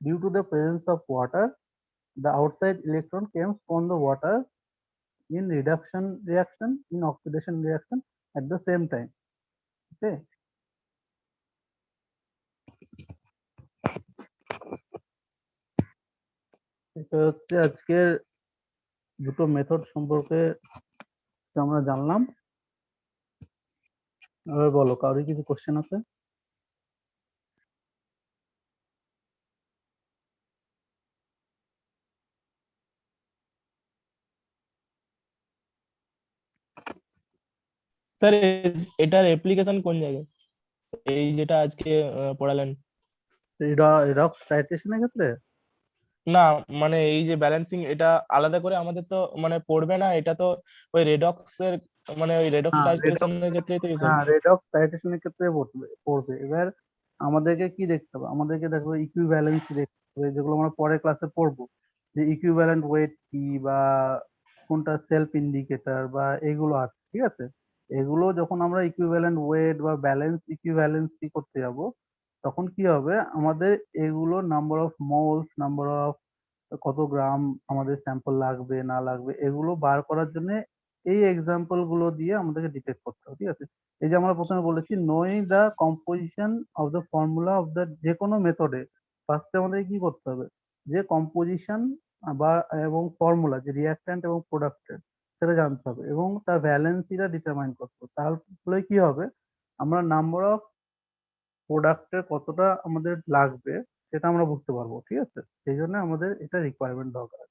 due to the presence of water the outside electron comes from the water in reduction reaction in oxidation reaction at the same time. Okay. এটা হচ্ছে আজকের দুটো method সম্পর্কে আমরা জানলাম। এবার বলো কারোর কিছু কোশ্চেন আছে? স্যার এটার অ্যাপ্লিকেশন কোন জায়গায় এই যেটা আজকে পড়ালেন? রিডক্স টাইট্রেশনের ক্ষেত্রে না মানে এই যে ব্যালেন্সিং এটা আলাদা করে আমাদের তো মানে পড়বে না, এটা তো ওই রেডক্স এর মানে ওই রেডক্স টাইট্রেশনের ক্ষেত্রেই তো ইউজ হ্যাঁ হবে। রেডক্স টাইট্রেশনের ক্ষেত্রে পড়বে। এবার আমাদেরকে কি দেখতে হবে, আমাদেরকে দেখো ইকুইভ্যালেন্সি দেখতে হবে, যেগুলো আমরা পরের ক্লাসে পড়বো, যে ইকুইভ্যালেন্ট ওয়েট কি বা কোনটা সেলফ ইন্ডিকেটর বা এগুলো আছে, ঠিক আছে? এগুলো যখন আমরা ইকুইভ্যালেন্ট ওয়েট বা ব্যালেন্স ইকুইভ্যালেন্সি করতে যাব তখন কি হবে, আমাদের এগুলো number of moles, number of কত গ্রাম আমাদের স্যাম্পল লাগবে না লাগবে এগুলো বার করার জন্য এই এক্সাম্পল গুলো দিয়ে আমাদেরকে ডিটেক্ট করতে হবে, ঠিক আছে? এই যে আমরা প্রথমে বলেছি knowing the composition of the formula of the যে কোনো মেথডে ফার্স্টে আমাদের কি করতে হবে, যে কম্পোজিশন বা এবং ফর্মুলা যে রিঅ্যাকট্যান্ট এবং প্রোডাক্টের সেটা জানতে হবে এবং তার ভ্যালেন্সিটা ডিটারমাইন করতে হবে। তাহলে কি হবে, আমরা নাম্বার অফ প্রোডাক্টের কতটা আমাদের লাগবে সেটা আমরা বুঝতে পারবো, ঠিক আছে? সেই জন্য আমাদের এটা রিকোয়ারমেন্ট দরকার।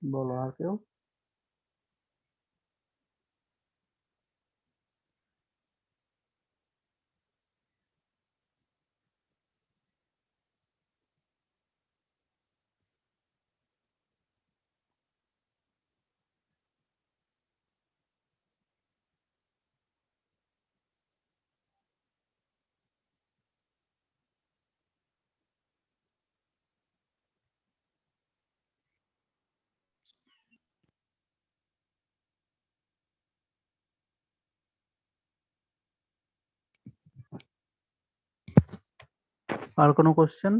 বলো আর কেউ? আর কোনো কোশ্চেন?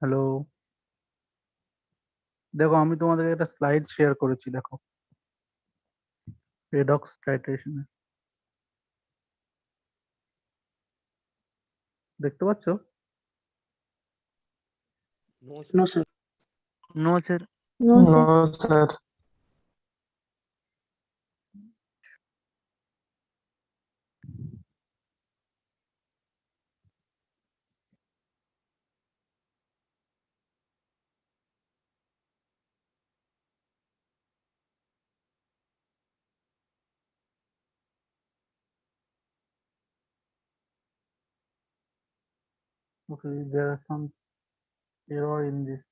হ্যালো, দেখো আমি তোমাদেরকে একটা স্লাইড শেয়ার করেছি, দেখো রেডক্স টাইট্রেশন দেখতে পাচ্ছ? No, sir. No sir. No, sir. Sir. Okay, there are some error in this.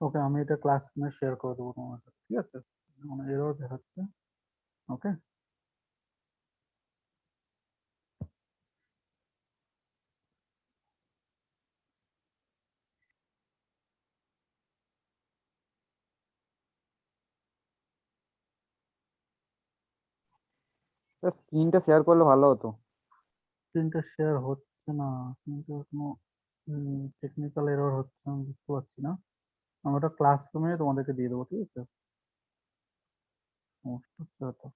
Okay, আমি এটা ক্লাসরুমে শেয়ার করে দেবো তোমার সাথে, ঠিক আছে? মানে এরর দেখাচ্ছে। ওকে, স্ক্রিনটা শেয়ার করলে ভালো হতো। স্ক্রিনটা শেয়ার হচ্ছে না, কিন্তু কোনো টেকনিক্যাল এরর হচ্ছে, আমি বুঝতে পারছি না। আমি ওটা ক্লাসরুমে তোমাদেরকে দিয়ে দেবো, ঠিক আছে? সমস্যা হচ্ছে হয়তো।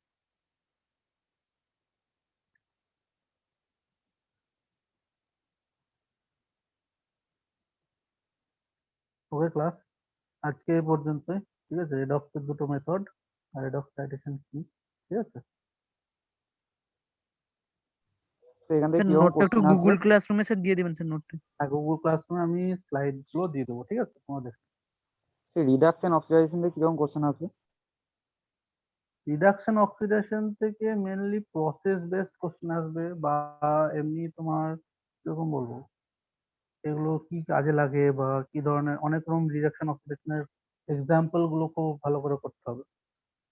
ওকে ক্লাস, আজকে এই পর্যন্তই, ঠিক আছে? রেডক্সের দুটো মেথড আর রেডক্স সাইটেশন কি, ঠিক আছে? এখান থেকে কিরকম কোশ্চেন আসবে? ক্লাসরুমে স্যার দিয়ে দিবেন স্যার নোটটা। হ্যাঁ, গুগল ক্লাসরুমে আমি স্লাইড গুলো দিয়ে দেবো, ঠিক আছে তোমাদের? রিডাকশন অক্সিডাইজেশন থেকে কিরকম কোশ্চেন আসবে? রিডাকশন অক্সিডেশন থেকে মেনলি প্রসেস বেসড কোশ্চেন আসবে, বা এমনি তোমার কিরকম বলবো, এগুলো কি কাজে লাগে বা কি ধরনের, অনেক রকম রিডাকশন অক্সিডেশনের এক্সাম্পল গুলো খুব ভালো করে করতে হবে।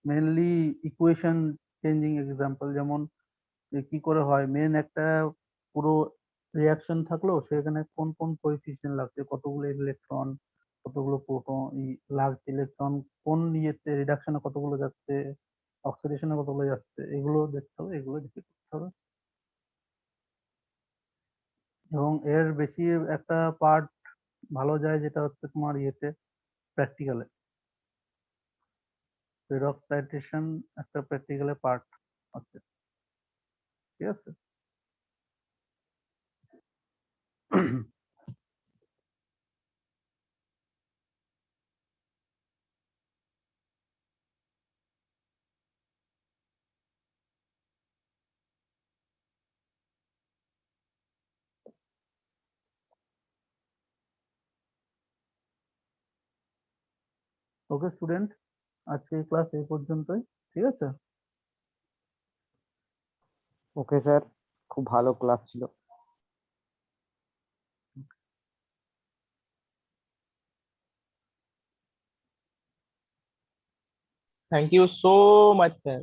মেনলি ইকুয়েশন চেঞ্জিং এক্সাম্পল, যেমন কি করে হয়, মেন একটা পুরো রিয়াকশন থাকলো, সেখানে কোন কোন কোএফিসিয়েন্ট লাগছে, কতগুলো ইলেকট্রন, কতগুলো প্রোটন লাগছে, ইলেকট্রন কোন ইয়েতে রিডাকশনে কতগুলো যাচ্ছে, অক্সিডেশনে কতগুলো যাচ্ছে, এগুলো দেখতে হবে, এগুলো দেখে করতে হবে। এবং এর বেশি একটা পার্ট ভালো যায় যেটা হচ্ছে তোমার ইয়েতে, প্র্যাকটিক্যালে। রেডক্স টাইট্রেশন একটা প্র্যাকটিক্যালে পার্ট আছে, ঠিক আছে? ওকে স্টুডেন্ট, আজকে ক্লাস এই পর্যন্তই, ঠিক আছে? ওকে স্যার, খুব ভালো ক্লাস ছিল। Thank you so much, sir.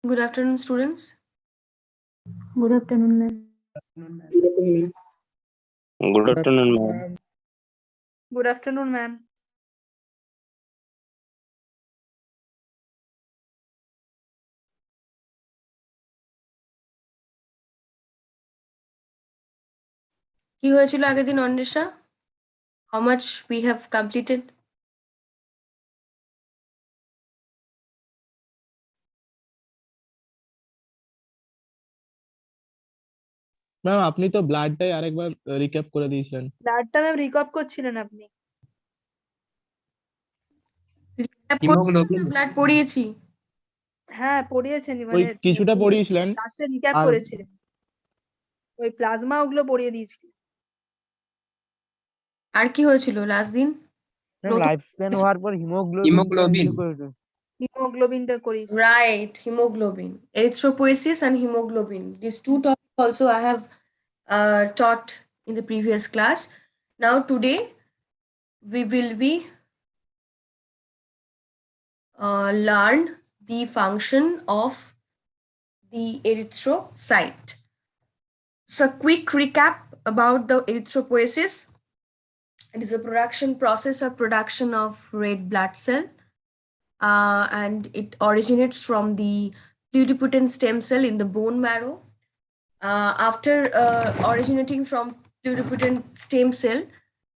Good afternoon, students. Good afternoon, ma'am. Good afternoon, ma'am. Good afternoon, ma'am. কি হয়েছিল আগের দিন Anwesha? How much we have completed? Ma'am আপনি তো ব্লাডটাই আরেকবার রিক্যাপ করে দিয়েছিলেন। ব্লাডটা ম্যাম রিকপ করছিলেন আপনি। ব্লাড পড়িয়েছি। হ্যাঁ পড়িয়েছেন ওই মানে কিছুটা পড়িয়েছিলেন লাস্টে রিক্যাপ আর করেছিলেন। ওই প্লাজমা ওগুলো পড়িয়ে দিয়েছিলেন। আর কি হয়েছিল লাস্ট দিন? লাইফ স্প্যান হওয়ার পর হিমোগ্লোবিনটা করিয়েছি। Right, hemoglobin. Erythropoiesis and hemoglobin. These two topics also I have taught in the previous class. Now today we will be learn the function of the erythrocyte. So quick recap about the erythropoiesis. It is a process of production of red blood cell, and it originates from the pluripotent stem cell in the bone marrow. After originating from pluripotent stem cell,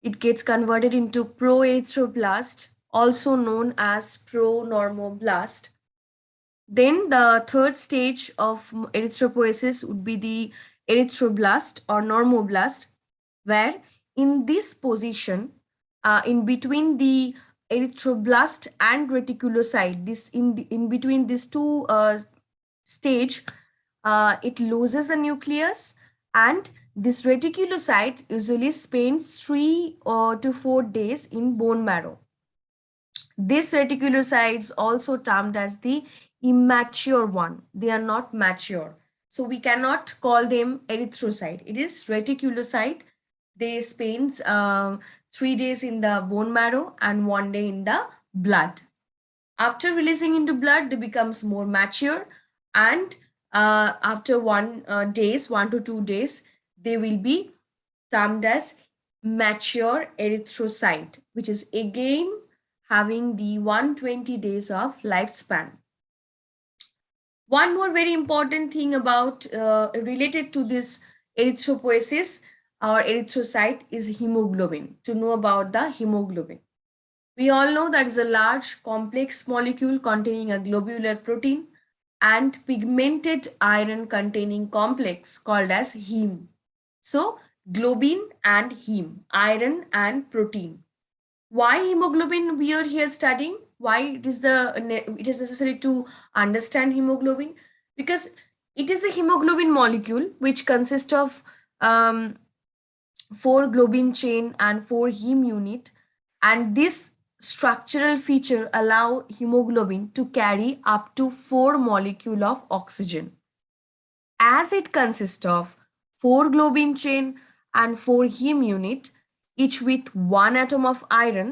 it gets converted into proerythroblast, also known as pronormoblast. Then the third stage of erythropoiesis would be the erythroblast or normoblast, where in this position, in between the erythroblast and reticulocyte, in between these two stage, it loses a nucleus, and this reticulocyte usually spends 3 to 4 days in bone marrow. These reticulocytes also termed as the immature one. They are not mature. So we cannot call them erythrocyte. It is reticulocyte. They spend 3 days in the bone marrow and 1 day in the blood. After releasing into blood, they becomes more mature, and after 1 to 2 days, they will be termed as mature erythrocyte, which is again having the 120 days of lifespan. One more very important thing about related to this erythropoiesis or erythrocyte is hemoglobin. To know about the hemoglobin, we all know that is a large complex molecule containing a globular protein and pigmented iron containing complex called as heme. So globin and heme, iron and protein. Why hemoglobin we are here studying? Why it is necessary to understand hemoglobin? Because it is the hemoglobin molecule which consists of 4 globin chain and 4 heme unit, and this structural feature allow hemoglobin to carry up to 4 molecule of oxygen. As it consists of 4 globin chain and 4 heme unit, each with 1 atom of iron,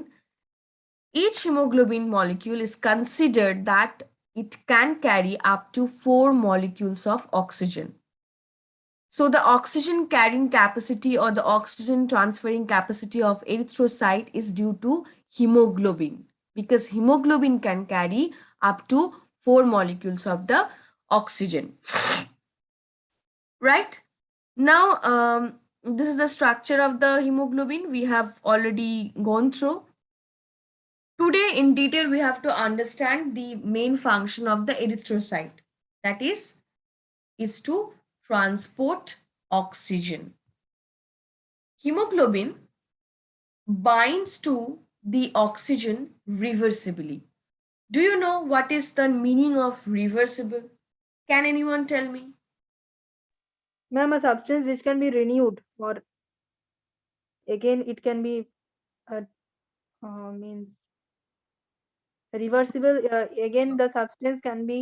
each hemoglobin molecule is considered that it can carry up to 4 molecules of oxygen. So the oxygen carrying capacity or the oxygen transferring capacity of erythrocyte is due to hemoglobin, because hemoglobin can carry up to 4 molecules of the oxygen. Right? Now, this is the structure of the hemoglobin we have already gone through. Today, in detail, we have to understand the main function of the erythrocyte. That is to transport oxygen. Hemoglobin binds to the oxygen reversibly. Do you know what is the meaning of reversible? Can anyone tell me? Ma'am, a substance which can be renewed, or again it can be means reversible. Again the substance can be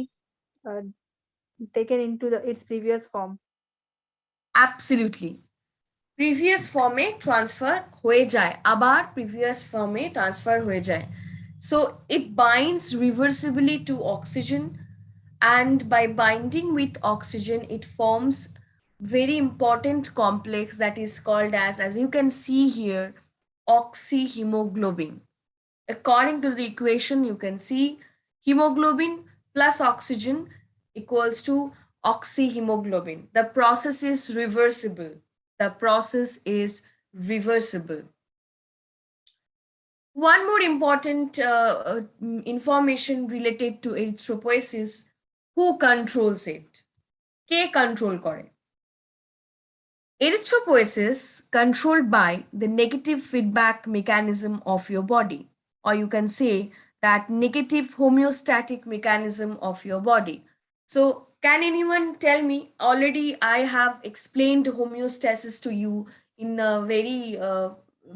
taken into its previous form. Absolutely. Previous form A transfer হয়ে যায়, আবার previous form এ transfer হয়ে যায়. So it binds reversibly to oxygen, and by binding with oxygen, it forms very important complex that is called as you can see here, oxyhemoglobin. According to the equation, you can see hemoglobin plus oxygen equals to oxyhemoglobin. The process is reversible. The process is reversible. One more important information related to erythropoiesis: who controls it? Ke control kore? Erythropoiesis controlled by the negative feedback mechanism of your body, or you can say that negative homeostatic mechanism of your body. So can anyone tell me? Already I have explained homeostasis to you in the very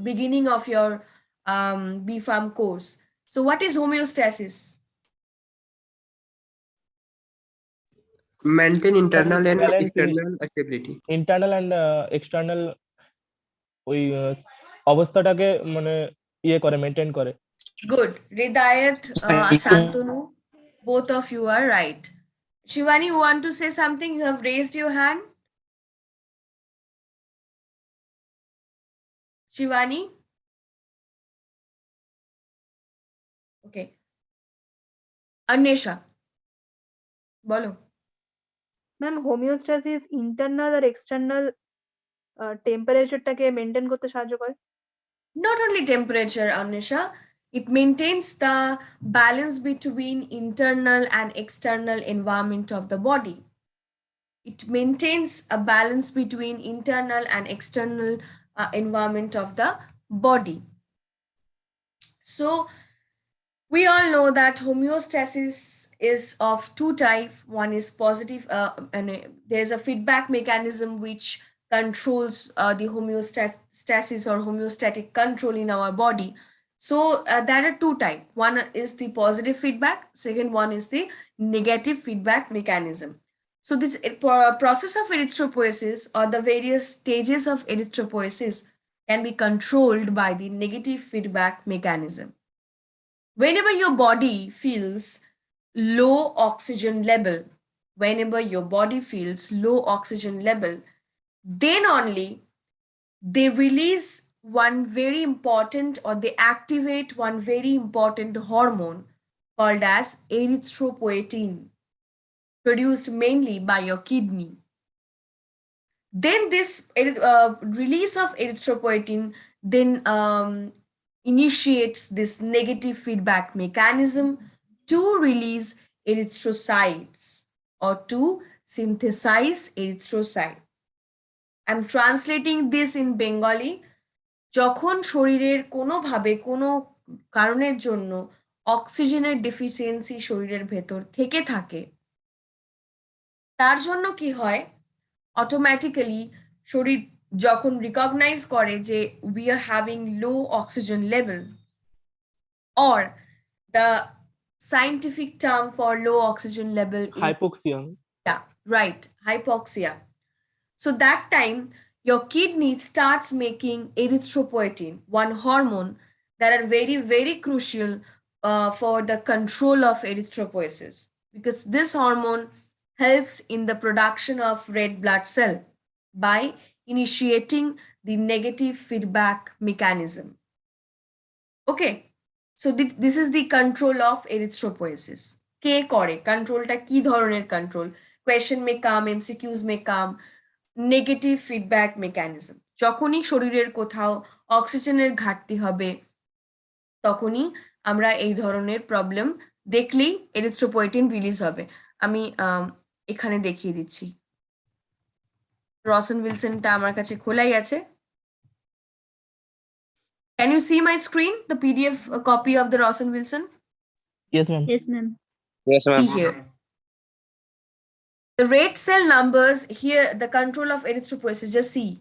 beginning of your BPharm course. So what is homeostasis? Maintain internal and Balancing external stability. internal and external ওই অবস্থাটাকে মানে ইয়ে করে maintain করে। Good. Hridayat, Shantanu, both of you are right. Shivani, you want to say something? You have raised your hand. Shivani? Okay. Anesha, bolo. Ma'am homeostasis internal আর external টেম্পারেচারটাকে maintain করতে সাহায্য করে। Not only temperature, Anisha, it maintains the balance between internal and external environment of the body. It maintains a balance between internal and external environment of the body. So we all know that homeostasis is of two types. One is positive, and there's a feedback mechanism which controls the homeostasis or homeostatic control in our body. So there are two types. One is the positive feedback. Second one is the negative feedback mechanism. So this process of erythropoiesis, or the various stages of erythropoiesis, can be controlled by the negative feedback mechanism. Whenever your body feels low oxygen level, then only they release one very important, or they activate one very important hormone called as erythropoietin, produced mainly by your kidney. Then this release of erythropoietin then initiates this negative feedback mechanism to release erythrocytes or to synthesize erythrocyte. I'm translating this in Bengali. যখন শরীরের কোনোভাবে কোনো কারণের জন্য অক্সিজেনের deficiency শরীরের ভেতর থেকে থাকে, তার জন্য কি হয়, অটোমেটিক্যালি শরীর যখন রিকগনাইজ করে যে we are having low oxygen level, or the scientific term for low oxygen level is hypoxia. Yeah, right, hypoxia. So that time your kidney starts making erythropoietin, one hormone that are very, very crucial for the control of erythropoiesis, because this hormone helps in the production of red blood cell by initiating the negative feedback mechanism. Okay, so this is the control of erythropoiesis. কে করে কন্ট্রোলটা? কি ধরনের control? Question মে কাম, MCQs মে কাম। Negative feedback mechanism, যখনই শরীরের কোথাও অক্সিজেনের ঘাটতি হবে, তখনই আমরা এই ধরনের প্রবলেম দেখলেই এরিথ্রোপয়েটিন রিলিজ হবে। আমি এখানে দেখিয়ে দিচ্ছি, রসন উইলসনটা আমার কাছে খোলাই আছে। Can you see my screen, the PDF copy of the Rosen Wilson? Yes, ma'am. Yes, ma'am. Yes, ma'am. See here. The red cell numbers here, the control of erythropoiesis, just see.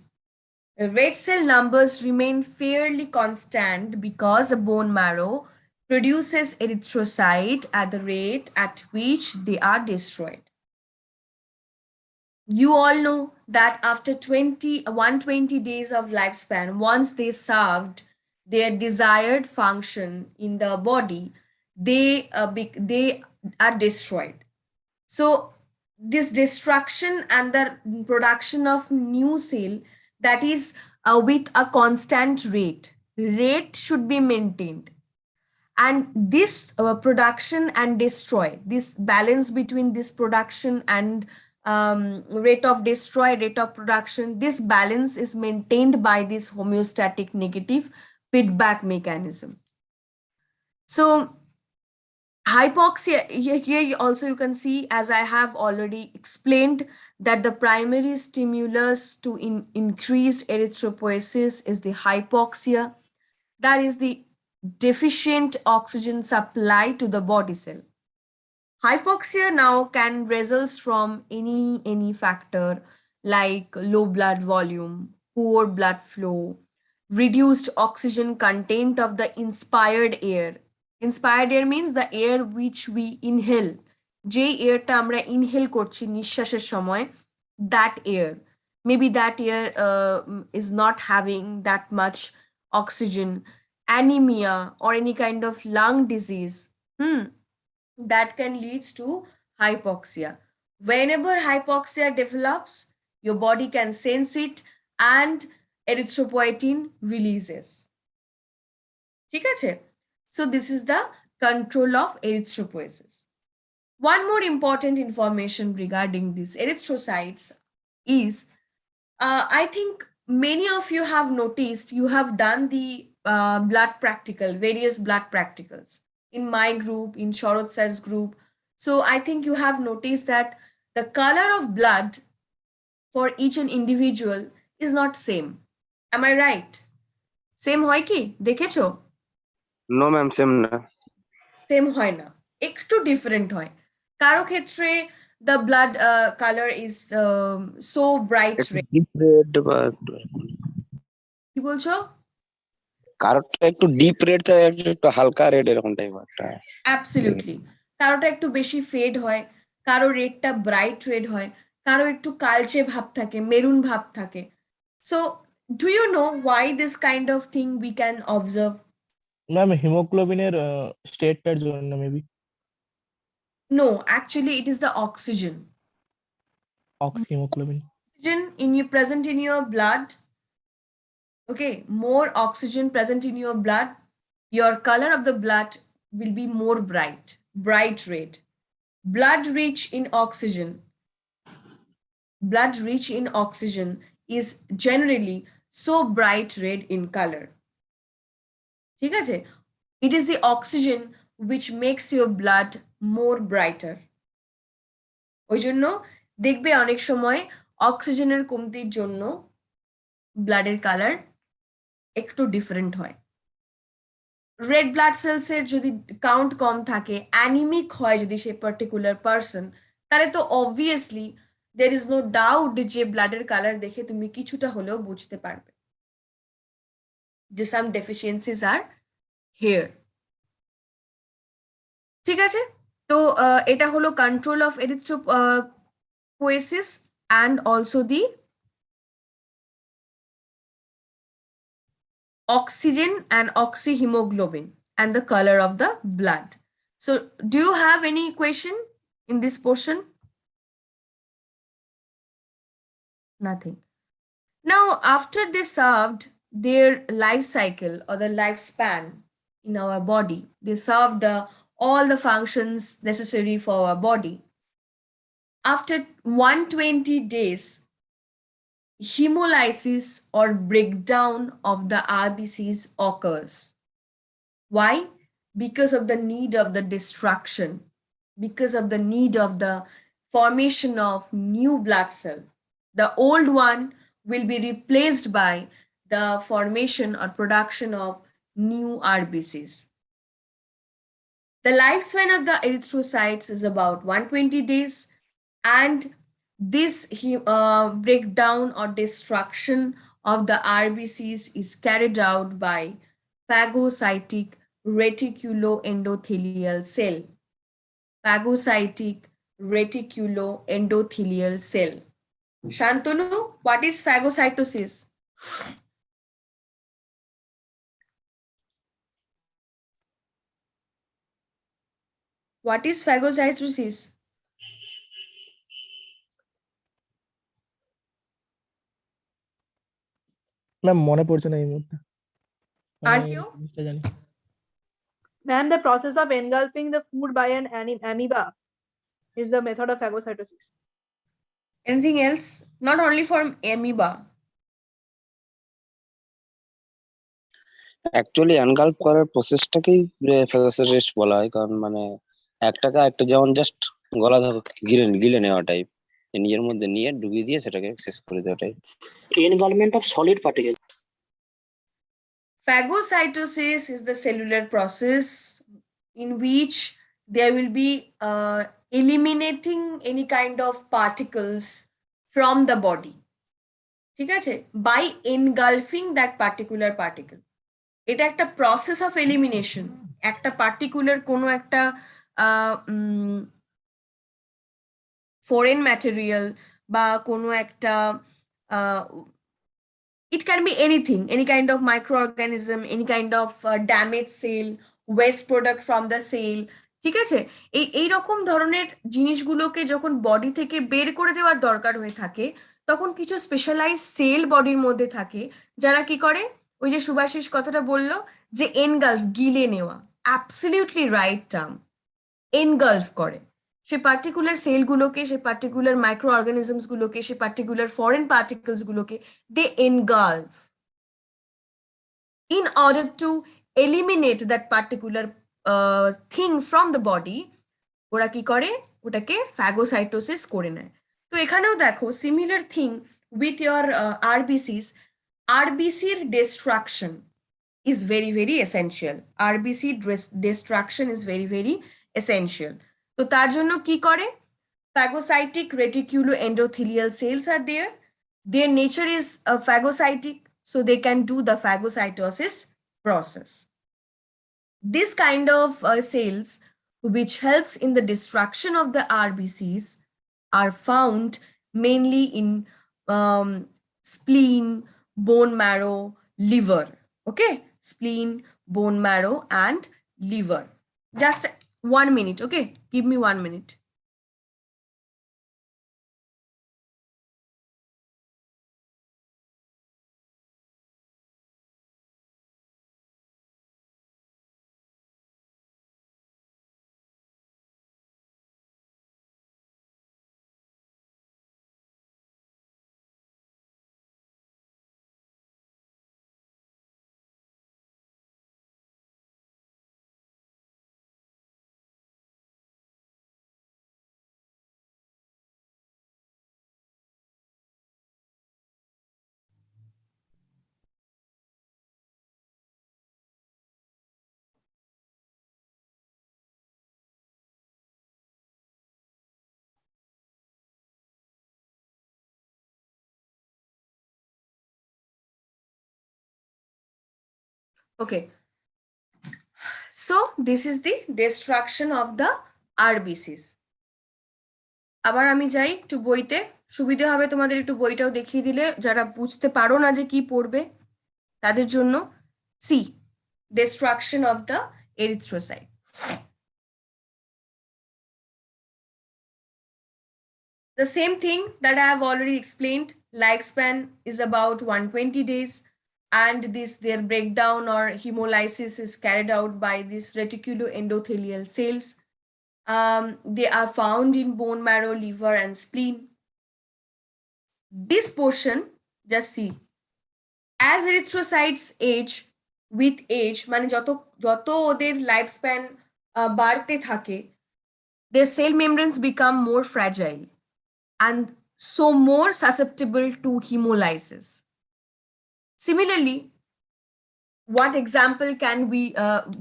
The red cell numbers remain fairly constant because the bone marrow produces erythrocyte at the rate at which they are destroyed. You all know that after 120 days of lifespan, once they served their desired function in the body, they are destroyed. So this destruction and the production of new cell, that is with a constant rate should be maintained. And this production and destroy, this balance between this production and rate of destroy, rate of production, this balance is maintained by this homeostatic negative feedback mechanism. So hypoxia, here also you can see, as I have already explained, that the primary stimulus to increased erythropoiesis is the hypoxia, that is the deficient oxygen supply to the body cell. Hypoxia now can result from any factor like low blood volume, poor blood flow, reduced oxygen content of the inspired air. Inspired air means the air which we inhale. যে এয়ারটা আমরা inhale করছি নিঃশ্বাসের সময়, that air, maybe that air is not having that much oxygen, anemia or any kind of lung disease, that can lead to hypoxia. Whenever hypoxia develops, your body can sense it and erythropoietin releases. ঠিক আছে? So this is the control of erythropoiesis. One more important information regarding these erythrocytes is, I think many of you have noticed, you have done the blood practical, various blood practicals in my group, in Sharad sir's group. So I think you have noticed that the color of blood for each and individual is not same. Am I right? Same hoy ki? Dekhecho? No ma'am, same na. Same hoy na. Ekটু different hoy. Karo khetre the blood color is so bright red. Deep red বা কি বলছো? কারোরটা একটু deep red থাকে, একটু হালকা red, এরকম type একটা। Absolutely. কারোটা একটু বেশি ফেড হয়, কারো রেডটা ব্রাইট রেড হয়, কারো একটু কালচে ভাব থাকে, মেরুন ভাব থাকে। So do you know why this kind of thing we can observe? Ma'am হিমোগ্লোবিনের স্টেটটার জন্য maybe. No, actually it is the oxygen. Haemoglobin present in your blood, okay, more oxygen present in your blood, your color of the blood will be more bright red. Blood rich in oxygen is generally so bright red in color. ঠিক আছে? It is the oxygen which makes your blood more brighter. ওই জন্য দেখবে অনেক সময় অক্সিজেনের কমতির জন্য ব্লাডের কালার একটু ডিফারেন্ট হয়। রেড ব্লাড সেলসের যদি কাউন্ট কম থাকে, অ্যানিমিক হয় যদি সে পার্টিকুলার পারসন, তাহলে তো obviously there is no doubt যে ব্লাডের কালার দেখে তুমি কিছুটা হলেও বুঝতে পারবে যে some deficiencies are here. ঠিক আছে? তো এটা হলো control of erythropoiesis and also the oxygen and oxyhemoglobin and the color of the blood. So do you have any question in this portion? Nothing. Now, after they served their life cycle or the lifespan in our body, they served all the functions necessary for our body. After 120 days, hemolysis or breakdown of the RBCs occurs. Why? Because of the need of the destruction, because of the need of the formation of new blood cell. The old one will be replaced by the formation or production of new RBCs. The lifespan of the erythrocytes is about 120 days, and this breakdown or destruction of the RBCs is carried out by phagocytic reticuloendothelial cell. Phagocytic reticuloendothelial cell. Shantanu, what is phagocytosis? What is phagocytosis? Ma'am মনে পড়ছে না এই মুহূর্তে আর মানে কেউ? জিনিসটা জানি Ma'am, the process of engulfing the food by an amoeba is the method of phagocytosis. Anything else? Not only for amoeba. Actually engulf করার প্রসেসটাকেই ফ্যাগোসাইটোসিস বলা হয়, কারণ মানে একটাকে একটা যেমন জাস্ট গলা গিলে গিলে নেওয়া টাইপ, নিজের মধ্যে নিয়ে ডুবিয়ে দিয়ে সেটাকে শেষ করে দেওয়া type. Engulfment of solid particles. Phagocytosis is the cellular process in which there will be eliminating any kind of particles from the body. ঠিক আছে? By engulfing that particular particle. এটা একটা process of elimination. একটা particular কোনো একটা foreign material বা কোনো একটা it can be anything, any kind of microorganism, any kind of damaged cell, waste product from the cell. ঠিক আছে, এই রকম ধরনের জিনিসগুলোকে যখন বডি থেকে বের করে দেওয়ার দরকার হয়ে থাকে, তখন কিছু স্পেশালাইজ সেল বডির মধ্যে থাকে যারা কি করে, ওই যে সুভাষিস কথাটা বললো যে এনগালফ, গিলে নেওয়া, অ্যাবসলিউটলি রাইট টার্ম, এনগালফ করে সে পার্টিকুলার সেলগুলোকে, সে পার্টিকুলার মাইক্রো অর্গানিজমস গুলোকে, সে পার্টিকুলার ফরেন পার্টিকলস গুলোকে দে engulf in order to eliminate that particular thing from the body. ওরা কি করে, ওটাকে ফ্যাগোসাইটোসিস করে নেয়। তো এখানেও দেখো similar thing with your RBCs, আরবিসির destruction is very very essential. RBC destruction is very very essential. তো তার জন্য কি করে, phagocytic reticuloendothelial cells are there. Their nature is phagocytic, so they can do the phagocytosis process. This kind of cells which helps in the destruction of the RBCs are found mainly in spleen, bone marrow, liver. Okay, spleen, bone marrow and liver. Just 1 minute. Okay, give me 1 minute. Okay, so this is the destruction of the RBCs. আবার আমি যাই একটু বইতে, সুবিধা হবে তোমাদের একটু বইটাও দেখিয়ে দিলে, যারা বুঝতে পারো না যে কি পড়বে তাদের জন্য। See, destruction of the erythrocyte. The same thing that I have already explained, lifespan is about 120 days, and their breakdown or hemolysis is carried out by these reticuloendothelial cells. They are found in bone marrow, liver and spleen. This portion, just see, as erythrocytes age, with age, মানে যত ওদের লাইফস্প্যান বাড়তে থাকে, their cell membranes become more fragile and so more susceptible to hemolysis. Similarly, what example can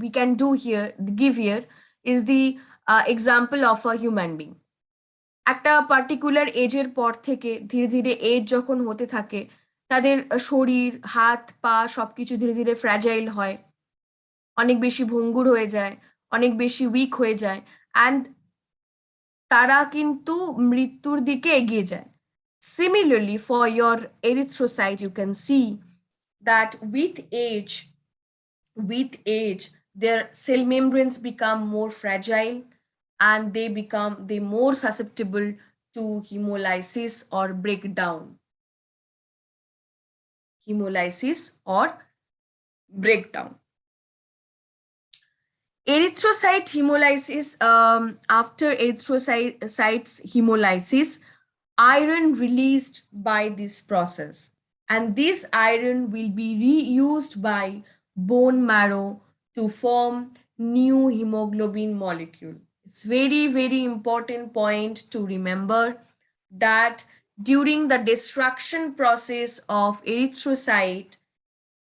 we can do here, give here, is the example of a human being. একটা particular এজের পর থেকে ধীরে ধীরে এজ যখন হতে থাকে, তাদের শরীর, হাত পা সবকিছু ধীরে ধীরে ফ্র্যাজাইল হয়, অনেক বেশি ভঙ্গুর হয়ে যায়, অনেক বেশি উইক হয়ে যায়, অ্যান্ড তারা কিন্তু মৃত্যুর দিকে এগিয়ে যায়। Similarly, for your erythrocyte, you can see that with age, their cell membranes become more fragile and they more susceptible to hemolysis or breakdown. hemolysis or breakdown. Erythrocyte hemolysis, after erythrocytes hemolysis, iron released by this process, and this iron will be reused by bone marrow to form new hemoglobin molecule. It's very, very important point to remember that during the destruction process of erythrocyte,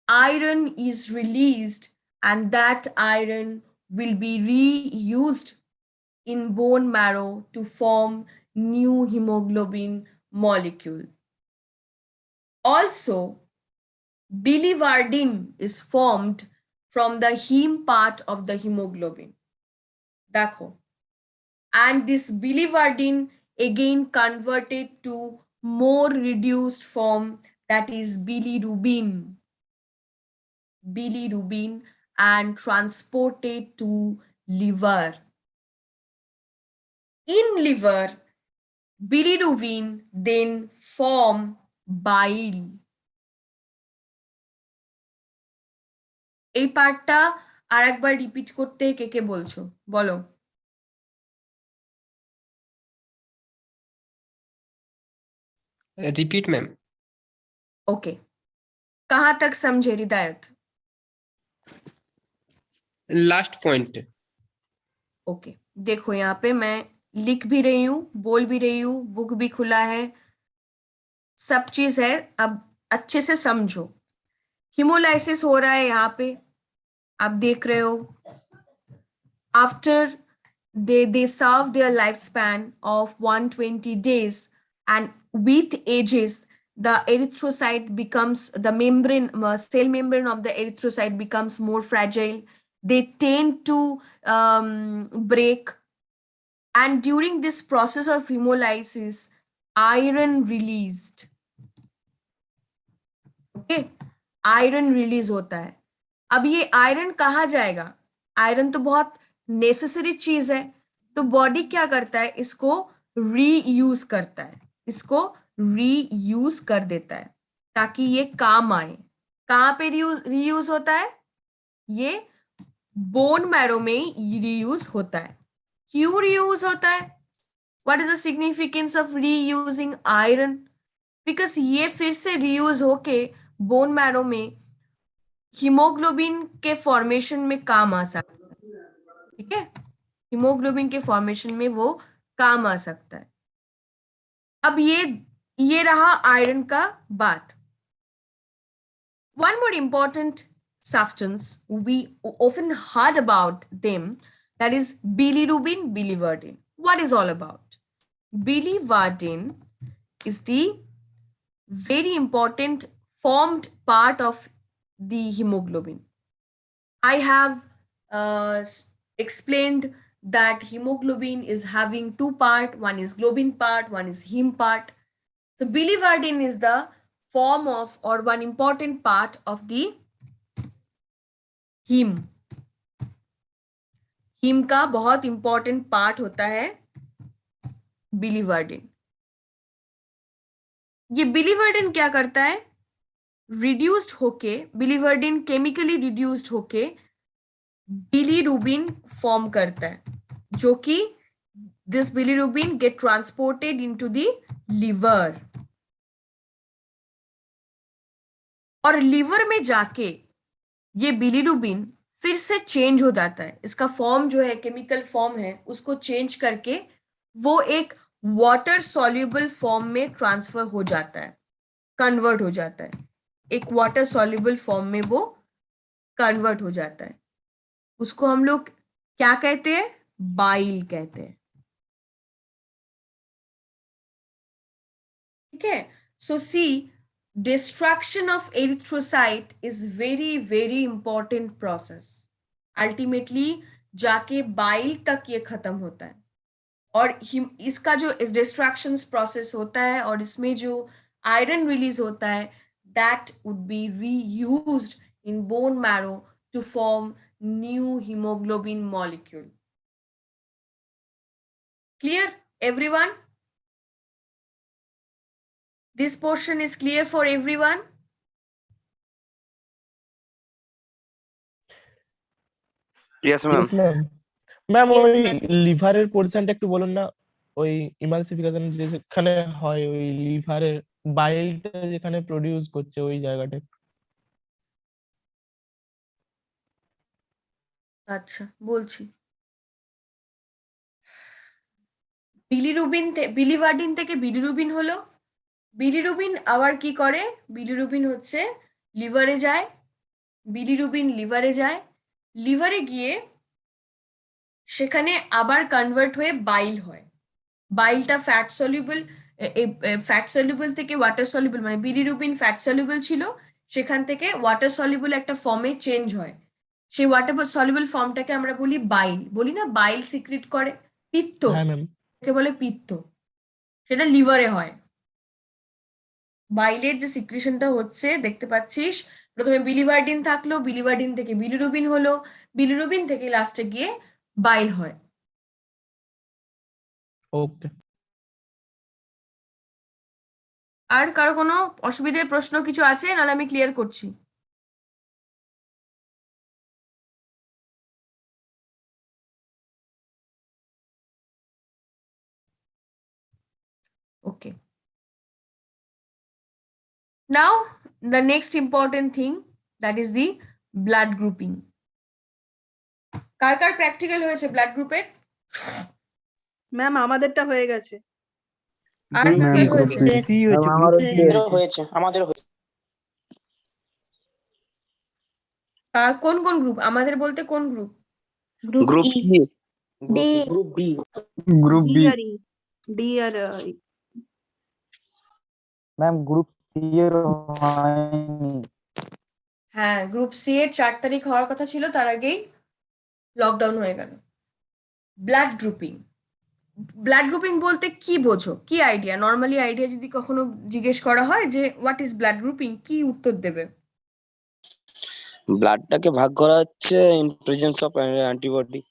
iron is released, and that iron will be reused in bone marrow to form new hemoglobin molecule. Also, bilivardin is formed from the heme part of the hemoglobin. Dakho. And this bilivardin again converted to more reduced form, that is bilirubin. Bilirubin, and transported to liver. In liver, bilirubin then form bile. এই পার্টটা আরেকবার repeat করতে কে কে বলছো বলো। Repeat, ma'am. Okay, कहाँ तक समझे हृदयत? Last point. Okay, देखो यहाँ पे मैं लिख भी रही हूँ, बोल भी रही हूँ, बुक भी खुला है, सब चीज है, अब अच्छे से समझो। हिमोलाइसिस हो रहा है यहाँ पे, आप देख रहे हो। After they serve their lifespan of 120 days, and with ages the erythrocyte becomes, the membrane, cell membrane of the erythrocyte becomes more fragile. They tend to break, and during this process of hemolysis iron released, okay, iron release होता है। अब ये iron कहाँ जाएगा? Iron तो बहुत necessary चीज है, तो बॉडी क्या करता है, इसको रीयूज करता है, इसको रीयूज कर देता है ताकि ये काम आए। कहाँ पे रीयूज होता है? ये बोन मैरो में रीयूज होता है। क्यों रीयूज होता है? What is the significance of reusing iron? Because ये फिर से रीयूज होके बोन मैरो में हीमोग्लोबिन के फॉर्मेशन में काम आ सकता है। ठीक है, हीमोग्लोबिन के फॉर्मेशन में वो काम आ सकता है। अब ये रहा आयरन का बात। One more important substance we often heard about them, that is bilirubin, biliverdin. What is all about? Biliverdin is the very important formed part of the hemoglobin. I have explained that hemoglobin is having two parts, one is globin part, one is heme part. So biliverdin is the form of, or one important part of the heme. heme का बहुत important part होता है biliverdin. ये biliverdin क्या करता है? Reduced होके, biliverdin chemically reduced होके बिलीरुबिन फॉर्म करता है, जो कि this bilirubin get transported into the liver, और लिवर में जाके ये बिलीरुबिन फिर से चेंज हो जाता है। इसका फॉर्म जो है, केमिकल फॉर्म है, उसको चेंज करके वो एक वाटर सॉल्युबल फॉर्म में ट्रांसफर हो जाता है, कन्वर्ट हो जाता है, एक वाटर सॉल्युबल फॉर्म में वो कन्वर्ट हो जाता है। उसको हम लोग क्या कहते हैं? बाइल कहते हैं। ठीक है, सो सी, destruction of erythrocyte is very very important process. Ultimately जाके बाइल तक ये खत्म होता है, और इसका जो डिस्ट्रैक्शन प्रोसेस होता है और इसमें जो आयरन रिलीज होता है, that would be reused in bone marrow to form new hemoglobin molecule. Clear, everyone? This portion is clear for everyone? Yes ma'am. Ma'am ওই লিভারের পোর্শনটা একটু বলুন না, ওই ইমালসিফিকেশন যেখানে হয় ওই লিভারের বাইলটা যেখানে প্রডিউস করছে ওই জায়গাটা। আচ্ছা বলছি, বিলিভার্ডিন থেকে বিলিরুবিন হলো, বিলিরুবিন আবার কি করে, বিলিরুবিন হচ্ছে লিভারে যায়, বিলিরুবিন লিভারে যায়, লিভারে গিয়ে সেখানে আবার কনভার্ট হয়ে বাইল হয়, বাইলটা ফ্যাট সলিউবল, ফ্যাট সলিউবল থেকে ওয়াটার সলিউবল, মানে বিলিরুবিন ফ্যাট সলিউবল ছিল, সেখান থেকে ওয়াটার সলিউবল একটা ফর্মে চেঞ্জ হয়, সেই ওয়াটার সলিউবল ফর্মটাকে আমরা বলি বাইল, বলি না বাইল সিক্রিট করে, পিত্ত, হ্যাঁ ম্যাম। কে বলে পিত্ত, সেটা লিভারে হয়। বাইলের যে সিক্রিশনটা হচ্ছে দেখতে পাচ্ছিস, প্রথমে বিলিভার্ডিন থাকলো, বিলিভার্ডিন থেকে বিলিরুবিন হলো, বিলিরুবিন থেকে লাস্টে গিয়ে বাইল হয়। ওকে। আর কারো কোনো অসুবিধার প্রশ্ন কিছু আছে, নাহলে আমি ক্লিয়ার করছি। Okay. Now, the next important thing, that is the blood grouping. Car car practical হয়েছে ব্লাড গ্রুপের? ম্যাম আমাদেরটা হয়ে গেছে। আর Group কি C হয়েছে? হয়েছে, আমাদের হয়েছে। আর কোন কোন গ্রুপ? আমাদের বলতে কোন group? Group E, group B. Group B. D আর ম্যাম গ্রুপ সি এর হয়নি। হ্যাঁ, গ্রুপ সি এর 4 তারিখ হওয়ার কথা ছিল, তার আগেই লকডাউন হয়ে গেল। ব্লাড গ্রুপিং, ব্লাড গ্রুপিং বলতে কি বোঝো, কি আইডিয়া? নর্মালি আইডিয়া যদি কখনো জিজ্ঞেস করা হয় যে হোয়াট ইজ ব্লাড গ্রুপিং, কি উত্তর দেবে? ব্লাডটাকে ভাগ করা হচ্ছে in presence of antibody,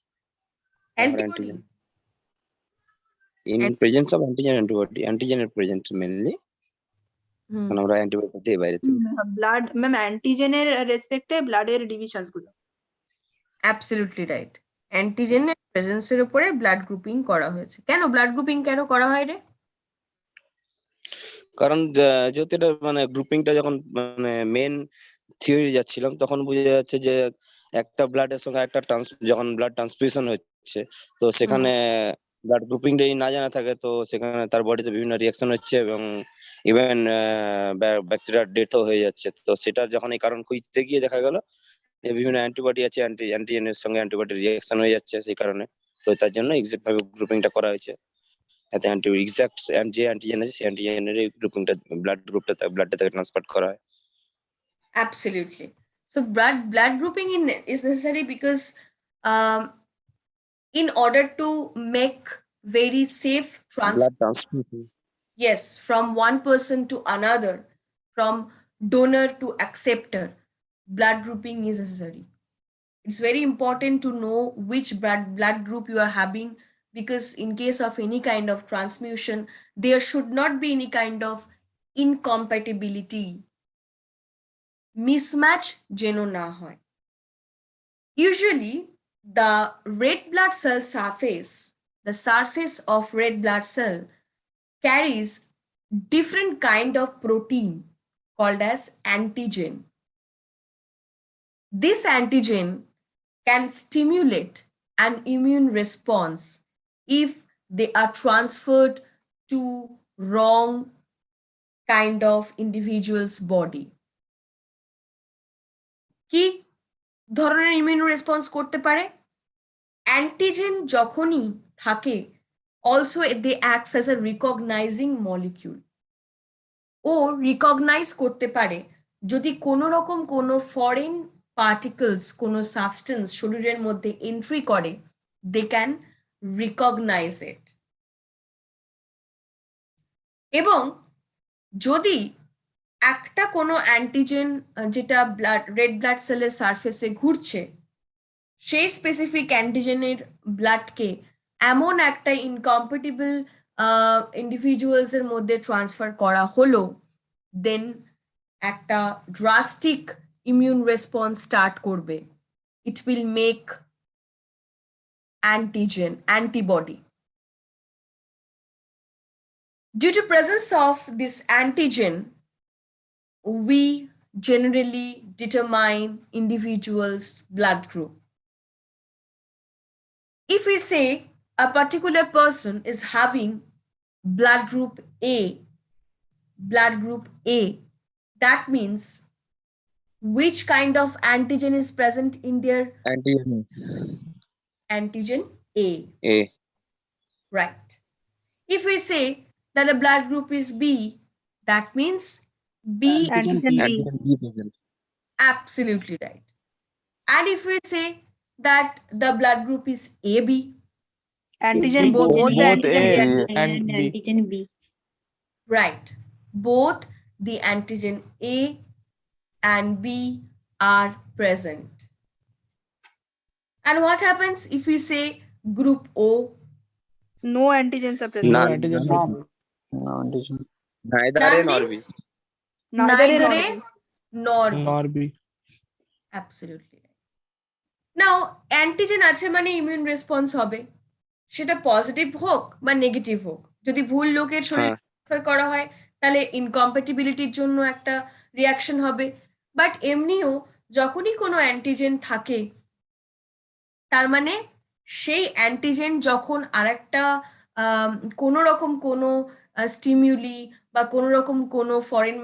antibody, in presence of antigen, অ্যান্টিজেনের প্রেজেন্স মেনলি, কারণ আমরা অ্যান্টিবডি দিয়ে বাইরে থেকে। ব্লাড ম্যাম অ্যান্টিজেনের রেসপেক্টে ব্লাডের ডিভিশনস গুলো। অ্যাবসলিউটলি রাইট, অ্যান্টিজেনের প্রেজেন্সের উপরে ব্লাড গ্রুপিং করা হয়েছে। কেন ব্লাড গ্রুপিং কেন করা হয় রে? কারণ যেহেতু এটা মানে গ্রুপিংটা যখন মানে মেন থিওরি যাচ্ছিলাম তখন বোঝা যাচ্ছে যে একটা ব্লাডের সঙ্গে একটা যখন ব্লাড ট্রান্সফিউশন হচ্ছে, তো সেখানে ব্লাড গ্রুপিংটা না জানা থাকে, তো সেখানে তার বডিতে বিভিন্ন রিয়াকশন হচ্ছে এবং ইভেন ব্যাকটেরিয়ার ডেথও হয়ে যাচ্ছে। তো সেটা যখন এই কারণ খুঁজতে গিয়ে দেখা গেল যে বিভিন্ন অ্যান্টিবডি আছে, অ্যান্টিজেনের সঙ্গে অ্যান্টিবডি রিয়াকশন হয়ে যাচ্ছে, সেই কারণে তো তার জন্য এক্সাক্ট ভাবে গ্রুপিংটা করা হয়েছে। এতে এক্সাক্ট যে অ্যান্টিজেন আছে সেই অ্যান্টিজেনের গ্রুপিংটা ব্লাডটা থেকে ট্রান্সফার করা হয়। Absolutely. So blood grouping is necessary because in order to make very safe blood transfusion, yes, from one person to another, from donor to acceptor, blood grouping is necessary. It's very important to know which blood group you are having, because in case of any kind of transfusion, there should not be any kind of incompatibility, mismatch যেন না হয়। Usually the red blood cell surface, the surface of red blood cell carries different kind of protein called as antigen. This antigen can stimulate an immune response if they are transferred to wrong kind of individual's body. কি ধরনের immune response করতে পারে? Antigen যখনই থাকে, also they acts as a recognizing molecule. ও recognize করতে পারে যদি কোনো রকম কোনো ফরেন পার্টিকলস, কোনো সাবস্টেন্স শরীরের মধ্যে এন্ট্রি করে, দে ক্যান রিকগনাইজ ইট। এবং যদি একটা কোনো অ্যান্টিজেন যেটা রেড ব্লাড সেলের সারফেসে ঘুরছে, সেই স্পেসিফিক অ্যান্টিজেনের ব্লাডকে এমন একটা ইনকম্প্যাটিবল ইন্ডিভিজুয়ালস এর মধ্যে ট্রান্সফার করা হলো, দেন একটা ড্রাস্টিক ইমিউন রেসপন্স স্টার্ট করবে। It will make antigen, antibody. Due to presence of this antigen, we generally determine individual's blood group. If we say a particular person is having blood group A, that means which kind of antigen is present in their Antigen antigen A, A. right? If we say that the blood group is B, that means B, Antigen B. Antigen B present. absolutely right. And if we say that the blood group is AB, Antigen both the Both antigen A and B. Antigen B. right, both the antigen A and B are present. And what happens if we say group O? no antigens are present. No None. antigen None. present. No antigen. Neither That A nor B. means Neither A neither nor A B. nor B. Nor B. Absolutely right. Now, antigen আছে মানে immune response হবে, সেটা positive হোক বা negative হোক। যদি ভুল লোকের শরীরে ট্রান্সফার করা হয় তাহলে ইনকম্প্যাটিবিলিটির জন্য একটা রিয়াকশন হবে। বাট এমনিও যখনই কোনো অ্যান্টিজেন থাকে, তার মানে সেই অ্যান্টিজেন যখন আরেকটা কোনো রকম কোনো স্টিমিউলি বা কোনো রকম কোনো ফরেন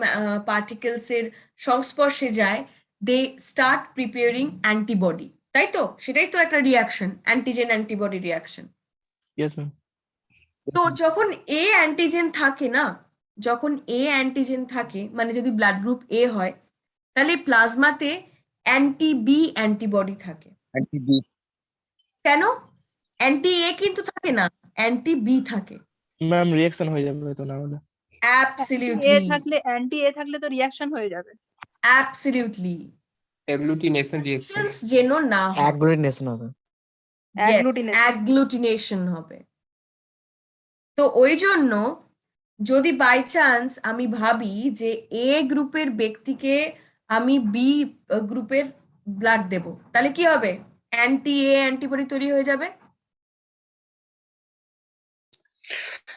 পার্টিকেলসের সংস্পর্শে যায়, দে স্টার্ট প্রিপেয়ারিং অ্যান্টিবডি, তাই তো? সেটাই তো একটা reaction, antigen antibody reaction. Yes, ma'am. তো যখন এ অ্যান্টিজেন থাকে না, যখন এ অ্যান্টিজেন থাকে মানে যদি ব্লাড গ্রুপ এ হয়, তাহলে প্লাজমাতে অ্যান্টি বি অ্যান্টিবডি থাকে। Anti B। কেন? অ্যান্টি এ কিন্তু থাকে না, অ্যান্টি বি থাকে। ম্যাম রিঅ্যাকশন হয়ে যাবে তো না হলে। অ্যাবসলিউটলি, অ্যান্টি এ থাকলে তো রিঅ্যাকশন হয়ে যাবে। Absolutely, Agglutination reaction. যেন না হয়, অ্যাগ্লুটিনেশন হবে। অ্যাগ্লুটিনেশন হবে। তো ওই জন্য যদি বাই চান্স আমি ভাবি যে এ গ্রুপের ব্যক্তিকে আমি বি গ্রুপের ব্লাড দেব, তাহলে কি হবে? অ্যান্টি এ অ্যান্টিবডি তৈরি হয়ে যাবে।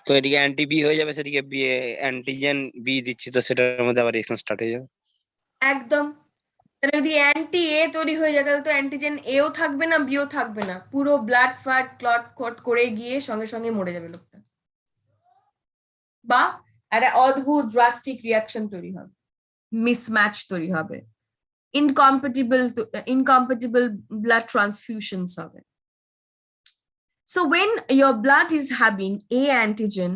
তো এদিকে অ্যান্টি বি হয়ে যাবে, সেদিকে বি অ্যান্টিজেন বি দিচ্ছি, তো সেটার মধ্যে আবার রিঅ্যাকশন স্টার্ট হয়ে যাবে। একদম। তাহলে যদি অ্যান্টি এ তৈরি হয়ে যায় তাহলে তো অ্যান্টিজেন এও থাকবে না, বিও থাকবে না, পুরো ব্লাড ফাট ক্লট করে গিয়ে সঙ্গে সঙ্গে মরে যাবে লোকটা, বা একটা অদ্ভুত ড্রাস্টিক রিয়াকশন তৈরি হবে, মিসম্যাচ তৈরি হবে, incompatible blood transfusions হবে। So when your blood is having A antigen,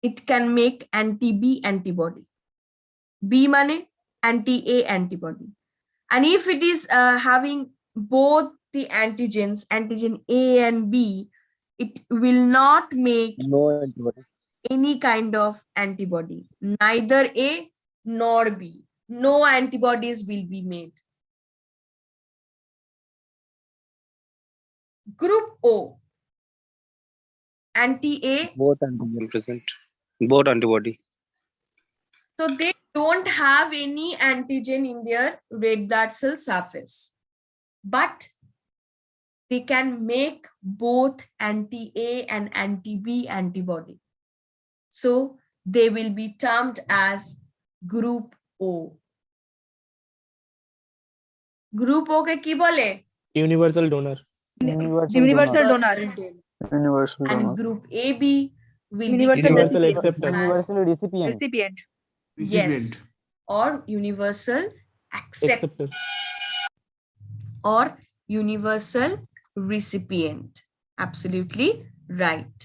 it can make anti-B antibody. B মানে anti-A antibody. And if it is having both the antigens, antigen A and B, it will not make No antibody. any kind of antibody, neither A nor B. No antibodies will be made. Group O, anti-A, Both antigen present. Both antibody. so they don't have any antigen in their red blood cell surface, but they can make both anti-A and anti-B antibody. So they will be termed as group O. Group O ke ki bole? Universal donor. Universal donor. Universal And donor. group AB will Universal be universal recipient. Acceptor. as universal recipient. Recipient. yes, or universal accept acceptor. or universal recipient. Absolutely right.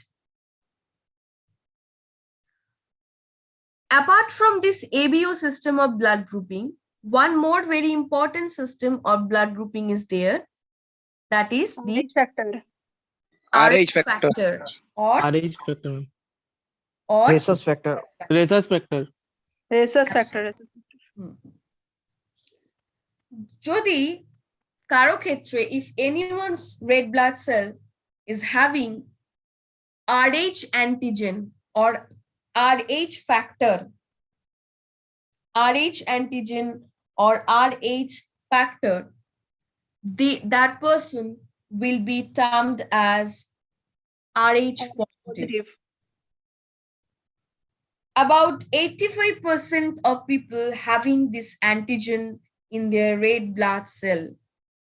Apart from this ABO system of blood grouping, one more very important system of blood grouping is there. That is the H factor. RH factor or Rh factor. Rhesus factor. Rhesus factor. Rhesus factor. যদি কারো ক্ষেত্রে if anyone's red blood cell is having RH antigen or RH factor, RH antigen or RH factor, that person will be termed as Rh positive. About 85% of people having this antigen in their red blood cell,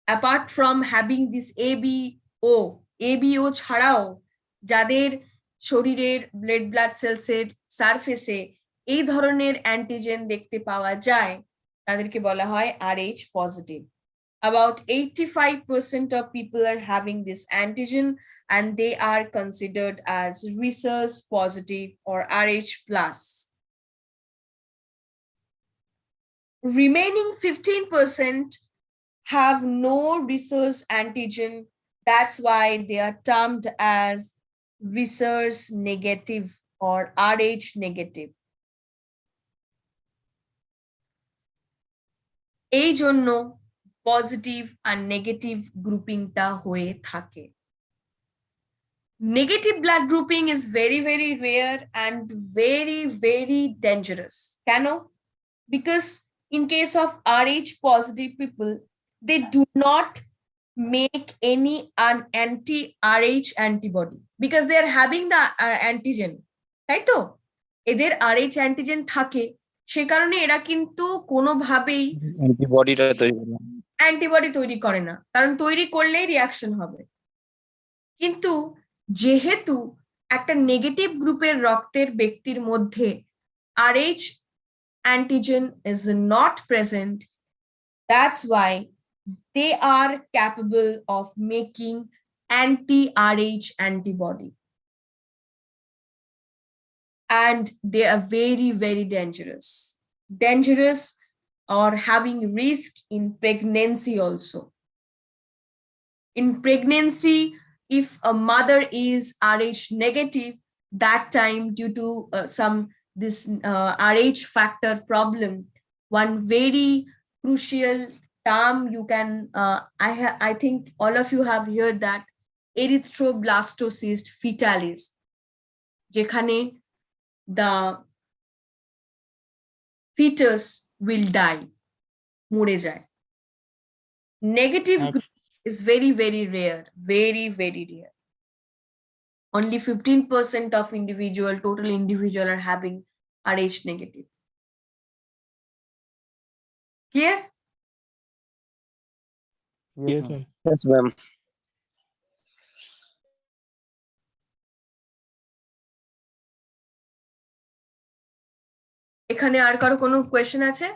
apart from having this ABO ছাড়াও যাদের শরীরের red blood সেলসের সারফেসে এই ধরনের antigen দেখতে পাওয়া যায় তাদেরকে বলা হয় Rh positive. About 85% of people are having this antigen and they are considered as rhesus positive or Rh plus. Remaining 15% have no rhesus antigen. That's why they are termed as rhesus negative or Rh negative. এই জন্য positive আর negative গ্রুপিংটা হয়ে থাকে। Negative blood grouping is very very rare and very very dangerous. কেন? Because in case of Rh positive people, they do not make any anti-Rh antibody because they are having the antigen, তাই তো? এদের Rh antigen থাকে, সে কারণে এরা কিন্তু কোনোভাবেই antibody তৈরি করে না, কারণ তৈরি করলেই রিয়াকশন হবে। কিন্তু যেহেতু একটা নেগেটিভ গ্রুপের রক্তের ব্যক্তির মধ্যে Rh antigen is not present, that's why they are capable of making anti-Rh antibody. And they are very, very dangerous or having risk in pregnancy also. In pregnancy, if a mother is Rh negative, that time due to this Rh factor problem, one very crucial term you can, I think all of you have heard that erythroblastocyst fetalis, যেখানে the fetus will die, মরে যায়। Negative group is very, very rare, very, very rare. Only 15% of total individual are having Rh negative. Clear? Yes, ma'am. Yes, ma'am. এখানে আর কারো কোনো question আছে?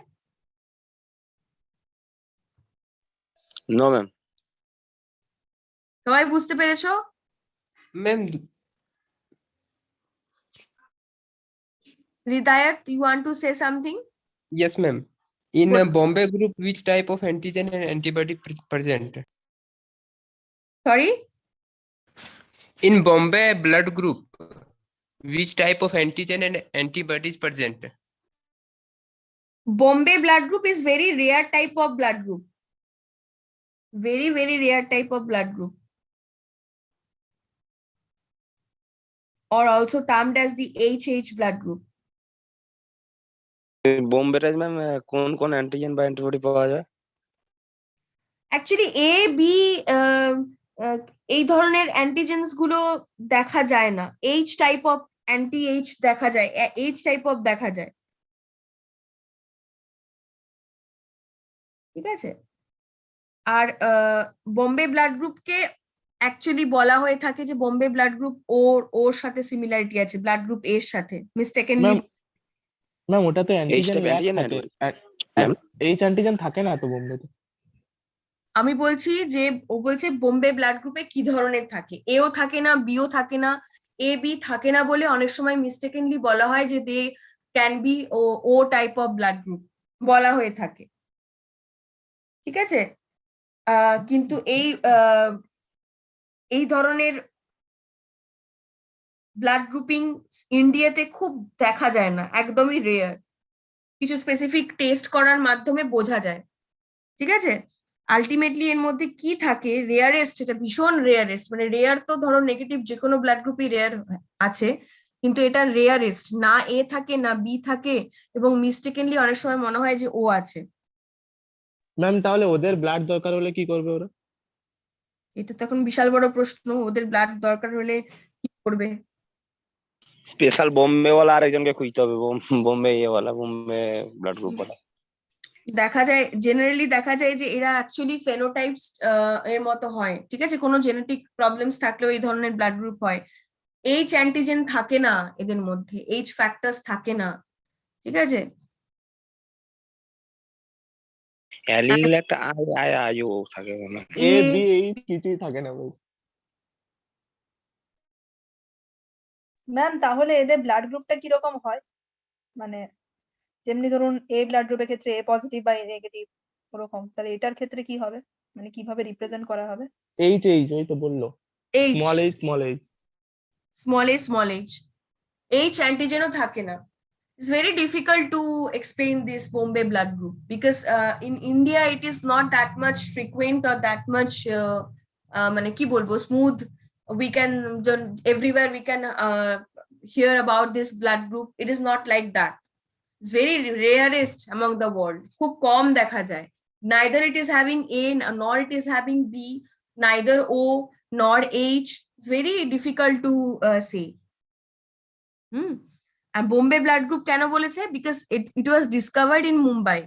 No, ma'am. সবাই বুঝতে পেরেছো? Ma'am, Hridayat, you want to say something? yes, ma'am. In a Bombay group, which type of antigen and antibody present? Sorry? In Bombay blood group, which type of antigen and antibodies present? Bombay blood group is very rare type of blood group. Very, very rare type of blood group. Or also termed as the HH blood group. Bombay rise ma'am কোন antigen বা antibody পাওয়া যায়? Actually A, B এই ধরনের অ্যান্টিজেনস গুলো দেখা যায় না। H টাইপ অফ অ্যান্টি-H দেখা যায়, H টাইপ অফ দেখা যায়। ঠিক আছে? আর বোম্বে ব্লাড গ্রুপকে অ্যাকচুয়ালি বলা হয়ে থাকে যে বোম্বে ব্লাড গ্রুপ ওর সাথে সিমিলারিটি আছে ব্লাড গ্রুপ এর সাথে, মিস্টেকেনলি। ম্যাম ওটা তো অ্যান্টিজেন অ্যান্টিজেন এইচ অ্যান্টিজেন থাকে না তো বোম্বেতে। আমি বলছি যে ও বলছে বোম্বে ব্লাড গ্রুপে কি ধরনের থাকে, এও থাকে না, বিও থাকে না, এ বি থাকে না বলে অনেক সময় মিস্টেকেনলি বলা হয় যে they can be O type of blood group বলা হয়ে থাকে। ঠিক আছে? কিন্তু এই ধরনের ব্লাড গ্রুপিং ইন্ডিয়াতে খুব দেখা যায় না, একদমই রেয়ার। কিছু স্পেসিফিক টেস্ট করার মাধ্যমে বোঝা যায়। ঠিক আছে? আলটিমেটলি এর মধ্যে কি থাকে, রেয়ারেস্ট, এটা ভীষণ রেয়ারেস্ট, মানে রেয়ার তো ধরো নেগেটিভ যে কোনো ব্লাড গ্রুপই রেয়ার আছে, কিন্তু এটা রেয়ারেস্ট না, এ থাকে না বি থাকে, এবং মিস্টেকেনলি অনেক সময় মনে হয় যে ও আছে। ম্যাম তাহলে ওদের ব্লাড দরকার হলে কি করবে ওরা? এটা তো এখন বিশাল বড় প্রশ্ন, ওদের ব্লাড দরকার হলে কি করবে? স্পেশাল বোম্বে ওয়ালা আরেকজনকে খুঁজতে হবে, বোম্বে ওয়ালা, বোম্বে ব্লাড গ্রুপ ওয়ালা। দেখা যায় জেনারেলি দেখা যায় যে এরা অ্যাকচুয়ালি ফেনোটাইপস এর মতো হয়, ঠিক আছে? কোনো জেনেটিক প্রবলেমস থাকলেও এই ধরনের ব্লাড গ্রুপ হয়। এইচ অ্যান্টিজেন থাকে না এদের মধ্যে, এইচ ফ্যাক্টরস থাকে না, ঠিক আছে? অ্যালিল একটা আইও থাকে মনে হয়। এ বি এইচ কিছুই থাকে না বলছি। ম্যাম তাহলে এদের ব্লাড গ্রুপটা কিরকম হয়? মানে যেমনি ধরুন এ ব্লাড গ্রুপের ক্ষেত্রে এ পজিটিভ বা এ নেগেটিভ ওরকম, তাহলে এটার ক্ষেত্রে কি হবে? মানে কিভাবে রিপ্রেজেন্ট করা হবে? এইচ এইচ ওই তো বললো, H small H small H. Small H H অ্যান্টিজেনও থাকে না। It's very difficult to explain this Bombay blood group because in India it is not that much frequent or that much মানে কি বলবো smooth. We can everywhere we can hear about this blood group. It is not like that. It's very rarest among the world. খুব কম দেখা যায়. Neither it is having A nor it is having B, neither O nor H. It's very difficult to say. And Bombay blood group কেন বলেছে? Because it was discovered in Mumbai.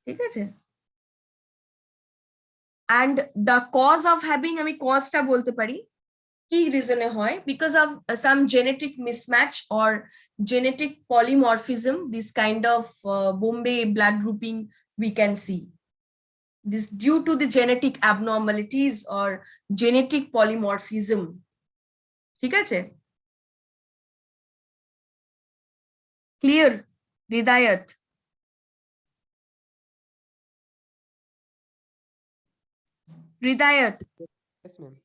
ঠিক আছে? And the cause of having, আমি কজটা বলতে পারি কি রিজনে হয়, because of some genetic mismatch or genetic polymorphism, this kind of Bombay blood grouping we can see. This due to the genetic abnormalities or genetic polymorphism. ঠিক আছে? Clear, Hridayat? Hridayat. Yes, ma'am.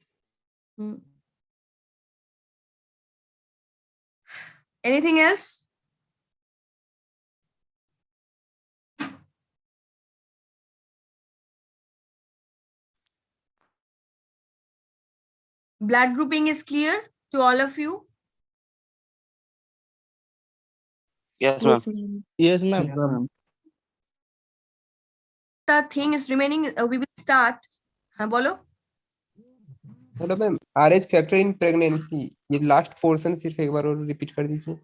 Anything else? Blood grouping is clear to all of you? Yes, ma'am. Yes, ma'am. The thing is remaining, we will start. বলো। Hello ma'am, RH factor in pregnancy, ये last portion सिर्फ एक बार और repeat कर दीजिए।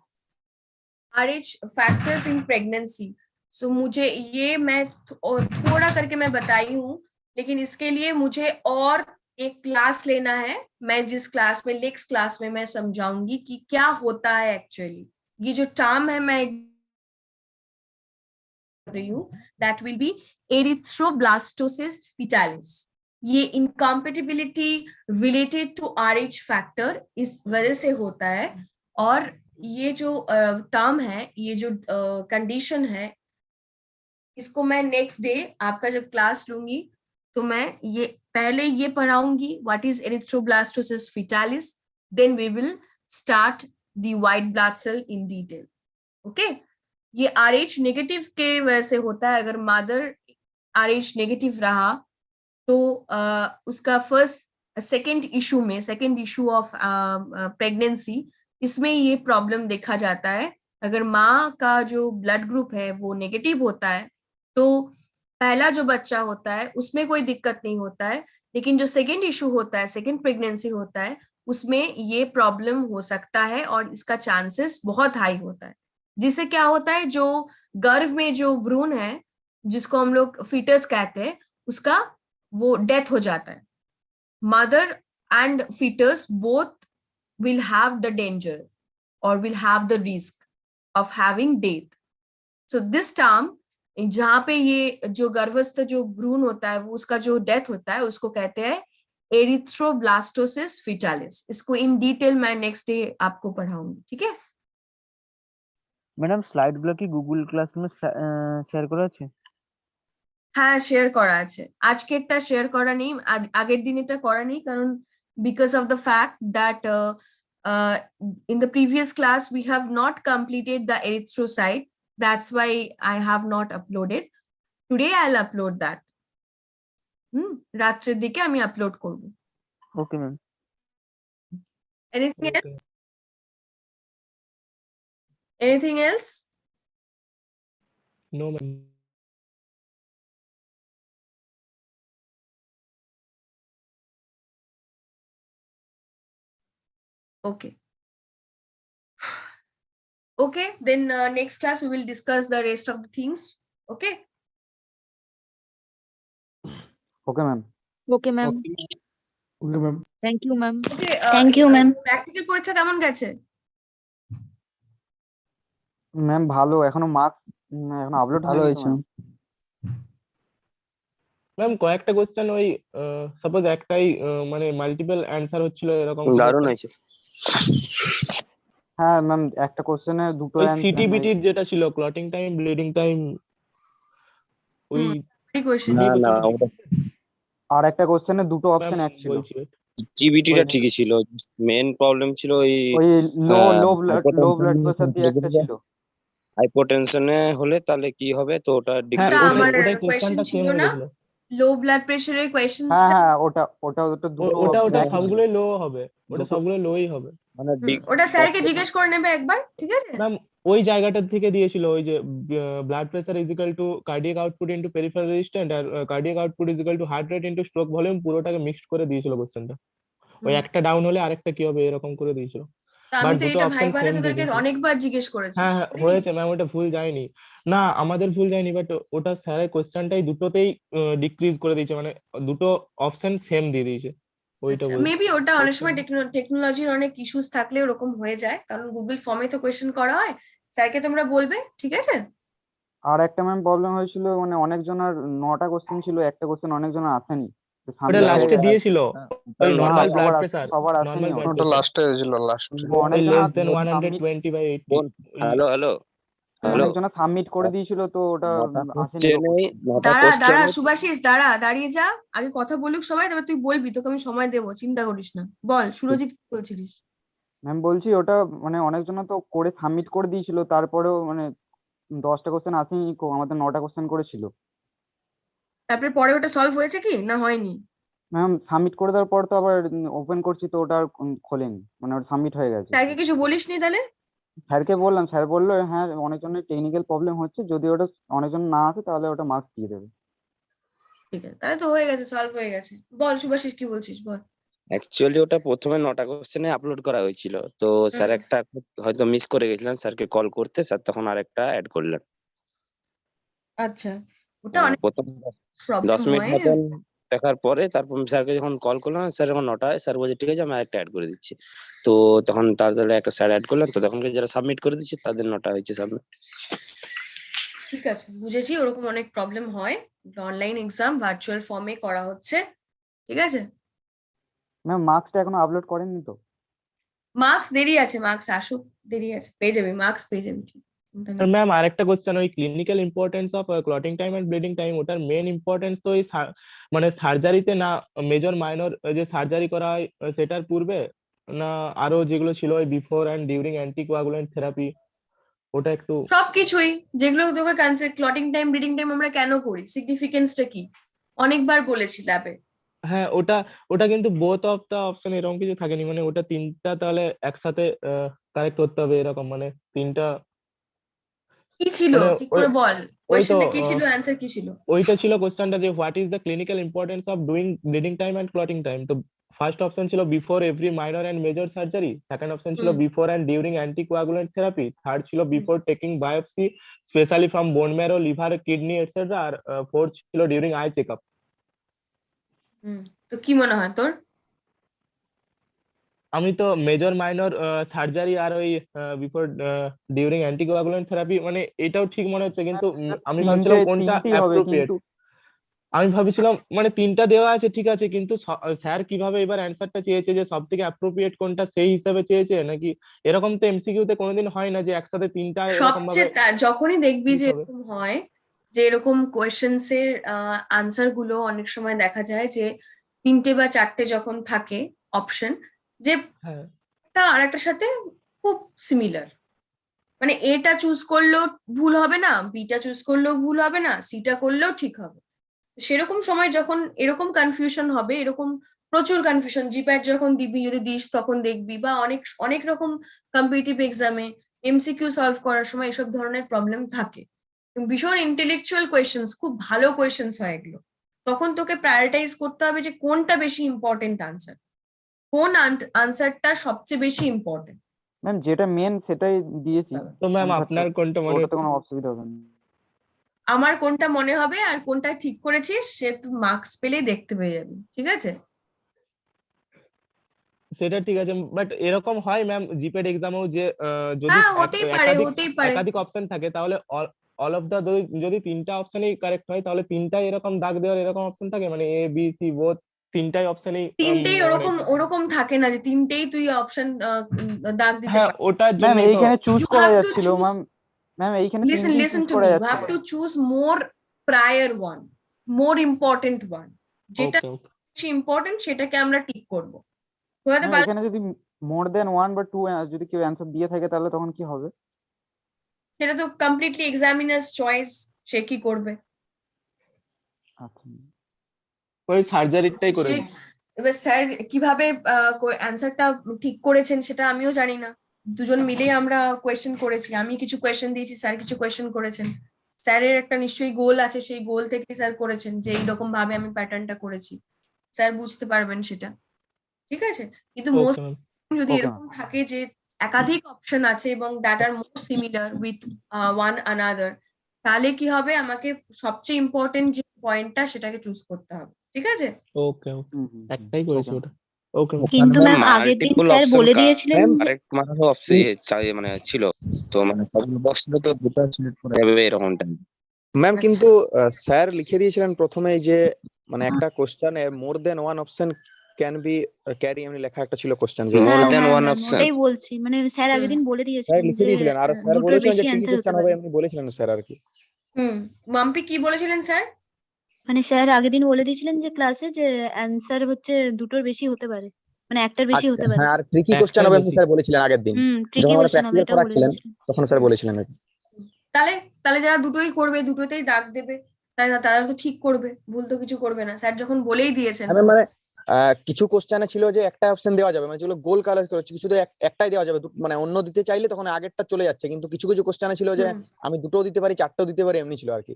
RH factors in pregnancy. So मुझे ये मैं थोड़ा करके मैं बताई हूँ, लेकिन इसके लिए मुझे और एक क्लास लेना है। मैं जिस क्लास में नेक्स्ट क्लास में मैं समझाऊंगी कि क्या होता है एक्चुअली। ये जो टर्म है मैं रही हूँ, that will be erythroblastosis fetalis. ये incompatibility related to RH factor इस वजह से होता है, और ये जो टर्म है, ये जो कंडीशन है, इसको मैं नेक्स्ट डे आपका जब क्लास लूंगी तो मैं ये पहले ये पढ़ाऊंगी what is erythroblastosis fetalis, then we will start the white blood cell in detail. Okay, ये RH नेगेटिव के वजह से होता है। अगर मदर RH नेगेटिव रहा तो उसका सेकेंड इशू ऑफ प्रेगनेंसी, इसमें ये प्रॉब्लम देखा जाता है। अगर माँ का जो ब्लड ग्रुप है वो नेगेटिव होता है तो पहला जो बच्चा होता है उसमें कोई दिक्कत नहीं होता है, लेकिन जो सेकेंड इशू होता है, सेकेंड प्रेगनेंसी होता है, उसमें ये प्रॉब्लम हो सकता है और इसका चांसेस बहुत हाई होता है। जिससे क्या होता है, जो गर्भ में जो भ्रूण है जिसको हम लोग फीटस कहते हैं, उसका वो डेथ हो जाता है। Mother and fetus both will have the danger or will have the risk of having death. So this term, जहाँ पे ये जो गर्भस्थ जो भ्रूण होता है वो उसका जो डेथ होता है उसको कहते हैं एरिथ्रोब्लास्टोसिस फीटालिस। इसको इन डिटेल मैं नेक्स्ट डे आपको पढ़ाऊंगी, ठीक है? ম্যাডাম স্লাইডগুলো কি গুগল ক্লাসরুমে শেয়ার করা আছে? হ্যাঁ, শেয়ার করা আছে। আজকেরটা শেয়ার করা নেই, আগের দিনেরটা করা নেই, কারণ because of the fact that in the previous class we have not completed the erythrocyte, that's why I have not uploaded. Today I'll upload that. রাত্রের দিকে আমি আপলোড করব। Okay ma'am. Anything else? Anything else? No, ma'am. Okay. Okay, then next class we will discuss the rest of the things. Okay. Okay ma'am. Okay ma'am, okay ma'am. Thank you ma'am. Okay. Thank you, ma'am. Practical পরীক্ষা কেমন গেছে? Ma'am ভালো, এখনো marks এখনো upload ভালো হয়নি হয়েছে ma'am. Ma'am কয়েকটা কোশ্চেন ওই সাপোজ একটাই মানে মাল্টিপল অ্যান্সার হচ্ছিল এরকম কিছু দারুণ একটা। হয়েছে। হ্যাঁ ম্যাম, একটা কোশ্চেনে দুটো ওই অ্যান্সার। সিটিবিটির যেটা ছিল ক্লটিং টাইম ব্লিডিং টাইম ওই কোয়েশ্চেন না না ওটা আর একটা কোশ্চেনে দুটো ম্যাম অপশন এক ছিল। বলছি জিবিটিটা ওই- ঠিকই ছিল, মেন প্রবলেম ছিল ওই ওই লো আহ, লো ব্লাড প্রেসার দিয়ে একটা ছিল। হাইপোটেনশনে হলে তাহলে কি হবে, তো ওটা হ্যাঁ ডিক্রিজ ওটা আমার ওটাই question কোশ্চেনটা ছিল সেম হয়ে না? গেছিল। লো ব্লাড প্রেশারের কোয়েশ্চেন হ্যাঁ হ্যাঁ, ওটা ওটা ওটা দুটো ওটা option এক ছিল। সবগুলোই লো হবে, ওটা দুটো- সবগুলো লোই হবে। মানে ওটা স্যারকে জিজ্ঞেস করে নেবে একবার, ঠিক আছে? ম্যাম ওই জায়গাটার থেকে দিয়েছিল ওই যে blood pressure is equal to cardiac output into peripheral resistant আর cardiac output is equal to heart rate into stroke volume, পুরোটাকে মিক্সড করে দিয়েছিল কোশ্চেনটা। ওই একটা ডাউন হলে আরেকটা কি হবে এরকম করে দিয়েছিল। তা আমি But তো দুটো এটা option ভাইভাতে same দিয়ে তোদেরকে দিয়েছে। অনেকবার জিজ্ঞেস করেছি। হ্যাঁ হ্যাঁ হয়েছে ম্যাম, ওটা ভুল যায়নি। না আমাদের ভুল যায়নি, বাট ওটা স্যারের কোশ্চেনটাই দুটোতেই ডিক্রিজ করে দিয়েছে, মানে দুটো অপশন সেম দিয়ে দিয়েছে, ওইটা বলছি। মেবি ওটা অনেক সময় টেকনোলজির অনেক ইস্যুস থাকলে ওরকম হয়ে যায়, কারণ গুগল ফর্মে তো কোয়েশ্চেন করা হয়। স্যারকে তোমরা বলবে, ঠিক আছে? আর একটা ম্যাম প্রবলেম হয়েছিল, মানে অনেকজনের 9টা কোশ্চেন ছিল, একটা কোশ্চেন অনেকজনের আসেনি। তো ওটা সামনে লাস্টে দিয়েছিল ওই না, নর্মাল ব্লাড সবার প্রেসার, সবার আসেনি। নর্মাল ব্লাড ওটা প্রেসার লাস্টে হয়েছিল, লাস্টে ওই অনেকজন less than 120/80। Hello hello hello অনেকজনের সাবমিট করে দিয়েছিল, তো ওটা আসেনি। দাঁড়া সুভাষিস, দাঁড়িয়ে যা, আগে কথা বলুক সবাই, তবে তুই বলবি, তোকে আমি সময় দেবো, চিন্তা করিস না। বল সুরজিৎ, কি বলছিলিস? ম্যাম বলছি ওটা মানে অনেকজন তো করে সাবমিট করে দিয়েছিল, তারপরেও মানে 10টা কোশ্চেন আসেনি, আমাদের 9টা কোশ্চেন করেছিল। তারপরে পরে ওটা সলভ হয়েছে কি না হয়নি? ম্যাম সাবমিট করে দেওয়ার পর তো আবার ওপেন করছি, তো ওটা আর খোলেনি, মানে ওটা সাবমিট হয়ে গেছে। স্যারকে কিছু বলিসনি তাহলে? স্যারকে বললাম, স্যার বললো হ্যাঁ অনেকজনের টেকনিক্যাল প্রবলেম হচ্ছে, যদি ওটা অনেকজন না আসে তাহলে ওটা মার্কস দিয়ে দেবে। ঠিক আছে, তাহলে তো হয়ে গেছে, সলভ হয়ে গেছে। বল সুভাষিস, কি বলছিস বল। অ্যাকচুয়ালি ওটা প্রথমে 9টা কোশ্চেনে আপলোড করা হয়েছিল, তো স্যার একটা হয়তো মিস করে গেছিলেন, স্যারকে কল করতে স্যার তখন আরেকটা অ্যাড করলেন। আচ্ছা, ওটা অনেক প্রথম প্রবলেম 10 মিনিট হয়। মতন দেখার পরে তারপর স্যারকে যখন কল করলাম, স্যার যখন 9টায়, স্যার বলছে ঠিক আছে আমি আরেকটা অ্যাড করে দিচ্ছি। তো তখন তাড়াতাড়ি একটা স্যার অ্যাড করলেন, তো তখন যারা সাবমিট করে দিচ্ছে তাদের 9টা হয়েছে সাবমিট। ঠিক আছে, বুঝেছি, ওরকম অনেক প্রবলেম হয়। অনলাইন এক্সাম ভার্চুয়াল ফর্মে করা হচ্ছে, ঠিক আছে? ম্যাম মার্কসটা এখনো আপলোড করেননি তো? মার্কস দেরি আছে, মার্কস আসুক, দেরি আছে, পেয়ে যাবি, মার্কস পেয়ে যাবি। আর ম্যাম আরেকটা কোশ্চেন, ওই clinical importance of clotting time and bleeding time, ওটার মেন ইম্পর্টেন্স তো ওই মানে সার্জারিতে না, মেজর মাইনর যে সার্জারি করা হয় সেটার পূর্বে, না আরো যেগুলো ছিল ওই before and during anticoagulant therapy, ওটা একটু সবকিছুই, যেগুলো তোকে ক্লটিং টাইম ব্লিডিং টাইম আমরা কেন করি, সিগনিফিকেন্সটা কি, অনেকবার বলেছি ল্যাবে। হ্যাঁ ওটা ওটা কিন্তু বোথ অফ দা অপশন এরকম কিছু থাকেনি, মানে ওটা তিনটা তাহলে একসাথে কারেক্ট করতে হবে এরকম, মানে তিনটা কি ছিল মানে ঠিক করে বল, ওই তো কোশ্চেনটা কি ছিল, অ্যানসার কি ছিল? ওইটা ছিল কোশ্চেনটা যে what is the clinical importance of doing bleeding time and clotting time. তো ফার্স্ট অপশন ছিল before every minor and major surgery, second option ছিল before and during anticoagulant therapy, third ছিল before taking biopsy specially from bone marrow, liver, kidney etcetera, আর fourth ছিল during eye checkup. তো কি মনে হয় তোর? আমি তো মেজর মাইনর সার্জারি আর ওই বিফোর ডিউরিং অ্যান্টিকোয়াগুলেন্ট থেরাপি, মানে এটাও ঠিক মনে হচ্ছে, কিন্তু আমি ভাবছিলাম কোনটা অ্যাপ্রোপ্রিয়েট। আমি ভাবছিলাম মানে তিনটা দেওয়া আছে ঠিক আছে, কিন্তু স্যার কিভাবে এবার অ্যান্সারটা চেয়েছে যে সব থেকে অ্যাপ্রোপ্রিয়েট কোনটা সেই হিসাবে চেয়েছে, নাকি এরকম তো এমসিকিউ তে কোনোদিন হয় না যে একসাথে তিনটা এরকম ভাবে। যখনই দেখবি যে এরকম হয়, যে এরকম কোয়েশ্চেন্স এর আনসার গুলো অনেক সময় দেখা যায় যে 3টে বা 4টে যখন থাকে অপশন, যে একটা আরেকটার সাথে খুব সিমিলার, মানে এটা চুজ করলেও ভুল হবে না, বিটা চুজ করলেও ভুল হবে না, সিটা করলেও ঠিক হবে। সেরকম সময় যখন এরকম কনফিউশন হবে, এরকম প্রচুর কনফিউশন, জিপ্যাট যখন দিবি, যদি দিস তখন দেখবি, বা অনেক অনেক রকম কম্পিটিটিভ এক্সামে এমসিকিউ সলভ করার সময় এসব ধরনের প্রবলেম থাকে। ভীষণ ইন্টেলেকচুয়াল কোয়েশ্চেন্স, খুব ভালো কোয়েশ্চেন্স হয় এগুলো, তখন তোকে প্রায়োরিটাইজ করতে হবে যে কোনটা বেশি ইম্পর্টেন্ট আনসার, কোন আনসারটা সবচেয়ে বেশি ইম্পর্টেন্ট। ম্যাম যেটা মেন সেটাই দিয়েছি। তো ম্যাম answer টা। আপনার কোনটা মনে ওটাতে হচ্ছে? কোনো অসুবিধা হবে না। আমার কোনটা মনে হবে আর কোনটা ঠিক করেছিস সে তুই মার্কস পেলেই দেখতে পেয়ে যাবি, ঠিক আছে? সেটা ঠিক আছে, বাট এরকম হয় ম্যাম জিপেট এক্সামেও যে যদি হ্যাঁ হতেই পারে, হতেই পারে। একাধিক অপশন থাকে তাহলে অল অফ দা যদি তিনটা অপশনই কারেক্ট হয় তাহলে তিনটাই এরকম দাগ দেওয়ার এরকম অপশন থাকে, মানে এ বি সি বোথ তিনটাই অপশনই তিনটেই ওরকম থাকে না যে তিনটেই তুই অপশন দাগ দিতে হ্যাঁ পারবি। ওটার ম্যাম জন্য এইখানে চুজ You করা have to যাচ্ছিল choose- ম্যাম। ম্যাম এইখানে Listen, তিনটেই listen চুজ to করা me. You have যাচ্ছিল। to choose more prior one, more important one. যেটা ওকে ওকে বেশি ইম্পর্টেন্ট সেটাকে আমরা টিক করব। বুঝতে ম্যাম পারলে? এখানে যদি মোর দেন 1 বা 2 যদি কেউ অ্যান্সার দিয়ে থাকে তাহলে তখন কি হবে? সেটা তো কমপ্লিটলি এক্সামিনার্স চয়েস, সে কি করবে। আচ্ছা ওই সার্জারিটাই করে সে- এবার স্যার কিভাবে অ্যান্সারটা ঠিক করেছেন সেটা আমিও জানি না। দুজন মিলেই আমরা কোয়েশ্চেন করেছি, আমি কিছু কোয়েশ্চেন দিয়েছি, স্যার কিছু কোয়েশ্চেন করেছেন। স্যারের একটা নিশ্চয়ই গোল আছে, সেই গোল থেকে স্যার করেছেন যে এইরকম ভাবে আমি প্যাটার্নটা করেছি, স্যার বুঝতে পারবেন সেটা, ঠিক আছে? কিন্তু ওকে মোস্ট ম্যাম যদি Okay, এরকম থাকে যে একাধিক অপশন আছে এবং that are more similar with one another, তাহলে কি হবে, আমাকে সবচেয়ে ইম্পর্টেন্ট যে পয়েন্টটা সেটাকে চুজ করতে হবে, ঠিক আছে? ওকে ওকে একটাই করেছি ওটা। ওকে ম্যাম কিন্তু ম্যাম আগের দিন স্যার বলে দিয়েছিলেন যে কারেক্ট অপশন মানে ছিল, তো মানে সবগুলো বক্স ছিল তো দুটো সিলেক্ট করা যাবে এরকমটা। ম্যাম আচ্ছা। কিন্তু স্যার লিখে দিয়েছিলেন প্রথমেই যে মানে একটা কোশ্চেনে more than one option can be carry, এমনি লেখা একটা ছিল কোশ্চেন যে More হ্যাঁ than হ্যাঁ one ম্যাম option. ওটাই বলছি, মানে স্যার আগের দিন বলে স্যার দিয়েছিলেন লিখে যে দিয়েছিলেন আর স্যার দুটোর বলেছিলেন বেশি যে ট্রিকি অ্যান্সার হতে কোশ্চেন হবে পারে। এমনি বলেছিলেন স্যার আর কি। মাম্পি কি বলেছিলেন স্যার? মানে স্যার আগের দিন বলে দিয়েছিলেন যে ক্লাসে যে অ্যান্সার হচ্ছে দুটোর বেশি হতে পারে, মানে একটার বেশি হতে পারে। হ্যাঁ আর ট্রিকি একটার কোশ্চেন হবে এমনি বেশি। স্যার বলেছিলেন আগের দিন ট্রিকি যখন আমরা কোশ্চেন হবে প্র্যাকটিক্যাল এটাও বলে করাচ্ছিলেন দিয়েছিলেন। তখন স্যার বলেছিলেন আর কি। তাহলে তাহলে যারা দুটোই করবে, দুটোতেই দাগ দেবে, তারা তো ঠিক করবে, ভুল তো কিছু করবে না, স্যার যখন বলেই দিয়েছেন। আমি মানে কিছু কোশ্চেনে ছিল যে একটা অপশন দেওয়া যাবে, মানে যেগুলো গোল কালার করেছে কিছু তো একটাই দেওয়া যাবে, মানে অন্য দিতে চাইলে তখন আগেরটা চলে যাচ্ছে, কিন্তু কিছু কিছু কোশ্চেনে ছিল যে হুম, আমি দুটোও দিতে পারি চারটেও দিতে পারি এমনি ছিল আর কি।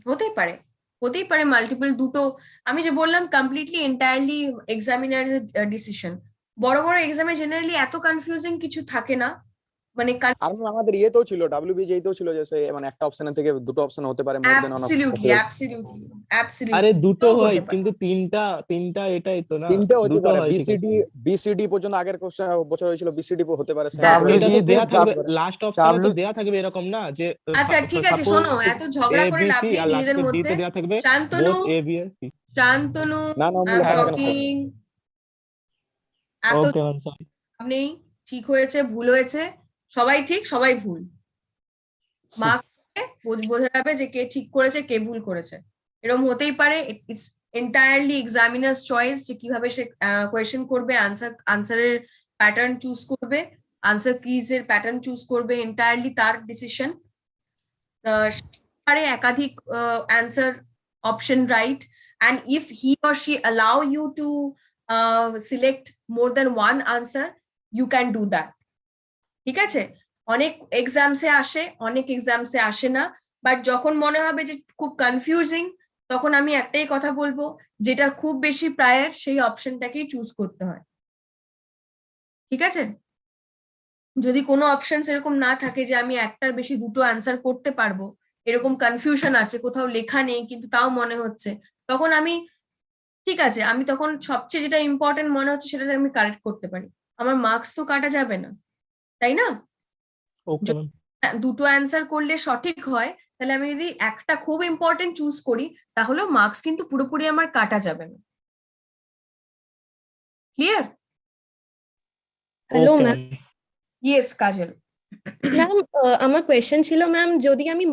হতেই পারে, হতেই পারে মাল্টিপল দুটো। আমি যে বললাম কমপ্লিটলি এন্টায়ারলি এক্সামিনার ডিসিশন। বড় বড় এক্সামে জেনারেলি এত কনফিউজিং কিছু থাকে না, মানে আর আমাদের ইয়েতেও ছিল WBJতেও ছিল যে সে মানে একটা অপশনের থেকে দুটো অপশন হতে পারে মোর দেন ওয়ান অ্যাবসলিউটলি আরে দুটো হয় হতে পারে। কিন্তু তিনটা এটাই তো না, তিনটে হতে দুটো পারে, হয় ঠিক আছে। BCD পর্যন্ত আগের কোশ্চেন বছর হয়েছিল BCD হতে পারে স্যার। W এটা তো দিয়ে দেয়া থাকবে, W- লাস্ট অপশনে তো W- দেয়া থাকবে এরকম না যে আচ্ছা ঠিক আছে, শোনো, এত ঝগড়া করে লাভ নেই আর নিজেদের লাস্টে ডি মধ্যে। তে দেয়া থাকবে শান্তনু, বোথ A B আর C। শান্তনু, না না আই এম লেখা থাকে না স্যার। টকিং। এত ওকে ম্যাম সরি। লাভ নেই, ঠিক হয়েছে ভুল হয়েছে, সবাই ঠিক সবাই ভুল, মার্কস বোঝা যাবে যে কে ঠিক করেছে কে ভুল করেছে। এরকম হতেই পারে, ইটস এন্টায়ারলি এক্সামিনার্স চয়েস যে কিভাবে সে কোয়েশ্চেন করবে, আনসারের প্যাটার্ন চুজ করবে, আনসার কিজের প্যাটার্ন চুজ করবে, এন্টায়ারলি তার ডিসিশন। পারে একাধিক answer option right, and if he or she allow you to select more than one answer, you can do that, ঠিক আছে? অনেক এক্সামসে আসে, অনেক এক্সামসে আসে না, বাট যখন মনে হবে যে খুব কনফিউজিং, তখন আমি একটাই কথা বলবো, যেটা খুব বেশি প্রায়র সেই অপশনটাকেই চুজ করতে হয়, ঠিক আছে? যদি কোনো অপশন এরকম না থাকে যে আমি একটার বেশি দুটো অ্যান্সার করতে পারবো, এরকম কনফিউশন আছে, কোথাও লেখা নেই কিন্তু তাও মনে হচ্ছে, তখন আমি ঠিক আছে, আমি তখন সবচেয়ে যেটা ইম্পর্টেন্ট মনে হচ্ছে সেটাতে আমি কারেক্ট করতে পারি, আমার মার্কস তো কাটা যাবে না, তাই না? ওকে ম্যাম দুটো অ্যান্সার করলে সঠিক হয়, তাহলে আমি যদি একটা খুব ইম্পর্টেন্ট চুজ করি তাহলেও মার্কস কিন্তু পুরোপুরি আমার কাটা যাবে না। ক্লিয়ার? Hello ma'am. ইয়েস কাজল। ম্যাম আমার কোয়েশ্চেন ছিল ম্যাম, যদি আমি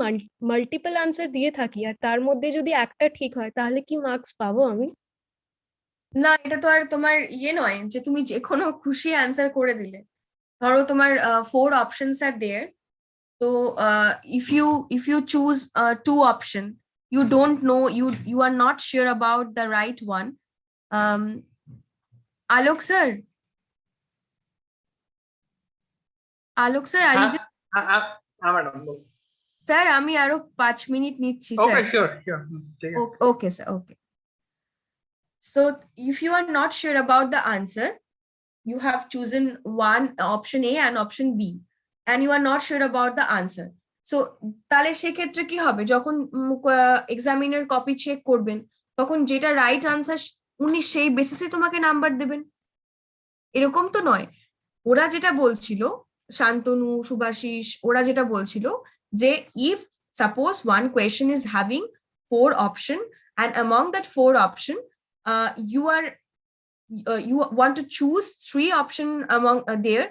মাল্টিপল আনসার দিয়ে থাকি আর তার মধ্যে যদি একটা ঠিক হয় তাহলে কি মার্কস পাবো আমি? না, এটা তো আর তোমার ইয়ে নয় যে তুমি যে কোনো খুশি অ্যান্সার করে দিলে। ধরো তোমার 4 অপশনস আর দেয়ার, তো if you choose 2 option, you don't know, you are not sure about the right one. Alok sir, are you there? Sir আমি আরো 5 মিনিট নিচ্ছি স্যার। Okay, sure. ঠিক আছে। Okay sir, okay. So if you are not sure about the answer, you have chosen one option A and option B, and you are not sure about the answer. So তাহলে সেক্ষেত্রে কি হবে, যখন examiner copy check করবেন তখন যেটা right answer উনি সেই বেসিসে তোমাকে নাম্বার দেবেন, এরকম তো নয়। ওরা যেটা বলছিল, শান্তনু, শুভাশিস, ওরা যেটা বলছিল যে if suppose one question is having 4 option and among that 4 option you want to choose 3 option among there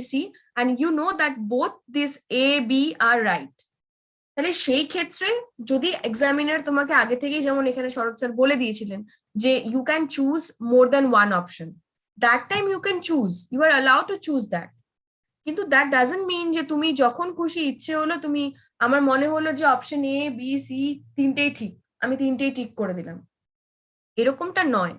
C, and you know that both these A, B are right. তাহলে সেই ক্ষেত্রে যদি এক্সামিনার তোমাকে আগে থেকেই, যেমন এখানে শরৎ স্যার বলে দিয়েছিলেন যে you can choose more than one option, that time you can choose, you are allowed to choose that. কিন্তু that doesn't mean যে তুমি যখন খুশি ইচ্ছে হলো তুমি, আমার মনে হলো যে অপশন A, B, C তিনটেই ঠিক, আমি তিনটেই টিক করে দিলাম, এরকমটা নয়।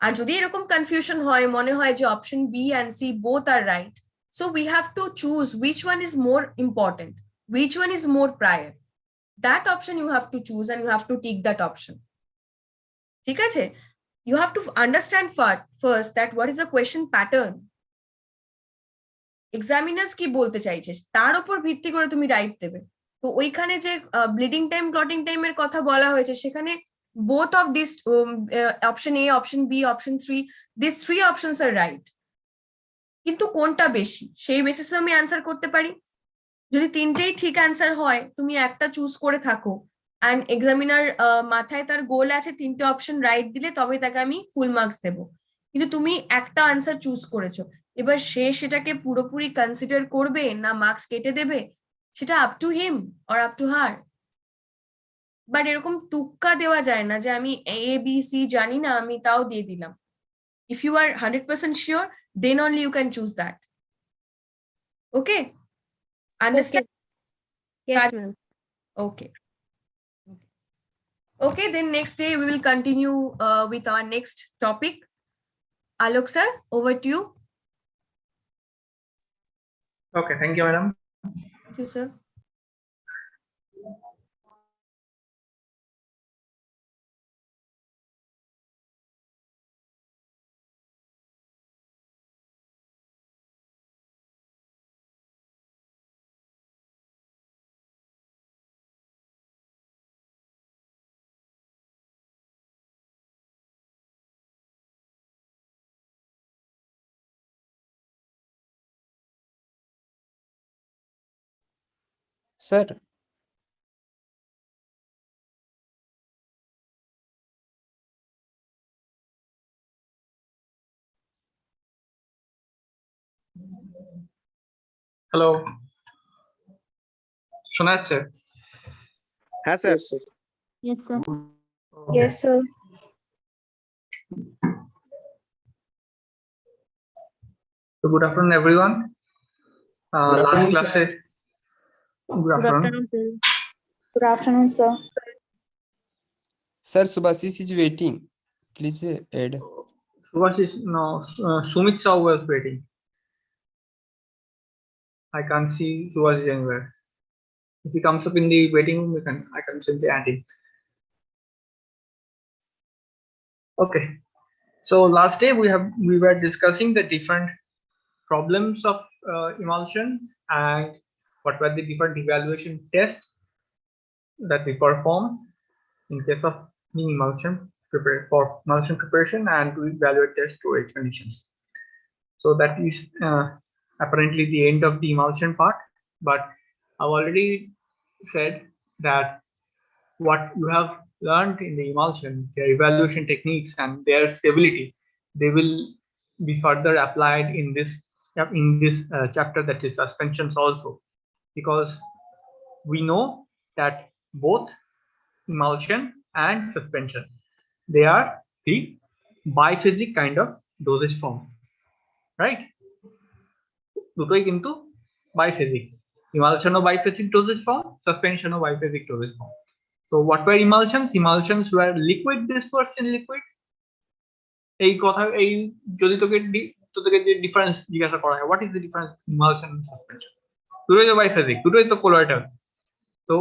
আর যদি এরকম কনফিউশন হয়, মনে হয় যে option B and C both are right, so we have to choose which one is more important, which one is more prior. That option you have to choose and you have to tick that option. ঠিক আছে? You have to understand first that what is the question pattern. Examiners কি বলতে চাইছে তার উপর ভিত্তি করে তুমি রাইট দেবে। তো ওইখানে যে ব্লিডিং টাইম, ক্লটিং টাইমের কথা বলা হয়েছে, সেখানে both of these option A, option B, option 3, these 3 options are right. কিন্তু কোনটা বেশি সেই বেসিসে আমি অ্যান্সার করতে পারি। যদি তিনটেই ঠিক অ্যান্সার হয়, তুমি একটা চুজ করে থাকো অ্যান্ড এক্সামিনার মাথায় তার গোল আছে তিনটে অপশন রাইট দিলে তবে তাকে আমি ফুল মার্কস দেবো, কিন্তু তুমি একটা আনসার চুজ করেছো, এবার সে সেটাকে পুরোপুরি কনসিডার করবে না মার্কস কেটে দেবে, সেটা up to him or up to her. But এরকম তুক্কা দেওয়া যায় না যে আমি A, B, C জানি না, আমি তাও দিয়ে দিলাম। If you are 100% sure, then only you can choose that. Okay? Understand? Yes, ma'am. Okay. Okay, then next day we will continue with our next topic. Alok sir, over to you. Okay, thank you, madam. Thank you, sir. Sir, hello, শোনা যাচ্ছে? হ্যাঁ sir. Yes, sir. Yes, sir. So good afternoon, everyone. Good Last afternoon, class. Good afternoon. sir. Good afternoon, sir. sir, Subhasis is waiting. Please add. Subhasis, no, Sumit Sahu was waiting. I can't see Subhasis anywhere. If he comes up in the waiting room, I can simply add him. Okay. So last day we were discussing the different problems of emulsion and what were the different evaluation tests that we perform in case of emulsion preparation and to evaluate test storage conditions. So that is apparently the end of the emulsion part, but I've already said that what you have learned in the emulsion, their evaluation techniques and their stability, they will be further applied in this chapter, that is suspensions also, because we know that both emulsion and suspension, they are the biphasic kind of dosage form, right? দুটোই কিন্তু biphasic. Emulsion of biphasic dosage form, suspension of biphasic dosage form. So what were emulsions? Emulsions were liquid dispersed in liquid. এই কথা, এই যদি তোকে যে difference জিজ্ঞাসা করা হয়, what is the difference emulsion and suspension? দুটোই তো biphasic, দুটোই তো colloidal. তো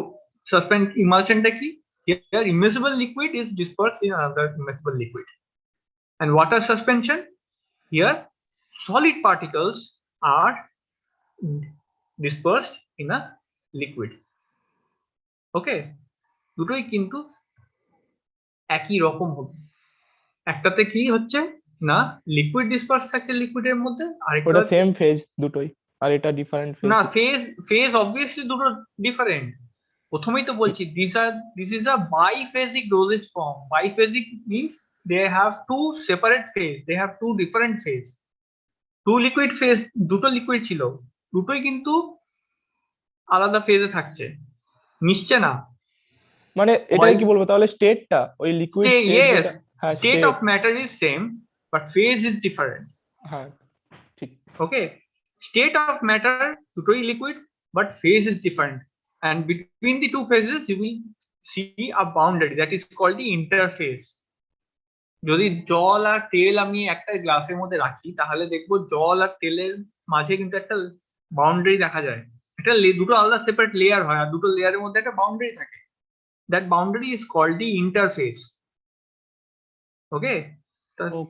emulsionটা কি? Here immiscible liquid is dispersed in another immiscible liquid. And water suspension, here solid particles are dispersed in a liquid. Okay, দুটোই কিন্তু একই রকম হবে। একটাতে কি হচ্ছে না লিকুইড ডিসপার্স থাকছে লিকুইডের মধ্যে, ওটা আরেকটা সেম ফেজ দুটোই, আর এটা ডিফারেন্ট ফেজ। না ফেজ অবভিয়াসলি দুটো ডিফারেন্ট। প্রথমেই তো বলছি this is a biphasic dosage form. Biphasic means they have two separate phase, they have two different phase. two liquid phase, দুটো লিকুইড ছিল, দুটোই কিন্তু আলাদা ফেজে থাকছে, মিশছে না। মানে এটা কি বলবো তাহলে স্টেটটা ওই liquid yes, state of matter is same but phase is different. হ্যাঁ ঠিক। Okay, state of matter দুটোই liquid but phase is different, and between the two phases you will see a boundary that is called the interface. যদি জল আর তেল আমি একটা গ্লাসের মধ্যে রাখি তাহলে দেখবো জল আর তেলের মাঝে কিন্তু একটা বাউন্ডারি দেখা যায়, একটা দুটো আলাদা সেপারেট লেয়ার হয় আর দুটো লেয়ারের মধ্যে একটা বাউন্ডারি থাকে। that boundary is called the interface. Okay,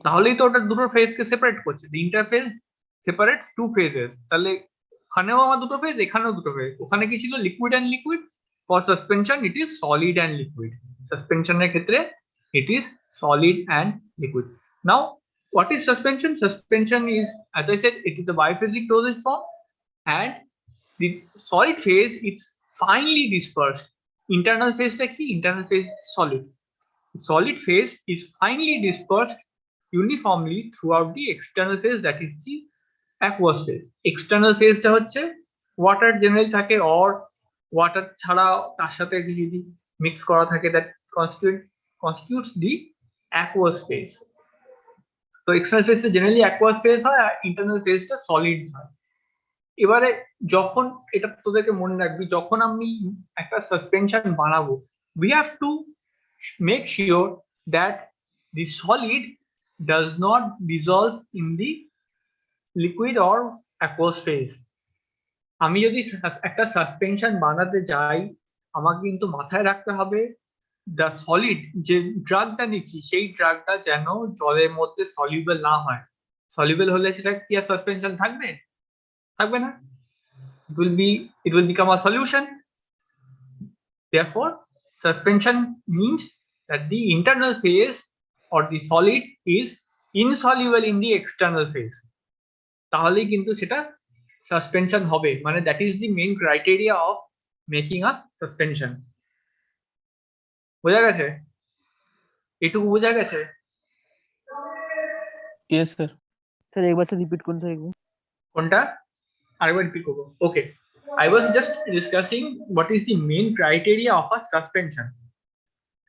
তাহলেই তো ওটা দুটো ফেজ কে সেপারেট করছে। the interface separates two phases, তাহলে ওখানেও আমার দুটো ফেজ, এখানেও দুটো ফেজ। ওখানে কি ছিল liquid and liquid, for suspension it is solid and liquid. সাসপেনশনের ক্ষেত্রে it is solid and liquid. Now what is suspension? Suspension is, as I said, it is a biphasic dosage form, and the solid phase is finely dispersed. Internal phase টা কি? Internal phase solid. Solid phase is finely dispersed uniformly throughout the external phase, that is the aqueous phase. External phase টা হচ্ছে water generally থাকে, or water ছাড়া তার সাথে যদি mix করা থাকে, that constitutes the aqueous phase. So external phase টা generally aqueous phase হয়, আর internal phase টা solids হয়। এবারে যখন এটা তোদেরকে মনে রাখবি, যখন আমি একটা সাসপেনশন বানাবো, we have to make sure that the solid does not dissolve in the liquid or aqueous phase. আমি যদি একটা সাসপেনশন বানাতে যাই, আমাকে কিন্তু মাথায় রাখতে হবে the solid যে ড্রাগটা নিচ্ছি সেই ড্রাগটা যেন জলের মধ্যে সলিউবল না হয়। সলিউবল হলে সেটা কি আর সাসপেনশন থাকবে? থাকবে না। it will become a solution. Therefore suspension means that the internal phase or the solid is insoluble in the external phase. তাহলেই কিন্তু সেটা সাসপেনশন হবে, মানে that is the main criteria of making a suspension. বোঝা গেছে? এটুকু বোঝা গেছে? Yes sir. স্যার একবার স্যার রিপিট করুন স্যার একবার। কোনটা? আরেকবার রিপিট করবো। ওকে, I was just discussing what is the main criteria of a suspension.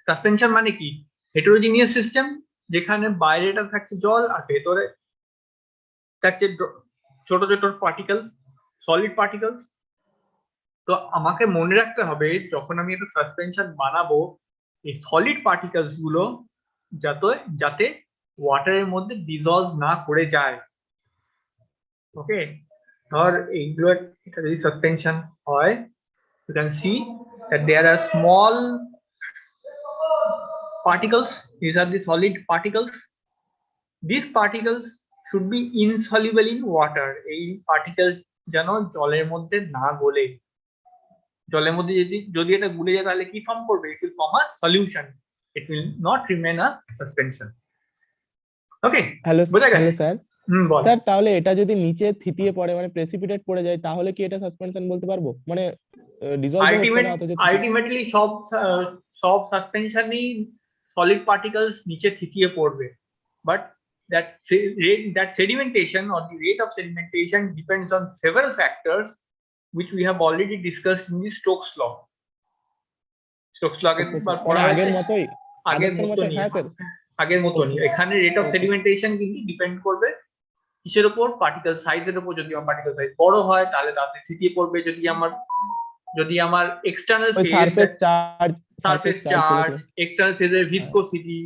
Suspension মানে কি? heterogeneous system, যেখানে বাইরেটা থাকছে জল আর ভেতরে থাকছে ছোট ছোট পার্টিকেলস, সলিড পার্টিকেলস। তো আমাকে মনে রাখতে হবে যখন আমি একটা সাসপেনশন বানাবো, এই সলিড পার্টিকেলস গুলো যাতে ওয়াটারের মধ্যে ডিজলভ না করে যায়। ওকে, ধর এইগুলো এটা যদি সাসপেনশন হয়, you can see that there are small particles. These are the solid particles. These particles should be insoluble in water. এই particles যেন জলের মধ্যে না গলে, জলের মধ্যে যদি এটা গুলে যায় তাহলে কি ফর্ম করবে? It will form a solution. It will not remain a suspension. Okay, hello বোঝা গেছে? স্যার। বল। স্যার তাহলে এটা যদি নিচে থিতিয়ে পড়ে মানে প্রেসিপিটেট পড়ে যায় তাহলে কি এটা সাসপেনশন বলতে পারবো? মানে ডিসলভ হচ্ছে না অথচ আলটিমেটলি সব সাসপেনশনই সলিড পার্টিকেলস নিচে থিতিয়ে পড়বে, but that sedimentation or the rate of sedimentation depends on several factors which we have already discussed in the Stokes law. Stokes law আগের মতোই আগের মতনই এখানে রেট অফ সেডিমেন্টেশন কিন্তু ডিপেন্ড করবে কিসের উপর? পার্টিকেল সাইজের উপর। যদি আমার পার্টিকেল সাইজ বড় হয় তাহলে তাতে থিতিয়ে পড়বে। যদি আমার এক্সটার্নাল সারফেস চার্জ, এক্সটার্নাল ফেজের ভিসকোসিটি,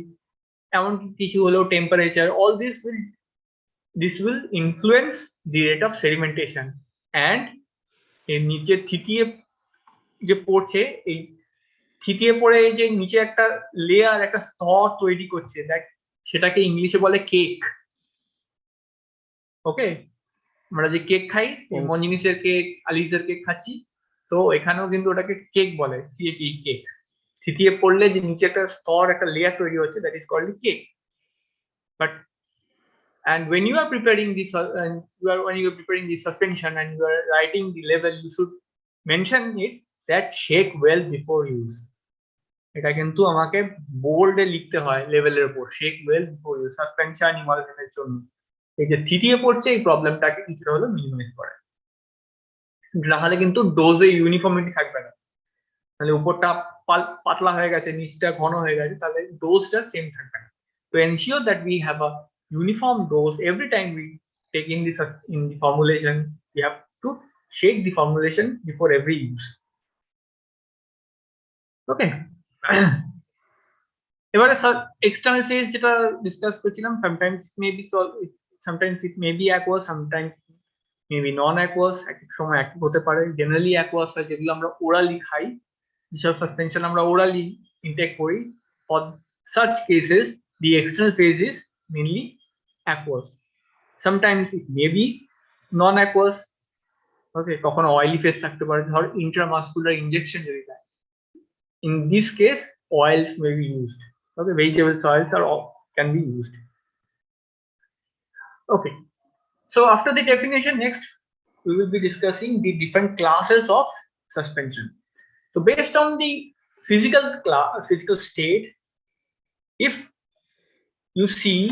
এমনকি কিছু হলেও temperature, all this will influence the rate of sedimentation. And এর নিচে থিতিয়ে যে পড়ছে এই থিতিয়ে পড়ে এই যে নিচে একটা লেয়ার, একটা স্তর তৈরি করছে, দেখ সেটাকে ইংলিশে বলে কেক। ওকে, আমরা যে কেক খাই, মঞ্জিনিসের কেক, আলিসের কেক খাচ্ছি, তো এখানেও কিন্তু ওটাকে কেক বলে, কেক। থিতিয়ে পড়লে যে নিচে একটা স্তর, একটা লেয়ার তৈরি হচ্ছে, that is called cake. But and when you are preparing this when you are preparing the suspension and you are writing the level, you should mention it that shake well before use. এটা কিন্তু আমাকে বোল্ডে লিখতে হয় লেভেলের উপর, shake well before use, suspension ইমালশনের জন্য। এই যে থিতিয়ে পড়ছে, এই প্রবলেমটাকে কিছুটা হলো মিনিমাইজ করে, নাহলে কিন্তু ডোজে ইউনিফর্মিটি থাকবে না। তাহলে উপরটা পাতলা হয়ে গেছে, নিচটা ঘন হয়ে গেছে, তাহলে ডোজটা সেম থাকবে না। To ensure that we have a uniform dose every time we take in the formulation, we have to shake the formulation before every use. Okay. এবারে external phase যেটা ডিসকাস করছিলাম, sometimes it may be aqueous, sometimes maybe non aqueous, এক এক সময় active হতে পারে। Generally aqueous হয় যেগুলো আমরা ওরালি খাই, যেসব সাসপেনশন আমরা ওরালি ইনটেক করি। For such cases the external phase is mainly aqueous. Sometimes it may be non aqueous. Okay, কখনো অয়েলি ফেজ থাকতে পারে, ধর ইন্ট্রামাসকুলার ইনজেকশন যদি দেয়, in this case oils may be used. Okay, vegetable oils can be used. Okay, so after the definition, next we will be discussing the different classes of suspension. So based on the physical state, if you see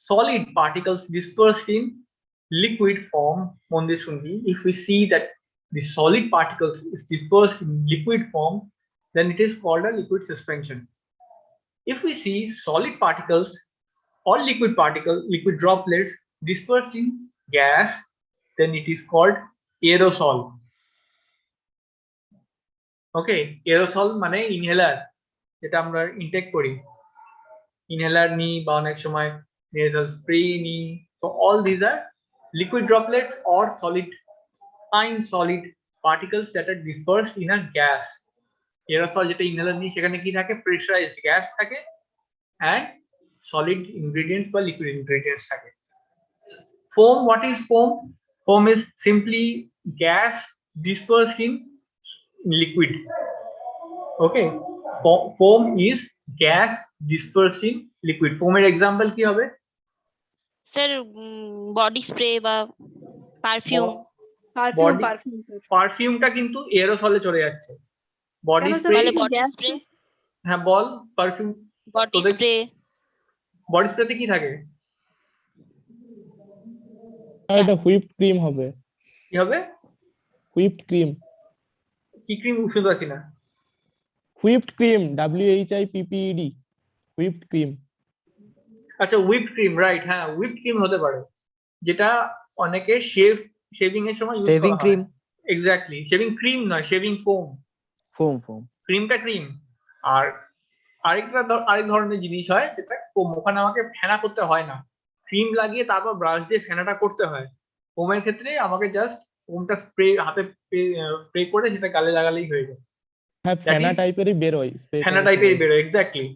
solid particles dispersed in liquid form, if we see that the solid particles is dispersed in liquid form, then it is called a liquid suspension. If we see solid particles or liquid droplets dispersed in gas, then it is called aerosol. Okay, aerosol মানে inhaler, যেটা আমরা intact করি, inhaler নি বা অনেক সময় nasal spray নি। So all these are liquid droplets or solid particles that are dispersed in a gas. Aerosol যেটা ইনহেলার নি, সেখানে কি থাকে, প্রেসারাইজড গ্যাস থাকে and solid ingredients বা liquid ingredients থাকে। Foam, what is foam? Foam is simply gas dispersed in liquid. Okay, foam is gas dispersed in liquid. Foam এর example কি হবে? স্যার বডি স্প্রে বা পারফিউম। পারফিউমটা কিন্তু এরোসলে চলে যাচ্ছে। বডি স্প্রে, বডি স্প্রে, হ্যাঁ বল, পারফিউম, বডি স্প্রে, বডি স্প্রেতে কি থাকে? এটা হুইপড ক্রিম হবে। কি হবে? Whipped cream. কি ক্রিম বুঝতে পারছি না। Whipped cream, WHIPPED, whipped cream. আচ্ছা, হুইপড ক্রিম, রাইট, হ্যাঁ হুইপড ক্রিম হতে পারে, যেটা অনেকে শেভিং এর সময় ইউজ করা হয়। Shaving cream, exactly, shaving cream নয়, শেভিং ফোম। ক্রিমটা ক্রিম। আর আরেক ধরনের জিনিস হয় যেটা ফোম, ওখানে আমাকে ফেনা করতে হয় না, ক্রিম লাগিয়ে তারপর ব্রাশ দিয়ে ফেনাটা করতে হয়। ফোমের ক্ষেত্রে আমাকে জাস্ট ফোমটা হাতে স্প্রে করে সেটা গালে লাগালেই হয়ে যায়। হ্যাঁ, ফেনা টাইপেরই বেরোয়, ফেনা টাইপেরই বেরোয়, এক্স্যাক্টলি।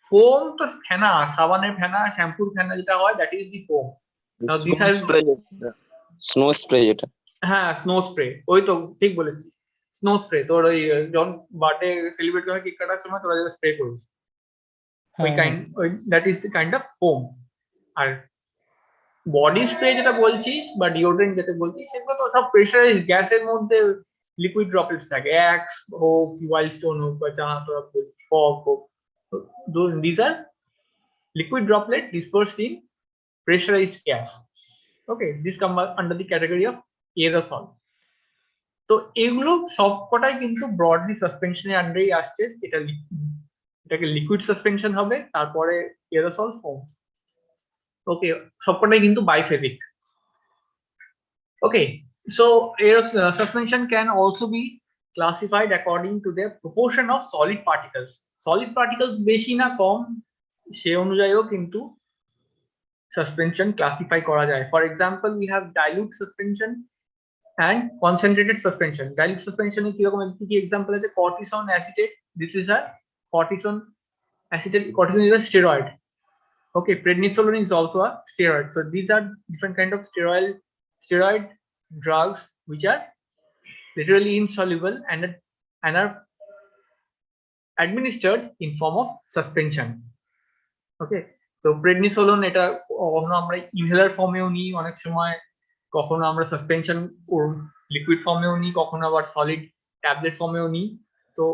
ফোম তো ফেনা, সাবানের ফেনা, শ্যাম্পুর ফেনা যেটা হয়, that is the foam. Snow spray যেটা, হ্যাঁ স্নো স্প্রে, ওই তো ঠিক বলেছিস, স্নো স্প্রে। তোর ওই যখন বার্থডে সেলিব্রেট করা হয়, কেক কাটার সময় তোরা যেটা স্প্রে করিস, ওই that is the kind of foam. আর বডি স্প্রে যেটা বলছিস বা ডিওড্রেন্ট যেটা বলছিস, সেগুলো তো সব প্রেসারাইজড গ্যাসের মধ্যে লিকুইড ড্রপলেটস থাকে, অ্যাক্স হোক, ওয়াইল্ড স্টোন হোক, বা যা তোরা বলছিস, ফগ হোক, these are liquid droplet dispersed in pressurized gas. Okay, this come under the category of aerosol. তো এগুলো সবকটাই কিন্তু ব্রডলি সাসপেনশনের আন্ডারেই আসছে। এটাকে লিকুইড সাসপেনশন হবে, তারপরে এরোসল, ফোম। ওকে, সবকটাই কিন্তু বাইফেজিক। ওকে, so suspension can also be classified according to their proportion of solid particles. Solid particles বেশি না কম সে অনুযায়ীও কিন্তু সাসপেনশন ক্লাসিফাই করা যায়। For example, we have dilute suspension and concentrated suspension. Dilute suspension এর কিরকম কি এক্সাম্পল আছে? কর্টিসন acetate this is a cortisone cortisone is a steroid. Okay, prednisolone is also a steroid. So these are different kind of steroid drugs which are literally insoluble and are administered in form of suspension. Okay, তো prednisolone এটা কখনো আমরা inhaler ফর্মেও নিই, অনেক সময় কখনো আমরা suspension liquid ফর্মেও নিই, কখনো আবার সলিড ট্যাবলেট ফর্মেও নিই। তো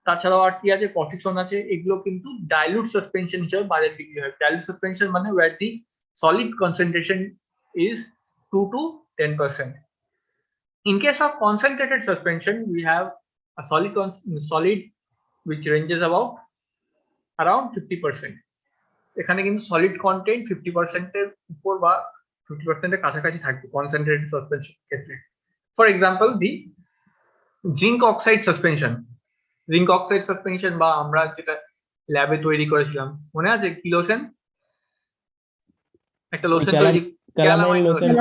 তাছাড়াও আর কি আছে, কর্টিসন আছে, এগুলো কিন্তু ডাইলুট সাসপেনশন হিসেবে বাজারে বিক্রি হয়। ডাইলুট সাসপেনশন মানে where the solid concentration is 2 to 10%. In case of concentrated suspension, we have a solid which ranges about around 50%. এখানে কিন্তু সলিড কন্টেন্ট 50% এর উপর বা 50% এর কাছাকাছি থাকবে কনসেন্ট্রেটেড সাসপেনশন ক্ষেত্রে। For example the zinc oxide suspension. Zinc oxide suspension বা আমরা যেটা ল্যাবে তৈরি করেছিলাম, মনে আছে কি লোশন? একটা লোশন তৈরি, calamine lotion.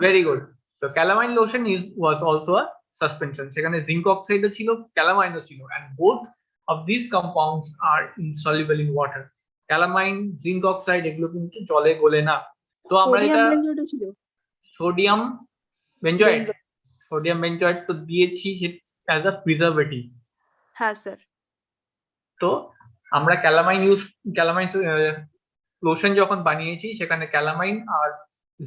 Very good. So calamine lotion was also a suspension. সেখানে জিঙ্ক অক্সাইডও ছিল, ক্যালামাইনও ছিল, and both of these compounds are insoluble in water. Calamine, zinc oxide এগুলো কিন্তু জলে গলে না। তো আমরা এটা সোডিয়াম বেঞ্জয়েড তো দিয়েছি অ্যাজ আ প্রিজারভেটিভ। হ্যাঁ স্যার। তো আমরা ক্যালামাইন লোশন যখন বানিয়েছি সেখানে ক্যালামাইন আর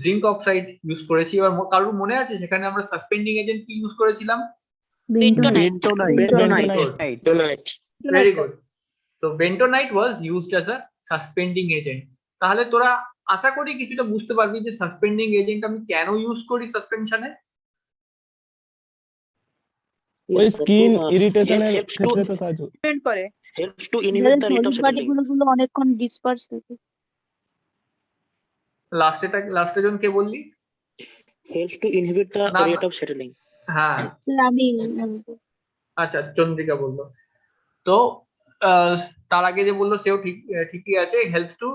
জিঙ্ক অক্সাইড ইউজ করেছি। এবার কারোর মনে আছে সেখানে আমরা সাসপেন্ডিং এজেন্ট কি ইউজ করেছিলাম? Bentonite. Very good. So bentonite was used as a suspending agent. তাহলে তোরা আশা করি কিছুটা বুঝতে পারবি যে সাসপেন্ডিং এজেন্ট আমি কেন ইউজ করি সাসপেনশনে। ওই স্কিন ইরিটেশনের ক্ষেত্রে তো কাজ করে। Helps to inhibit the rate of settling. গুলো অনেকক্ষণ ডিসপার্স থাকে। লাস্টে জন কে বললি? Helps to inhibit the rate of settling. হ্যাঁ আচ্ছা, চন্দ্রিকা বললো। তো তার আগে যে বললো সেও ঠিকই আছে। Helps to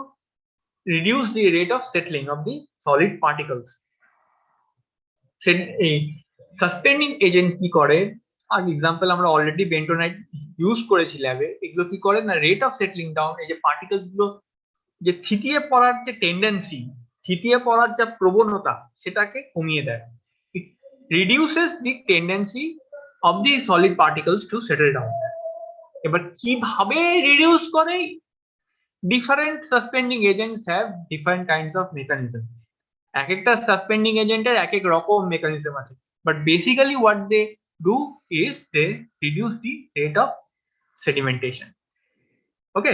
reduce the rate of settling of the solid particles. এই সাসপেন্ডিং এজেন্ট কি করে? আর এক্সাম্পল আমরা অলরেডি বেন্টোনাইট ইউজ করেছি ল্যাবে। এগুলো কি করে না, রেট অফ সেটলিং ডাউন, এই যে পার্টিকলস গুলো যে থিতিয়ে পড়ার যে টেন্ডেন্সি, থিতিয়ে পড়ার যা প্রবণতা, সেটাকে কমিয়ে দেয়। It reduces the tendency of the solid particles to settle down. এবার কিভাবে রিডিউস করে? Different suspending agents have different kinds of mechanism. এক একটা সাসপেন্ডিং এজেন্টের এক এক রকম মেকানিজম আছে, but basically what they do is they reduce the rate of sedimentation. Okay,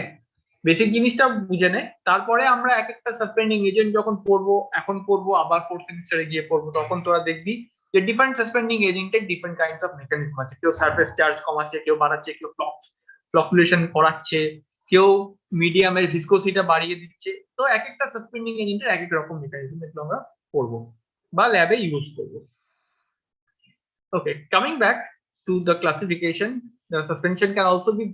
basic জিনিসটা বুঝে নে। তারপরে আমরা এক একটা সাসপেন্ডিং এজেন্ট যখন পড়বো, এখন পড়বো আবার ফোর্থ সেমিস্টারে গিয়ে পড়বো, তখন তোরা দেখবি যে ডিফারেন্ট সাসপেন্ডিং এজেন্টের ডিফারেন্ট কাইন্ডস অফ মেকানিজম আছে। কেউ সারফেস চার্জ কমাচ্ছে, কেউ বাড়াচ্ছে, কেউ ফ্লকুলেশন করাচ্ছে, কেউ মিডিয়ামের ভিসকোসিটা বাড়িয়ে দিচ্ছে। তো এক একটা সাসপেন্ডিং এজেন্টের এক এক রকম মেকানিজম, এগুলো আমরা পড়বো বা ল্যাবে ইউজ করবো। Okay, coming back to the classification, the suspension can also be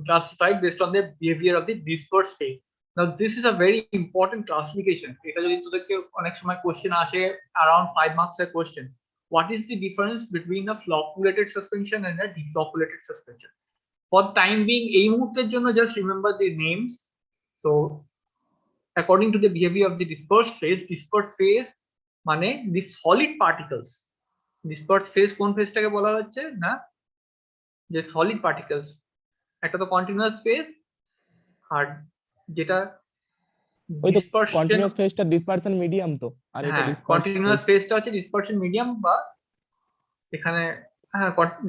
classified based on the behavior of the dispersed phase. Now this is a very important classification. এটা যদি তোদেরকে অনেক সময় কোশ্চেন আসে, around 5 marks এর question, what is the difference between a flocculated suspension and a deflocculated suspension? For time being, এই মুহূর্তের জন্য just remember the names. So according to the behavior of the dispersed phase মানে the solid particles. Disperse phase কোন ফেজটাকে বলা হচ্ছে না, যে solid particles. একটা তো কন্টিনিউয়াস ফেজ, আর যেটা কন্টিনিউয়াস ফেজটা ডিসপারশন মিডিয়াম। তো আর এটা কন্টিনিউয়াস ফেজটা হচ্ছে ডিসপারশন মিডিয়াম, বা এখানে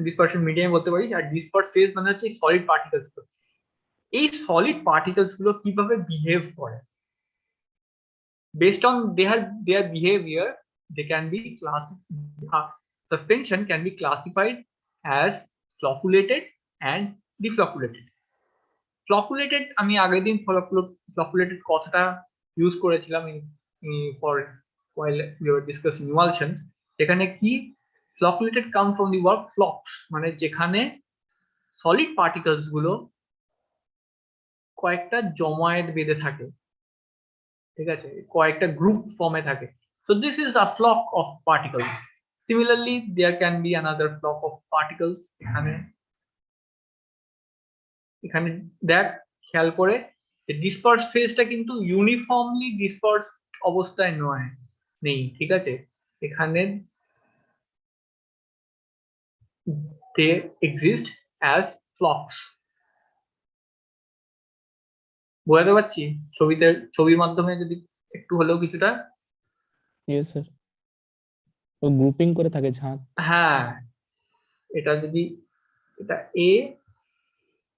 ডিসপারশন মিডিয়াম বলতে পারি। আর ডিসপার্স ফেজ মানে হচ্ছে সলিড পার্টিকেলস। এই সলিড পার্টিকেলস গুলো কিভাবে বিহেভ করে, based on their behavior, they can be suspension can be classified as flocculated and deflocculated. Flocculated আমি আগের দিন flocculated কথাটা ইউজ করেছিলাম for while we were discussing emulsions. এখানে কি flocculated come from the word flux, মানে যেখানে সলিড পার্টিকলস গুলো কয়েকটা জমায়েত বেঁধে থাকে, ঠিক আছে, কয়েকটা গ্রুপ ফর্মে থাকে। So this is a flock of particles. Similarly, there can be another flock of particles. এখানে এখানে দেখ খেয়াল করে ডিসপার্স ফেজটা কিন্তু ইউনিফর্মলি ডিসপার্স অবস্থায় নেই, ঠিক আছে? এখানে they exist as flocks. বোঝাতে পারছি ছবির মাধ্যমে যদি একটু হলেও কিছুটা? ইয়েস স্যার, ও গ্রুপিং করে থাকে ঝাঁক। হ্যাঁ, এটা যদি এটা A,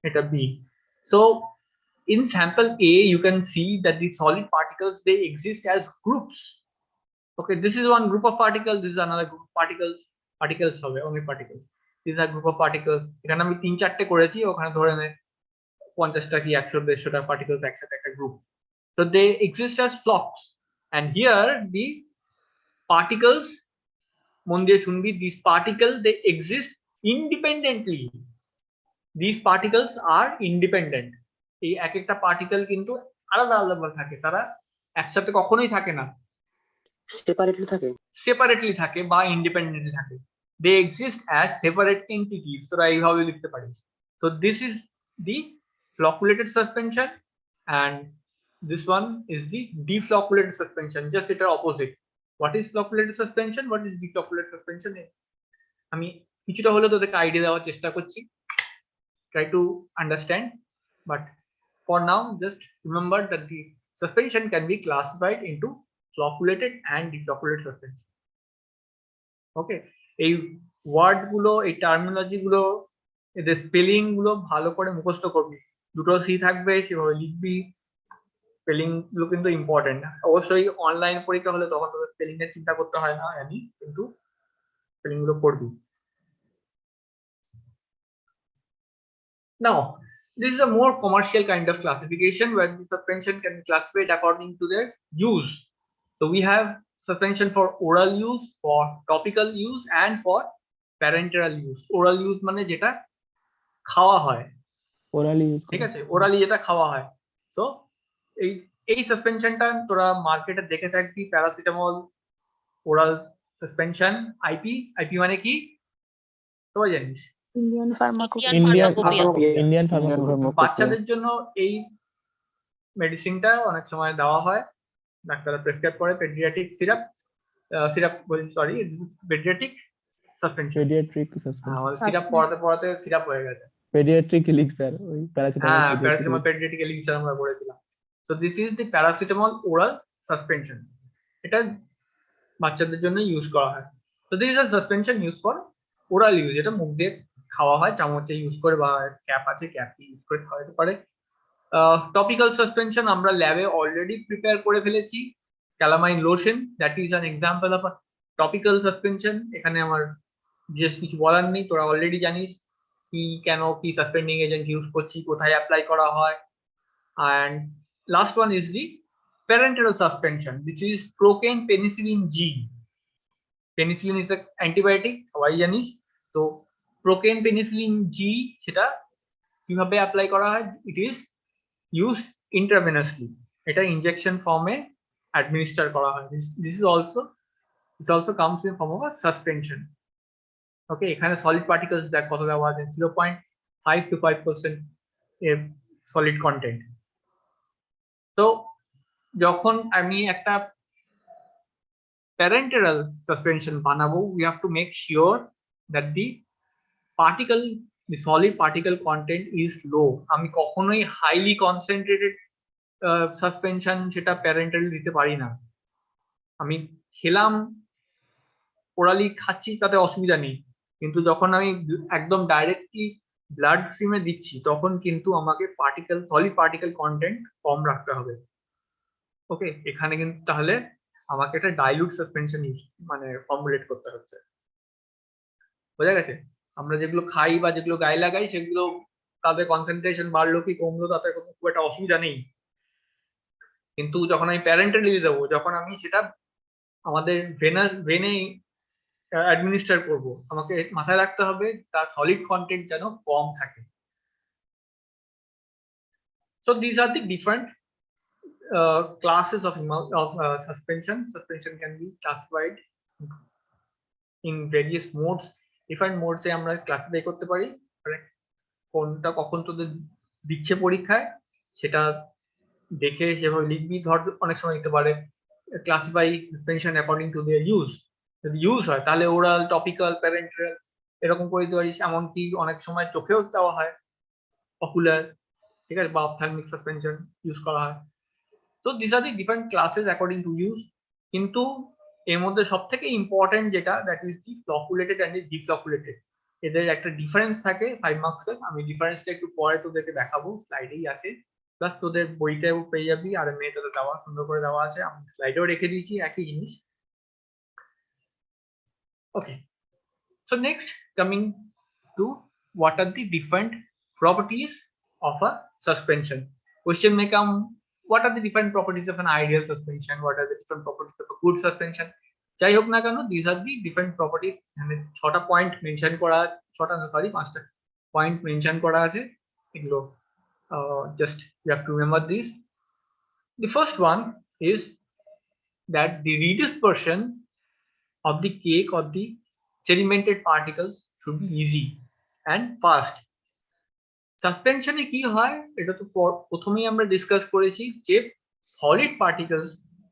এটা B. So in sample A you can see that the solid particles they exist as groups. Okay, this is one group of particles, this is another group of particles হবে only particles. These are group of particles. এখানে আমি 3-4টে করেছি, ওখানে ধরে নে 50টা কি 100-150টা particles একসাথে একটা group. So they exist as flocks, and here the particles, মন দিয়ে শুনবি, these particles they exist independently. These particles are independent. এই এক একটা পার্টিকেল কিন্তু আলাদা আলাদা থাকে, তারা একসাথে কখনোই থাকে না, সেপারেটলি থাকে বা ইন্ডিপেন্ডেন্টলি থাকে। They exist as separate entities, তোরা এইভাবে লিখতে পারিস। So this is the flocculated suspension and this one is the deflocculated suspension, just এটার opposite. What is flocculated suspension, what is deflocculated suspension? আমি কিছুটা হলেও তোদেরকে আইডিয়া দেওয়ার চেষ্টা করছি, try to understand, but for now just remember that the suspension can be classified into flocculated and deflocculated suspension. Okay, এই word গুলো, এই টার্মিনোলজি গুলো, এদের স্পেলিং গুলো ভালো করে মুখস্থ করবি, দুটো সি থাকবে সেভাবে লিখবি। স্পেলিং গুলো কিন্তু ইম্পর্টেন্ট। অবশ্যই অনলাইন পরীক্ষা হলে তখন তোদের স্পেলিং এর চিন্তা করতে হয় না, জানি, কিন্তু স্পেলিং গুলো পড়বি। Now, this is a more commercial kind of classification where the suspension can be classified according to their use. So we have suspension for oral use, for topical use, and for parenteral use. Oral use মানে যেটা খাওয়া হয়, orally use, ঠিক আছে, orally যেটা খাওয়া হয়। তো এই সাসপেনশনটা তোরা মার্কেটে দেখে থাকবি, প্যারাসিটামল ওরাল সাসপেনশন, আইপি মানে কি তোরা জানিস? ইন্ডিয়ান ইন্ডিয়ান বাচ্চাদের জন্য এই মেডিসিনটা অনেক সময় দেওয়া হয়, ডাক্তাররা প্রেসক্রাইব করে। পেডিয়াট্রিক পেডিয়াট্রিক সাসপেনশন, আমাদের সিরাপ পড়াতে সিরাপ হয়ে গেছে, পেডিয়াট্রিক এলিক্সার, ওই প্যারাসিটামল। হ্যাঁ, প্যারাসিটামল পেডিয়াট্রিক এলিক্সার আমরা পড়েছিলাম। So this is the paracetamol oral suspension, এটা বাচ্চাদের জন্য ইউজ করা হয়। So this is a suspension use for oral use, এটা মুখ দিয়ে খাওয়া হয়, চামচে ইউজ করে বা ক্যাপ আছে ক্যাপ ইউজ করে খাওয়া যেতে পারে। টপিক্যাল সাসপেনশন আমরা ল্যাবে অলরেডি প্রিপেয়ার করে ফেলেছি, calamine lotion, that is an example of a topical suspension. এখানে আমার বিশেষ কিছু বলার নেই, তোরা অলরেডি জানিস কি কেন কি সাসপেন্ডিং এজেন্ট ইউজ করছি, কোথায় অ্যাপ্লাই করা হয়। And last one is the parenteral suspension, this is procaine penicillin G. Penicillin is antibiotic, সবাই জানিস। তো প্রোকেন পেনিসিলিন জি সেটা কিভাবে অ্যাপ্লাই করা হয়? ইট ইজ used intravenously, এটা ইনজেকশন ফর্মে অ্যাডমিনিস্টার করা হয়। this also comes in form of a suspension. ওকে, এখানে সলিড পার্টিকেলস দেখ কত দেওয়া আছে, 0.5 to 5% এর সলিড কন্টেন্ট। তো যখন আমি একটা প্যারেন্টাল সাসপেনশন বানাবো, we have to make sure that the solid particle content is low. আমি কখনোই হাইলি কনসেন্ট্রেটেড সাসপেনশন সেটা প্যারেন্টালি দিতে পারি না। আমি খেলাম, ওরালি খাচ্ছি, তাতে অসুবিধা নেই, কিন্তু যখন আমি একদম ডাইরেক্টলি ব্লাড স্ট্রিমে দিচ্ছি তখন কিন্তু আমাকে সলিড পার্টিকেল কন্টেন্ট কম রাখতে হবে। ওকে, এখানে কিন্তু তাহলে আমাকে একটা ডাইলুট সাসপেনশন মানে ফর্মুলেট করতে হচ্ছে। বোঝা গেছে? আমরা যেগুলো খাই বা যেগুলো গায়ে লাগাই সেগুলো তাদের কনসেন্ট্রেশন বাড়লো কি কমলো তাতে খুব একটা অসুবিধা নেই, কিন্তু যখন আমি প্যারেন্টালি দেবো, যখন আমি সেটা আমাদের ভেনে অ্যাডমিনিস্টার করব, আমাকে মাথায় রাখতে হবে তার সলিড কন্টেন্ট যেন কম থাকে। So this are the different classes of suspension. Suspension can be classified in various modes. Different modes এ আমরা ক্লাসিফাই করতে পারি, কোনটা কখন তোদের দিচ্ছে পরীক্ষায় সেটা দেখে যেভাবে লিখবি, ধর অনেক সময় দিতে পারে classify suspension according to their use, যদি ইউজ হয় তাহলে ওরাল, টপিক্যাল, প্যারেন্টাল এরকম করে দিতে পারিস। এমনকি অনেক সময় চোখেও দেওয়া হয়, অকুলার, ঠিক আছে, বা অপথ্যালমিক সাসপেনশন ইউজ করা হয়। তো this are the different classes according to use. কিন্তু এর মধ্যে সব থেকে ইম্পর্টেন্ট যেটা, that is the flocculated and the deflocculated. এদের একটা ডিফারেন্স থাকে 5 মার্কসের। আমি ডিফারেন্সটা একটু পরে তোদেরকে দেখাবো, স্লাইডেই আছে, প্লাস তোদের বইটাও পেয়ে যাবি, আর মেয়েটাতে দেওয়া সুন্দর করে দেওয়া আছে, আমি স্লাইডেও রেখে দিয়েছি একই জিনিস। ওকে, so next coming to what are the different properties of a suspension. Question may come, what are the different properties of an ideal suspension, what are the different properties of a good suspension? যাই হোক না কেন, these are the different properties. এখানে 6টা point mention করা, 5টা point mention করা আছে, এগুলো just you have to remember these. The first one is that the redispersion of the cake or the sedimented particles should be easy and fast. সাসপেনশনে কি হয় এটা তো প্রথমেই আমরা ডিসকাস করেছি যে solid particles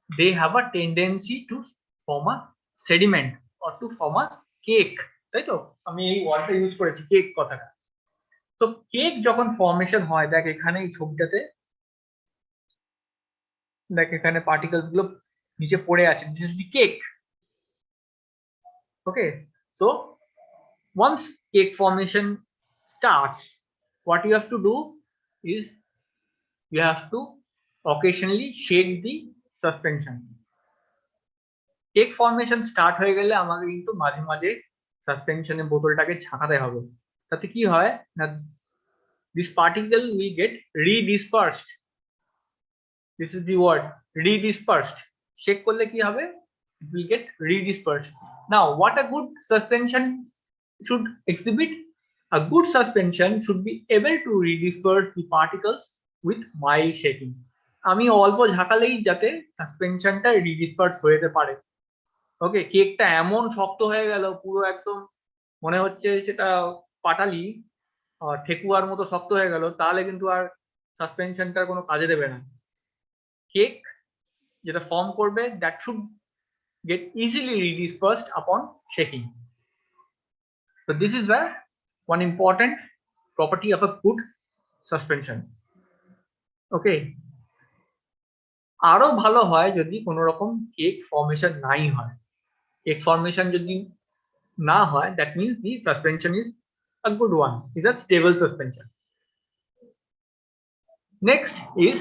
they have a tendency to form a sediment or to form a cake, তাই তো? আমি এই ওয়ার্ডটা ইউজ করেছি, কেক কথাটা। তো কেক যখন ফর্মেশন হয়, দেখ এখানে এই ছবিটাতে দেখ এখানে পার্টিকলস গুলো নিচে পড়ে আছে, this is the cake. Okay, so once cake formation starts, what you have to do is you have to occasionally shake the suspension. Cake formation start হয়ে গেলে আমাকে কিন্তু মাঝে মাঝে সাসপেনশনের বোতলটাকে ঝাঁকাতে হবে। তাতে কি হয় না, this particle will get redispersed. This is the word, redispersed. Shake করলে কি হবে, it will get redispersed. Now, what a good suspension should exhibit? A good suspension should be able to redisperse the particles with mild shaking. আমি অল্প ঝাঁকালেই যাতে সাসপেনশনটা রিডিসপার্স হয়ে যেতে পারে। ওকে, কেকটা এমন শক্ত হয়ে গেল পুরো একদম মনে হচ্ছে সেটা পাটালি ঠেকুয়ার মতো শক্ত হয়ে গেল, তাহলে কিন্তু আর সাসপেনশনটার কোনো কাজে দেবে না। কেক যেটা ফর্ম করবে, that should get easily redispersed upon shaking. So this is one important property of a good suspension. Okay, আরো ভালো হয় যদি কোনো রকম কেক ফর্মেশন নাই হয়। কেক ফর্মেশন যদি না হয়, that means the suspension is a good one, is a stable suspension. Next is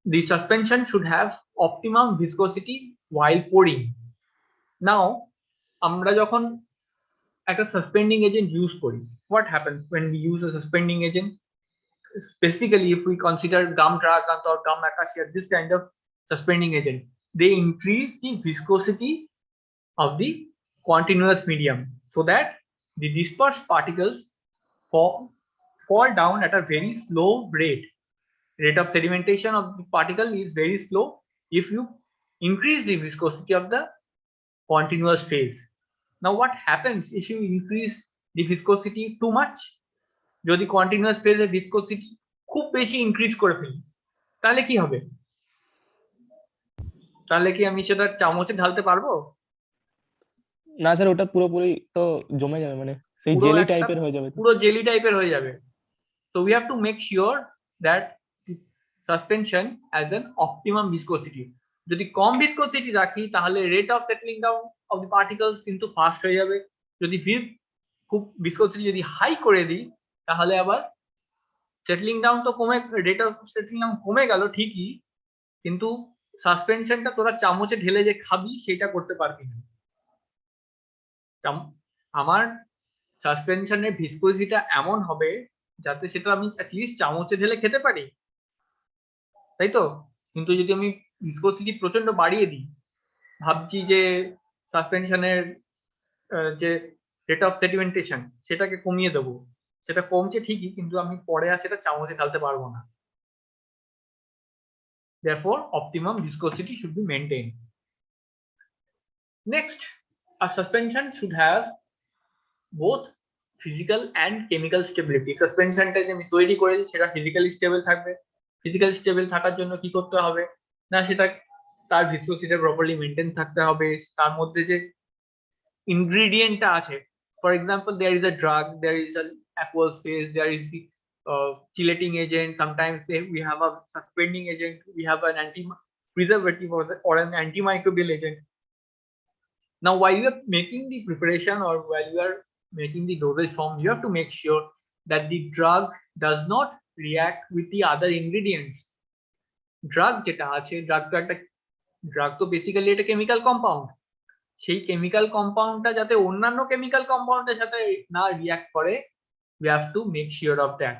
the suspension should have optimum viscosity while pouring. Now আমরা যখন একটা সাসপেন্ডিং এজেন্ট ইউজ করি, what happens when we use a suspending agent? Specifically if we consider gum tragacanth or gum acacia, this kind of suspending agent, they increase the viscosity of the continuous medium so that the dispersed particles fall down at a very slow rate. Rate of sedimentation of the particle is very slow if you increase the viscosity of the continuous phase. Now what happens if you increase the viscosity too much? যদি continuous ফেজে viscosity খুব বেশি increase করে ফেলি তাহলে কি হবে? তাহলে কি আমি সেটা চামচে ঢালতে পারবো? না স্যার, ওটা পুরোপুরি তো জমে যাবে, মানে সেই জেলি টাইপের হয়ে যাবে, পুরো জেলি টাইপের হয়ে যাবে। So we have to make sure that the suspension has an optimum viscosity. যদি কম ভিসকোসিটি রাখি তাহলে rate of settling down of the particles কিন্তু ফাস্ট হয়ে যাবে। যদি খুব ভিসকোসিটি যদি হাই করে দিই তাহলে আবার সেটলিং ডাউন তো কমে, রেট অফ সেটলিং ডাউন কমে গেল ঠিকই, কিন্তু সাসপেনশনটা তোরা চামচে ঢেলে যে খাবি সেটা করতে পারবি না। আমার সাসপেনশনের ভিসকোসিটিটা এমন হবে যাতে সেটা আমি অ্যাটলিস্ট চামচে ঢেলে খেতে পারি, তাই তো? কিন্তু যদি আমি ভিসকোসিটি প্রচন্ড বাড়িয়ে দিই, ভাবছি যে সাসপেনশনের যে রেট অফ সেডিমেন্টেশন সেটাকে কমিয়ে দেবো, সেটা কমছে ঠিকই কিন্তু আমি পরে আর সেটা চামচে ঢালতে পারবো না। Therefore, optimum viscosity should be maintained. Next, a suspension should have both physical and chemical stability. সাসপেনশনটা যে আমি তৈরি করেছি সেটা ফিজিক্যালি স্টেবল থাকবে। ফিজিক্যাল স্টেবল থাকার জন্য কি করতে হবে না, সেটা তার ভিসকোসিটি প্রপারলি মেনটেন থাকতে হবে। তার মধ্যে যে ইনগ্রিডিয়েন্টটা আছে, for example there is a drug, there is an aqueous phase, there is the chelating agent, sometimes we have a suspending agent, we have an anti-preservative or an antimicrobial agent. Now while you are making the preparation or while you are making the dosage form, you have to make sure that the drug does not react with the other ingredients. Drug যেটা আছে, drug তো basically এটা chemical compound, সেই chemical কম্পাউন্ডটা যাতে অন্যান্য chemical কম্পাউন্ডের সাথে না react করে, we have to make sure of that.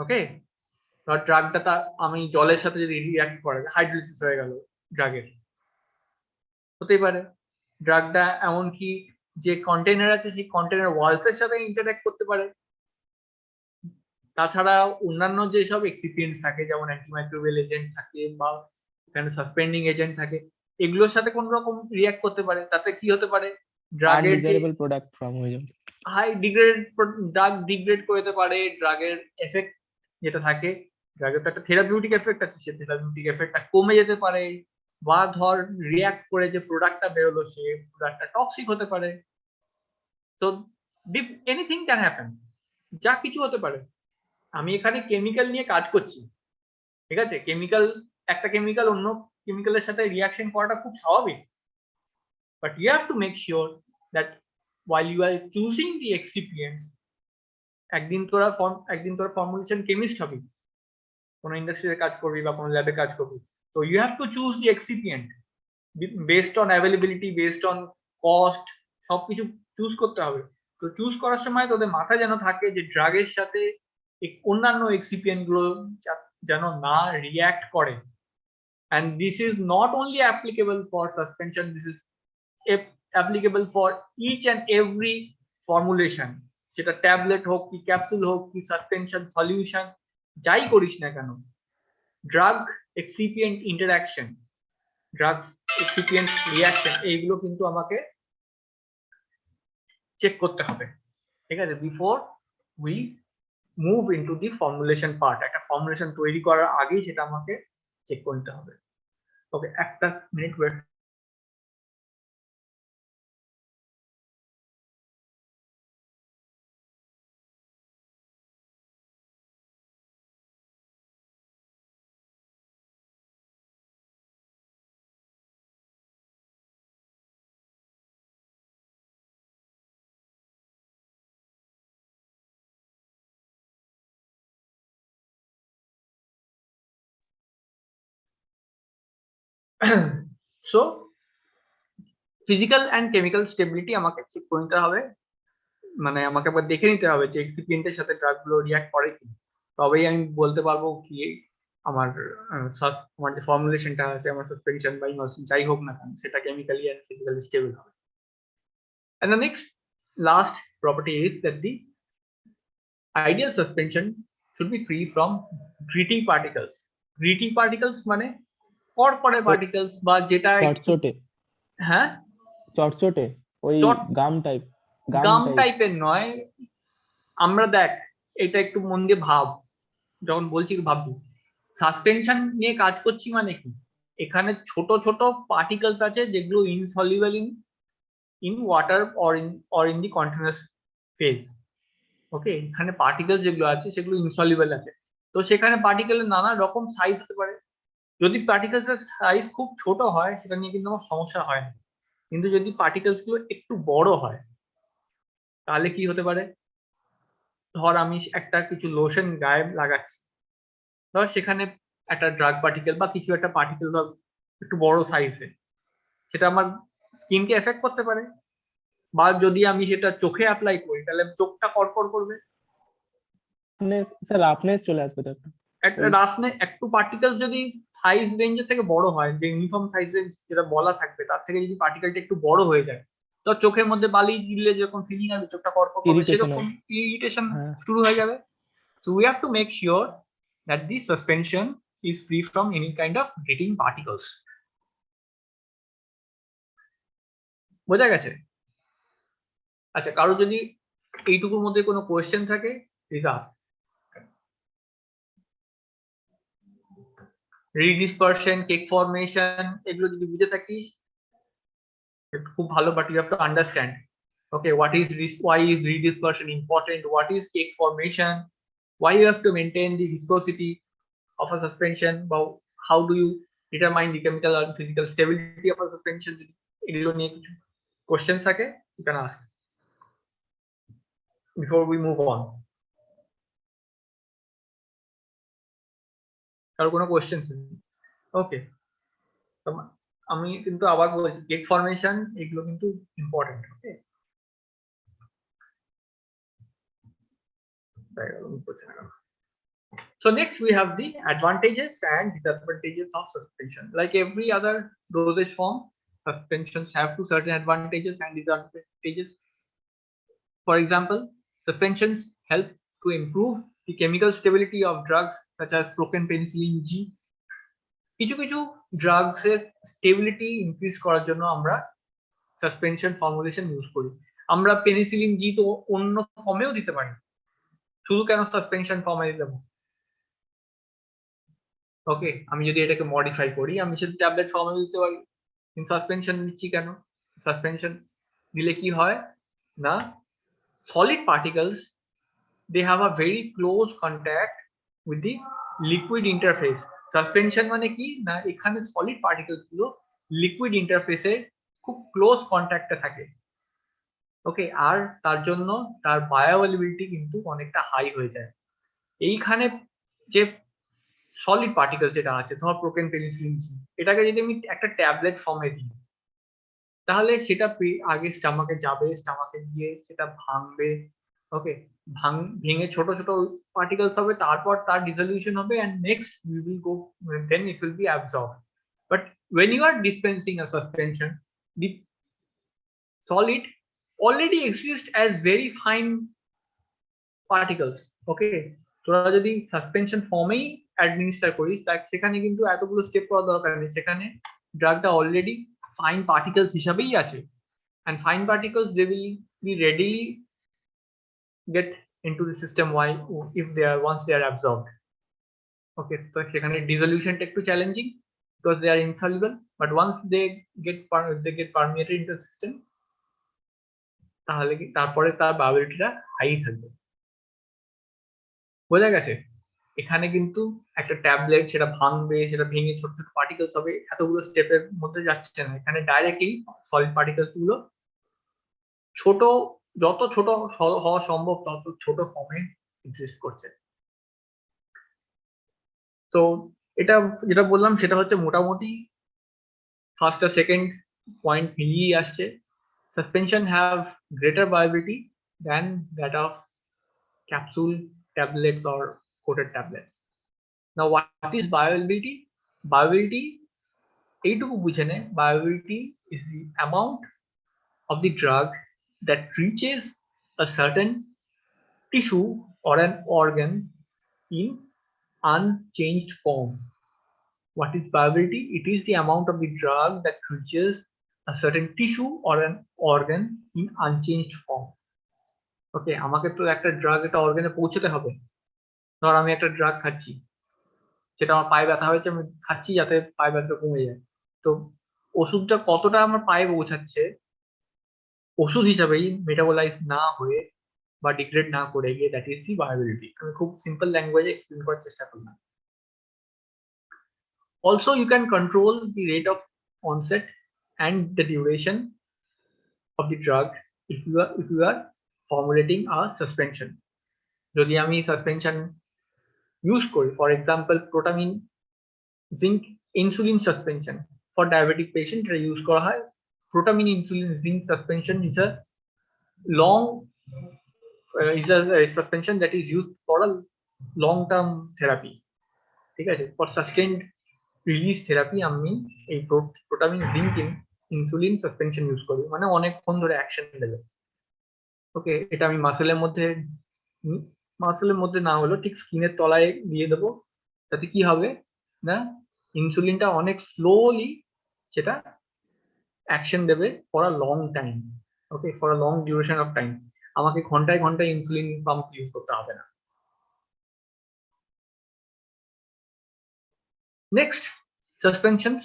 ওকে, ধর ড্রাগটা আমি জলের সাথে যদি রিঅ্যাক্ট করে, হাইড্রোলিসিস হয়ে গেল ড্রাগের, হতেই পারে। ড্রাগটা এমনকি যে কন্টেনার আছে সেই কন্টেনার ওয়ালস এর সাথে ইন্টারঅ্যাক্ট করতে পারে। তাছাড়া অন্যান্য যেসব এক্সিপিয়েন্টস থাকে, যেমন অ্যান্টিমাইক্রোবিয়াল এজেন্ট থাকে বা এখানে সাসপেন্ডিং এজেন্ট থাকে, এগুলোর সাথে কোন রকম রিঅ্যাক্ট করতে পারে। তাতে কি হতে পারে, ড্রাগের যে প্রোডাক্ট ফর্ম হয়ে যাবে, হাই ডিগ্রেড ড্রাগ ডিগ্রেড করে দিতে পারে। ড্রাগের এফেক্ট যেটা থাকে, ড্রাগের তো একটা থেরাপিউটিক এফেক্ট আছে, সেই থেরাপিউটিক এফেক্টটা কমে যেতে পারে, বা ধর রিঅ্যাক্ট করে যে প্রোডাক্টটা বেরোলো সে প্রোডাক্টটা টক্সিক হতে পারে। তো এনিথিং ক্যান হ্যাপেন, যা কিছু হতে পারে। আমি এখানে কেমিক্যাল নিয়ে কাজ করছি, ঠিক আছে, কেমিক্যাল একটা কেমিক্যাল অন্য কেমিক্যালের সাথে রিঅ্যাকশন করাটা খুব স্বাভাবিক, but you have to make sure that while you are choosing the excipients, একদিন তোরা ফর্মুলেশন কেমিস্ট হবি, কোনো ইন্ডাস্ট্রিতে কাজ করবি বা কোনো ল্যাবে কাজ করবি, তো you have to choose the excipient based on availability, based on cost, সবকিছু চুজ করতে হবে। তো চুজ করার সময় তোদের মাথায় যেন থাকে যে ড্রাগের সাথে অন্যান্য এক্সিপিয়েন্ট গুলো যেন না রিঅ্যাক্ট করে। and this is not only applicable for suspension, this is applicable for each and every formulation, সেটা ট্যাবলেট হোক কি ক্যাপসুল হোক কি সাসপেনশন সলিউশন, যাই করিস না কেন, drug excipient interaction, drug excipient reaction, এইগুলো কিন্তু আমাকে চেক করতে হবে, ঠিক আছে, before we move into the formulation part. একটা ফর্মুলেশন তৈরি করার আগেই সেটা আমাকে চেক করতে হবে। ওকে, একটা minute wait. So physical and chemical stability আমাকে চেক করে নিতে হবে, মানে আমাকে একবার দেখে নিতে হবে যে এক্সিপিয়েন্টের সাথে ড্রাগগুলো রিঅ্যাক্ট করে কি, তবেই আমি বলতে পারবো কি আমার আমার যে ফর্মুলেশনটা আছে, আমার সাসপেনশন বা ইমালশন যাই হোক না কেন, সেটা কেমিক্যালি অ্যান্ড ফিজিক্যালি স্টেবল হবে। And the next last property is that the ideal suspension should be free from gritty particles. Gritty particles মানে কড়কড়ে পার্টিকেলস বা যেটা চটচটে, হ্যাঁ চটচটে ওই গাম টাইপের নয়। আমরা দেখ, এটা একটু মন দিয়ে ভাব, যখন বলছি ভাববি সাসপেনশন নিয়ে কাজ করছি মানে কি, এখানে ছোট ছোট পার্টিকেলস আছে যেগুলো insoluble in water or in the continuous phase. Okay, এখানে পার্টিকেলস যেগুলো আছে সেগুলো ইনসলিউবল আছে, তো সেখানে পার্টিকেলের নানা রকম সাইজ হতে পারে। যদি পার্টিকেলস এর সাইজ খুব ছোট হয় সেটা নিয়ে কিন্তু আমার সমস্যা হয় না, কিন্তু যদি পার্টিকেলস গুলো একটু বড় হয় তাহলে কি হতে পারে, ধর আমি একটা কিছু লোশন গায়ে লাগাচ্ছি, ধর সেখানে একটা ড্রাগ পার্টিকেল বা কিছু একটা পার্টিকেল ধর একটু বড় সাইজে, সেটা আমার স্কিনকে এফেক্ট করতে পারে। বা যদি আমি সেটা চোখে অ্যাপ্লাই করি তাহলে চোখটা কড়কড় করবে, রাফনেস চলে আসবে, একটা রাফনেস, একটু পার্টিকেলস যদি সাইজ রেঞ্জের থেকে বড় হয়, যে ইউনিফর্ম সাইজ রেঞ্জ যেটা বলা থাকবে তার থেকে যদি পার্টিকেলটা একটু বড় হয়ে যায়, তো চোখের মধ্যে বালি দিলে যেরকম ফিলিং আসবে, চোখটা কড়কড় করবে, সেরকম ইরিটেশন শুরু হয়ে যাবে। So we have to make sure that the suspension is free from any kind of gritting particles. বোঝা গেছে? আচ্ছা, কারো যদি এইটুকুর মধ্যে কোনো কোয়েশ্চেন থাকে please ask. Redispersion, cake formation এগুলো যদি বুঝে থাকিস খুব ভালো, but you have to understand okay why is redispersion important, what is cake formation, why you have to maintain the viscosity of a suspension, how do you determine the chemical and physical stability of a suspension, এগুলো নিয়ে কিছু question থাকে you can ask before we move on. কারো কোনো question? ওকে, আমি কিন্তু আবার বলছি কেক ফর্মেশন এগুলো কিন্তু important. Okay, so next we have the advantages and disadvantages of suspension. Like every other dosage form, suspensions have two certain advantages and disadvantages. For example, suspensions help to improve the chemical stability of drugs such as procaine-penicillin G. কিছু কিছু drugs এর stability increase করার জন্য আমরা suspension formulation use করি। আমরা penicillin G তো অন্য ফর্মেও দিতে পারি, শুধু কেন সাসপেনশন ফর্মে দেবো? ওকে, আমি যদি এটাকে মডিফাই করি আমি সেটা ট্যাবলেট ফর্মে দিতে পারি, কিন্তু সাসপেনশন দিচ্ছি কেন? সাসপেনশন দিলে কি হয় না, solid particles they have a very close contact with the liquid interface. Suspension মানে কি না, এখানে সলিড পার্টিকেলস গুলো লিকুইড ইন্টারফেসে খুব ক্লোজ কন্ট্যাক্টে থাকে। ওকে, আর তার জন্য তার বায়োঅ্যাভেলেবিলিটি কিন্তু অনেকটা হাই হয়ে যায়। এইখানে যে সলিড পার্টিকেল যেটা আছে, ধর প্রোকেন পেনিসিলিন জি, এটাকে যদি আমি একটা ট্যাবলেট ফর্মে দিই তাহলে সেটা আগে স্টামাকে যাবে, স্টামাকে গিয়ে সেটা ভাঙবে। ওকে, ভেঙে ছোট ছোট পার্টিকেলস হবে, তারপর তার ডিসলিউশন হবে and next we will go, then it will be absorbed. But when you are dispensing a suspension, the solid already exists as very fine particles. Okay, তোরা যদি সাসপেনশন ফর্মেই অ্যাডমিনিস্টার করিস সেখানে কিন্তু এতগুলো স্টেপ করা দরকার নেই, সেখানে ড্রাগটা অলরেডি ফাইন পার্টিকেলস হিসাবেই আছে, and fine particles they will be readily get into the system if they are once they are absorbed. Okay, so সেখানে ডিসলিউশনটা একটু challenging because they are insoluble, but once they get permeated into the system তাহলে কি তারপরে তার বায়োবিলিটিটা high থাকবে। বোঝা গেছে? এখানে কিন্তু একটা ট্যাবলেট সেটা ভাঙবে, সেটা ভেঙে ছোট ছোট পার্টিকেলস হবে, এতগুলো স্টেপের মধ্যে যাচ্ছে না, এখানে ডাইরেক্টলি সলিড পার্টিকেলস গুলো ছোট, যত ছোট হওয়া সম্ভব তত ছোট ফর্মে এক্সিস্ট করছে। তো এটা যেটা বললাম সেটা হচ্ছে মোটামুটি ফার্স্ট আর সেকেন্ড পয়েন্ট মিলিয়ে আসছে। Suspension have greater bioavailability than that of capsule, tablets or coated tablets. Now what is bioavailability? Bioavailability এইটুকু বুঝে নে, bioavailability is the amount of the drug that reaches a certain tissue or an organ in unchanged form. What is bioavailability? It is the amount of the drug that reaches a certain tissue or an organ in unchanged form. Okay, আমাকে তো একটা drug একটা অর্গানে পৌঁছতে হবে। ধর আমি একটা drug খাচ্ছি, সেটা আমার পায়ে ব্যথা হয়েছে, আমি খাচ্ছি যাতে পায়ে ব্যথা কমে যায়। তো ওষুধটা কতটা আমার পায়ে পৌঁছাচ্ছে ওষুধ হিসাবেই মেটাবোলাইজ না হয়ে বা ডিগ্রেড না করে গিয়ে, দ্যাট ইজ দি বায়োবিলিটি। আমি খুব সিম্পল ল্যাঙ্গুয়েজে এক্সপ্লেন করার চেষ্টা করলাম। Also you can control the rate of onset and the duration of the drug if you are formulating a suspension. যদি আমি সাসপেনশন ইউজ করি, for example protamine zinc insulin suspension for diabetic patient এটা use করা হয়। Protamine insulin zinc suspension is a suspension that is used for a long term therapy. ঠিক আছে, for sustained release therapy আমি এই protamine zinc insulin suspension use করি, মানে অনেকক্ষণ ধরে অ্যাকশন দেবে। ওকে, এটা আমি মাসেলের মধ্যে না হলো ঠিক স্কিনের তলায় দিয়ে দেবো, তাতে কি হবে না ইনসুলিনটা অনেক স্লোলি সেটা অ্যাকশন দেবে for a long time. Okay, for a long duration of time. আমাকে ঘন্টায় ঘন্টায় ইনসুলিন পাম্প ইউজ করতে হবে না। Next, suspensions,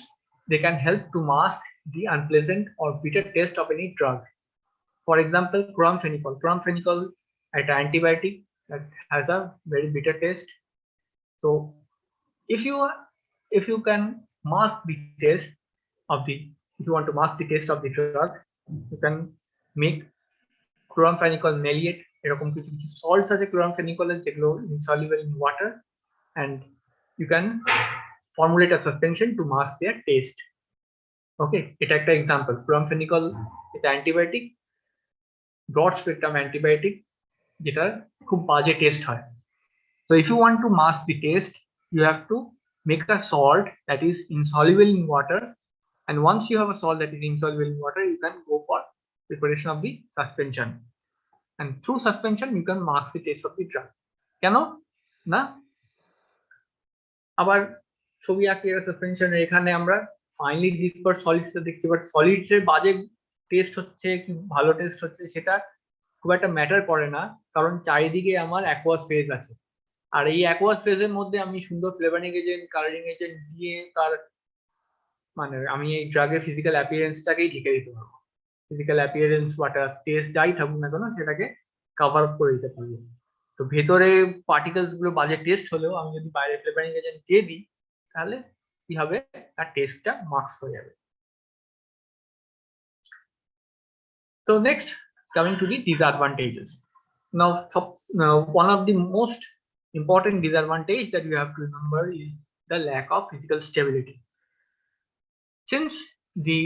they can help to mask the unpleasant or bitter taste of any drug. For example, chloramphenicol. Chloramphenicol is an antibiotic that has a very bitter taste. So if you can mask the taste of the, if you want to mask the taste of the drug, you can make chloramphenicol maleate. এরকম কিছু salts আছে chloramphenicol এর যেগুলো insoluble in water, and you can formulate a suspension to mask their taste. Okay, এটা একটা example. Chloramphenicol is antibiotic, broad spectrum antibiotic, যেটা খুব বাজে টেস্ট হয়। So if you want to mask the taste, you have to make a salt that is insoluble in water, and once you have a salt that is insoluble in water, you can go for preparation of the suspension, and through suspension you can mask the taste of the drug. কেন না আবার ছবি আঁকি suspension, এখানে আমরা finally disperse solids দেখতে পাচ্ছি। Solids এর বাজে টেস্ট হচ্ছে কি ভালো টেস্ট হচ্ছে সেটা খুব একটা ম্যাটার করে না, কারণ চারিদিকে আমার অ্যাকোয়াস ফেজ আছে, আর এই অ্যাকোয়াস ফেজের মধ্যে আমি সুন্দর ফ্লেভারিং এজেন্ট, কালারিং এজেন্ট দিয়ে তার মানে আমি এই ড্রাগের ফিজিক্যাল অ্যাপিয়ারেন্সটাকেই ঢেকে দিতে পারবো। ফিজিক্যাল অ্যাপিয়ারেন্স ওয়াটার টেস্ট যাই থাকুক না কেন সেটাকে কভার আপ করে দিতে পারবো। তো ভেতরে পার্টিকেলস গুলো বাজে টেস্ট হলেও আমি যদি বাইরে ফ্লেভারিং এজেন্ট দিয়ে দিই তাহলে কি হবে, তার টেস্টটা মাস্ক হয়ে যাবে। So next, coming to the disadvantages. Now one of the most important disadvantage that you have to remember is the lack of physical stability. Since the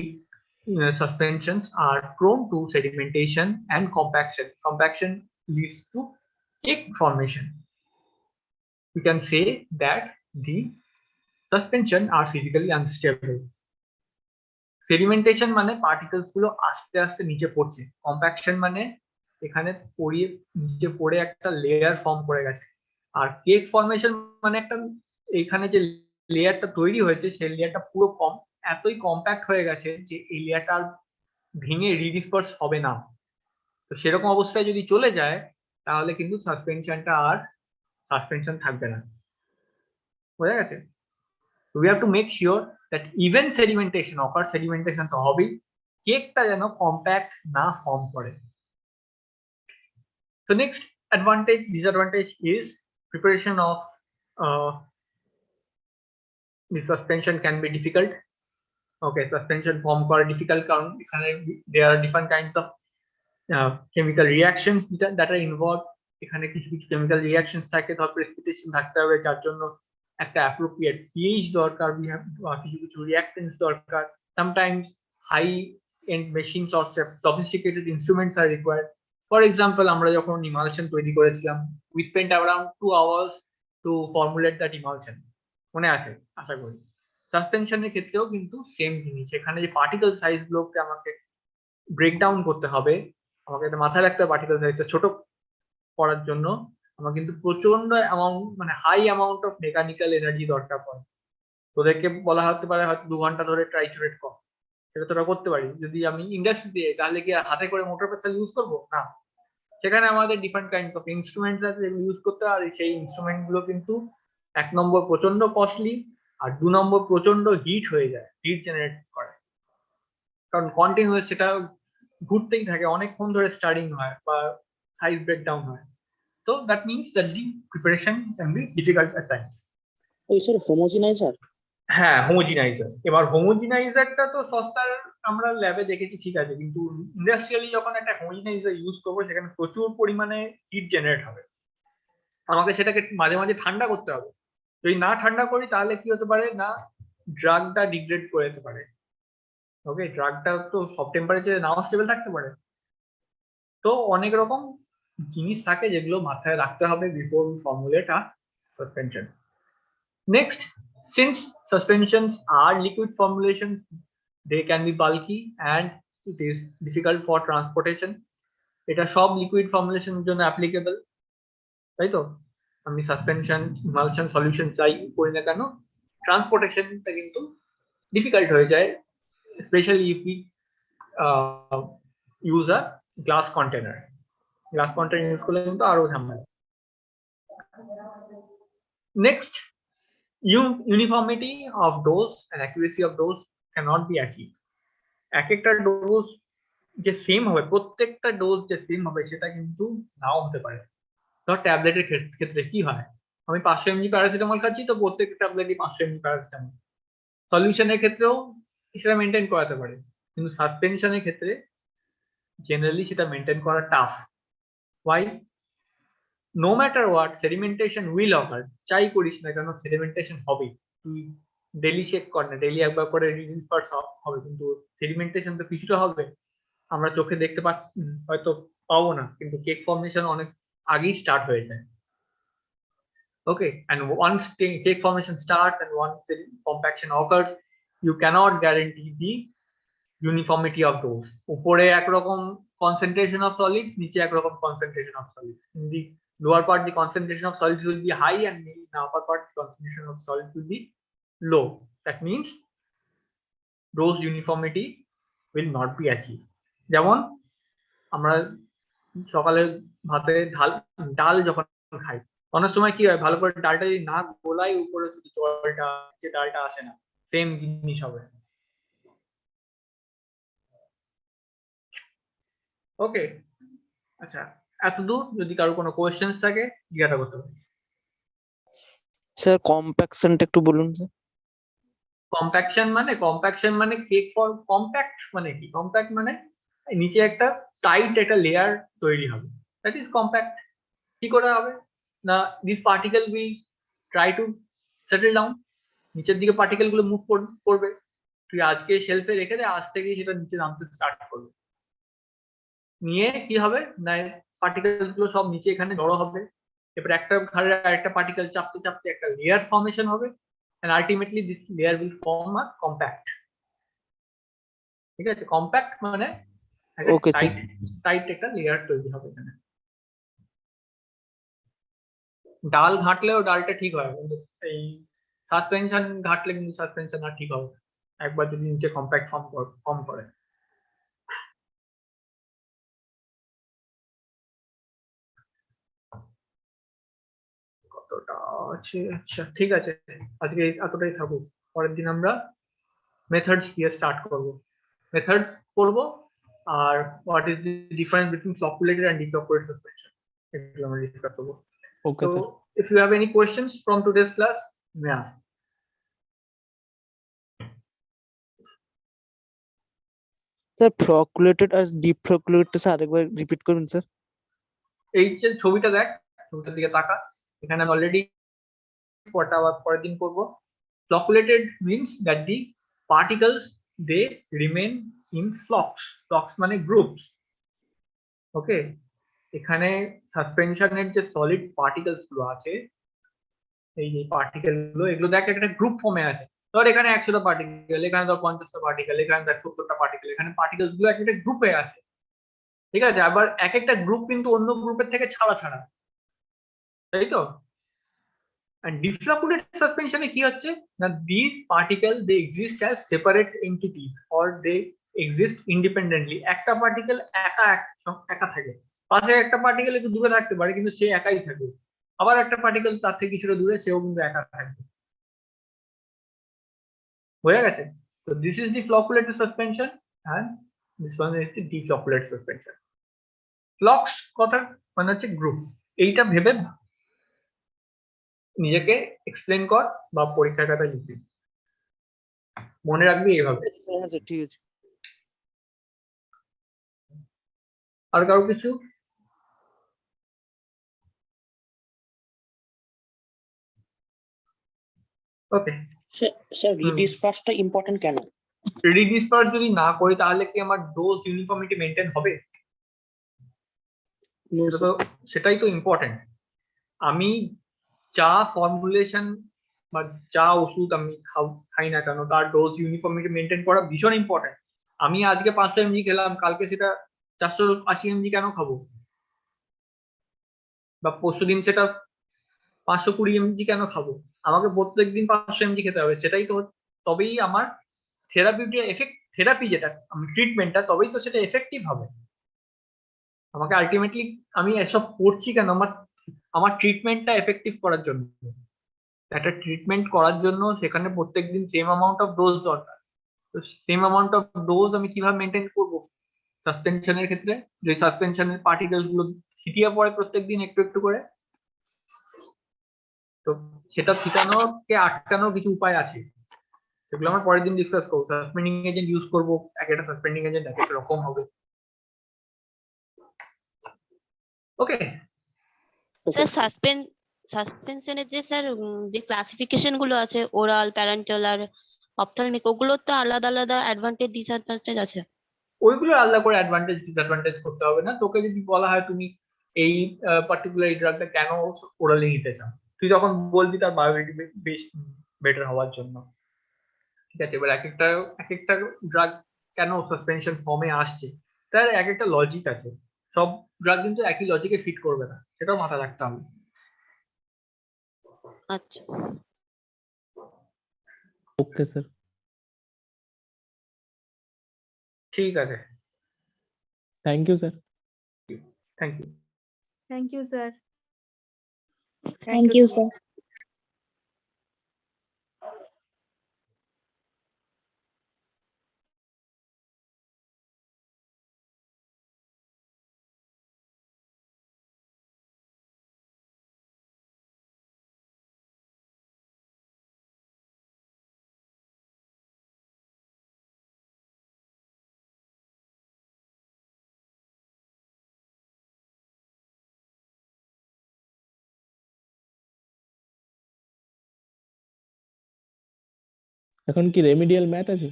suspensions are prone to sedimentation and compaction leads to cake formation. We can say that the suspension are physically unstable. Sedimentation মানে particles গুলো আস্তে আস্তে নিচে পড়ছে, compaction মানে এখানে পড়িয়ে নিচে পড়ে একটা লেয়ার ফর্ম করে গেছে, আর কেক ফর্মেশন মানে একটা এখানে যে লেয়ারটা তৈরি হয়েছে সেই লেয়ারটা পুরো এতই কম্প্যাক্ট হয়ে গেছে যে এই লেয়ারটা ভেঙে রিডিসপার্স হবে না। তো সেরকম অবস্থায় যদি চলে যায় তাহলে কিন্তু সাসপেনশনটা আর সাসপেনশন থাকবে না। বোঝা গেছে? We have to make sure that even sedimentation occurs, sedimentation তো হবেই, কেকটা যেন কম্প্যাক্ট না ফর্ম করে। So next disadvantage is preparation of the suspension can be difficult. Okay, suspension form করা difficult কারণ এখানে there are different kinds of chemical reactions that are involved. এখানে কিছু কিছু chemical reactions থাকে, ধর precipitation থাকতে হবে, যার জন্য একটা appropriate pH দরকার, কিছু কিছু reactants দরকার, sometimes high end machines or sophisticated instruments are required. For example, আমরা যখন emulsion তৈরি করেছিলাম, we spent around 2 hours to formulate that emulsion. মনে আছে আশা করি। সাসপেনশনের ক্ষেত্রেও কিন্তু সেম জিনিস, এখানে যে পার্টিকেল সাইজ গুলোকে আমাকে ব্রেকডাউন করতে হবে, আমাকে এটা মাথায় রাখতে হবে পার্টিকেল সাইজটা ছোট করার জন্য আমার কিন্তু প্রচন্ড অ্যামাউন্ট মানে high amount of mechanical energy দরকার পড়ে। তোদেরকে বলা হতে পারে হয়তো 2 ঘন্টা ধরে ট্রাইচুরেট কর, সেটা তোরা করতে পারি। যদি আমি ইন্ডাস্ট্রিতে তাহলে কি হাতে করে মোটর পেছাল ইউজ করবো না, সেখানে আমাদের ডিফারেন্ট কাইন্ড অফ ইনস্ট্রুমেন্টস আছে যেগুলো ইউজ করতে হয়, আর সেই ইনস্ট্রুমেন্ট গুলো কিন্তু 1 নম্বর প্রচন্ড কস্টলি, আর 2 নম্বর প্রচন্ড হিট হয়ে যায়, হিট জেনারেট করে, কারণ কন্টিনিউয়াস সেটা ঘুরতেই থাকে, অনেকক্ষণ ধরে স্টার্টিং হয় বা সাইজ ব্রেকডাউন হয়। So that means that the preparation can be difficult at times. ওই স্যার হোমোজেনাইজার, হ্যাঁ হোমোজেনাইজার। এবার হোমোজেনাইজারটা তো সস্তার আমরা ল্যাবে দেখেছি ঠিক আছে, কিন্তু ইন্ডাস্ট্রিয়ালি যখন একটা হোমোজেনাইজার ইউজ করবো সেখানে প্রচুর পরিমাণে হিট জেনারেট হবে, আমাকে সেটাকে মাঝে মাঝে ঠান্ডা করতে হবে। যদি না ঠান্ডা করি তাহলে কি হতে পারে না, ড্রাগটা ডিগ্রেড করে যেতে পারে। ওকে, ড্রাগটা তো সব টেম্পারেচারে নাও স্টেবল থাকতে পারে। তো অনেক রকম জিনিস থাকে যেগুলো মাথায় রাখতে হবে before we formulate a suspension. Next, since suspensions are liquid formulations, they can be bulky and it is difficult for transportation. এটা সব লিকুইড ফর্মুলেশনের জন্য অ্যাপ্লিকেবল, তাই তো? আমি সাসপেনশন, ইমালশন, সলিউশন যাই করি না কেন, ট্রান্সপোর্টেশনটা কিন্তু ডিফিকাল্ট হয়ে যায়, specially if we use a glass container. Glass container use করলে কিন্তু আরো ঝামেলা। Next, uniformity of dose and accuracy of dose cannot be achieved. এক একটা ডোজ যে সেম হবে, প্রত্যেকটা ডোজ যে সেম হবে সেটা কিন্তু নাও হতে পারে। ধর ট্যাবলেটের ক্ষেত্রে কি হয়, আমি 500 mg প্যারাসিটামল খাচ্ছি, তো প্রত্যেক ট্যাবলেটই 500 mg প্যারাসিটামল। সলিউশনের ক্ষেত্রেও সেটা মেনটেন করাতে পারে, কিন্তু সাসপেনশনের ক্ষেত্রে জেনারেলি সেটা মেনটেন করা tough. Why? No matter what, sedimentation will occur. চাই করিস না কেন সেডিমেন্টেশন হবে। তুই ডেলি চেক কর না, ডেলি একবার করে রিডিউস পার্টস হবে, কিন্তু সেডিমেন্টেশন তো কিছুটা হবে। আমরা চোখে দেখতে পাচ্ছি, হয়তো পাবো না, কিন্তু কেক ফর্মেশন অনেক আগেই স্টার্ট হয়ে যায়। Okay, and once cake formation starts and once compaction occurs, you cannot guarantee the uniformity of dose. উপরে একরকম concentration of solids, নিচে একরকম concentration of solids. In the lower part, the concentration of solids will be high, and in the upper part, the concentration of solids will be low. That means dose uniformity will not be achieved. যেমন আমরা সকালে ভাতে ডাল যখন খাই, অনেক সময় কি হয়, ভালো করে ডালটা যদি না গোলাই, উপরে শুধু জলটা, যে ডালটা আসে না, সেম জিনিস হবে। ওকে, আচ্ছা, এতদূর যদি কারো কোনো কোয়েশ্চেন্স থাকে জিজ্ঞাসা করতে পারি। স্যার কম্প্যাকশনটা একটু বলুন স্যার। কম্প্যাকশন মানে কেক ফর কম্প্যাক্ট মানে কি? কম্প্যাক্ট মানে নিচে একটা টাইট একটা লেয়ার তৈরি হবে, দ্যাট ইজ কম্প্যাক্ট। কি করে হবে না, this particle will try to settle down, নিচের দিকে পার্টিকেল গুলো মুভ করবে। তুই আজকে শেলফে রেখে দে, আজ থেকে সেটা নিচে নামতে স্টার্ট করবে। নিয়ে কি হবে না, পার্টিকেল গুলো সব নিচে এখানে জড়ো হবে, এবার একটা ঘাড়ে আরেকটা পার্টিকেল চাপতে চাপতে একটা লেয়ার ফর্মেশন হবে, and ultimately this layer will form a compact. ঠিক আছে, কম্প্যাক্ট মানে ওকে টাইট একটা লেয়ার তৈরি হবে এখানে। ডাল ঘাটলেও ডালটা ঠিক হয়, কিন্তু এই সাসপেনশন ঘাটলে কিন্তু সাসপেনশন আর ঠিক হবে, একবার যদি নিচে কম্প্যাক্ট ফর্ম করে। কতটা আছে? আচ্ছা ঠিক আছে, আজকে এতটাই থাকুক। পরের দিন আমরা মেথডস দিয়ে স্টার্ট করব, মেথডস করব, আর what is the difference between flocculated and deflocculated suspension এগুলো আমরা ডিসকাস করব। Okay So, sir. if you have any questions from today's class, you may ask. Sir flocculated আর ডিফ্লকুলেটেড স্যার আরেকবার repeat করুন sir. এই যে ছবিটা দেখ, ছবিটার দিকে তাকা, এখানে আমি অলরেডি পড়াটা আবার পরের দিন করব। Flocculated means that the particles they remain in flocks. Flocks মানে groups. Okay, এখানে সাসপেনশনের যে সলিড পার্টিকেলস গুলো আছে, এই যে পার্টিকেল গুলো, এগুলো দেখ একটা গ্রুপ ফর্মে আছে। ধর এখানে 100টা পার্টিকেল, এখানে ধর 50টা পার্টিকেল, এখানে দেখ 70টা পার্টিকেল, এখানে পার্টিকেলস গুলো একটা গ্রুপে আছে। ঠিক আছে, আবার এক একটা গ্রুপ কিন্তু অন্য গ্রুপের থেকে ছাড়া ছাড়া, তাই তো? And deflocculated suspension এ কি হচ্ছে না, these particles they exist as separate entities or they exist independently. একটা পার্টিকেল একা থাকে, পাশে একটা পার্টিকেল একটু দূরে থাকতে পারে, কিন্তু সে একাই থাকে। আবার একটা পার্টিকেল তার থেকে কিছুটা দূরে, সেও কিন্তু একা থাকবে। হয়ে গেছে? So this is the flocculated suspension and this one is the deflocculated suspension. Flocks কথা মানে হচ্ছে গ্রুপ। এইটা ভেবে নিজেকে এক্সপ্লেন কর বা পরীক্ষার খাতায় লিখবি, মনে রাখবি এইভাবে। হ্যাঁ স্যার ঠিক আছে। আর কারো কিছু? ওকে স্যার রিডিসপার্সটা ইম্পর্টেন্ট কেন? রিডিসপার্স যদি না করি তাহলে কি আমার ডোজ ইউনিফর্মিটি মেইনটেইন হবে? সেটাই তো ইম্পর্টেন্ট। আমি যা ফর্মুলেশন বা যা ওষুধ আমি খাই না কেন, তার ডোজ ইউনিফর্মিটি মেইনটেইন করা ভীষণ ইম্পর্টেন্ট। আমি আজকে 500 mg খেলাম, কালকে সেটা 480 mg কেন খাবো, বা পরশুদিন সেটা 520 mg কেন খাবো? আমাকে প্রত্যেকদিন 500 mg খেতে হবে, সেটাই তো, তবেই আমার থেরাপিউটিক এফেক্ট, থেরাপি যেটা আমি ট্রিটমেন্টটা, তবেই তো সেটা এফেক্টিভ হবে। আমাকে আলটিমেটলি আমি এসব করছি কেন, আমার ট্রিটমেন্টটা এফেক্টিভ করার জন্য। একটা ট্রিটমেন্ট করার জন্য সেখানে প্রত্যেকদিন সেম অ্যামাউন্ট অফ ডোজ দরকার। তো সেম অ্যামাউন্ট অফ ডোজ আমি কিভাবে মেনটেন করব সাসপেনশনের ক্ষেত্রে, যে সাসপেনশনের পার্টিকেলস গুলো থিতিয়ে পড়ে প্রত্যেকদিন একটু একটু করে। তো সেটা থিতানোকে আটকানোর কিছু উপায় আছে, সেগুলো আমরা পরের দিন ডিসকাস করবো। সাসপেন্ডিং এজেন্ট ইউজ করবো, এক একটা সাসপেন্ডিং এজেন্ট এক এক রকম হবে। ওকে স্যার সাসপেনশনের যে স্যার যে ক্লাসিফিকেশন গুলো আছে, ওরাল, প্যারেন্টাল আর অপথ্যালমিক, ওগুলো তো আলাদা আলাদা অ্যাডভান্টেজ ডিসঅ্যাডভান্টেজ আছে। ওইগুলো আলাদা করে অ্যাডভান্টেজ ডিসঅ্যাডভান্টেজ করতে হবে না। তোকে যদি বলা হয় তুমি এই পার্টিকুলার এই ড্রাগটা কেন ওরালি নিতে চাও, তুই যখন বলবি তার বায়োলজি বেশ বেটার হওয়ার জন্য। ঠিক আছে, এবার এক একটা ড্রাগ কেন সাসপেনশন ফর্মে আসছে তার এক একটা লজিক আছে। সব ড্রাগ কিন্তু একই লজিকে ফিট করবে না, সেটাও মাথায় রাখতে হবে। আচ্ছা, ওকে স্যার। ঠিক আছে, thank you sir. Thank you. Thank you sir. Thank you sir. এখন কি রেমিডিয়াল ম্যাথ আছে?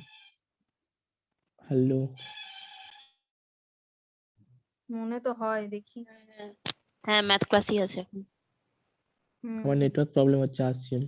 হ্যালো, মনে তো হয়, দেখি। হ্যাঁ ম্যাথ ক্লাসই আছে এখন। হুম। আমার নেটওয়ার্ক প্রবলেম হচ্ছে, আসছি আমি।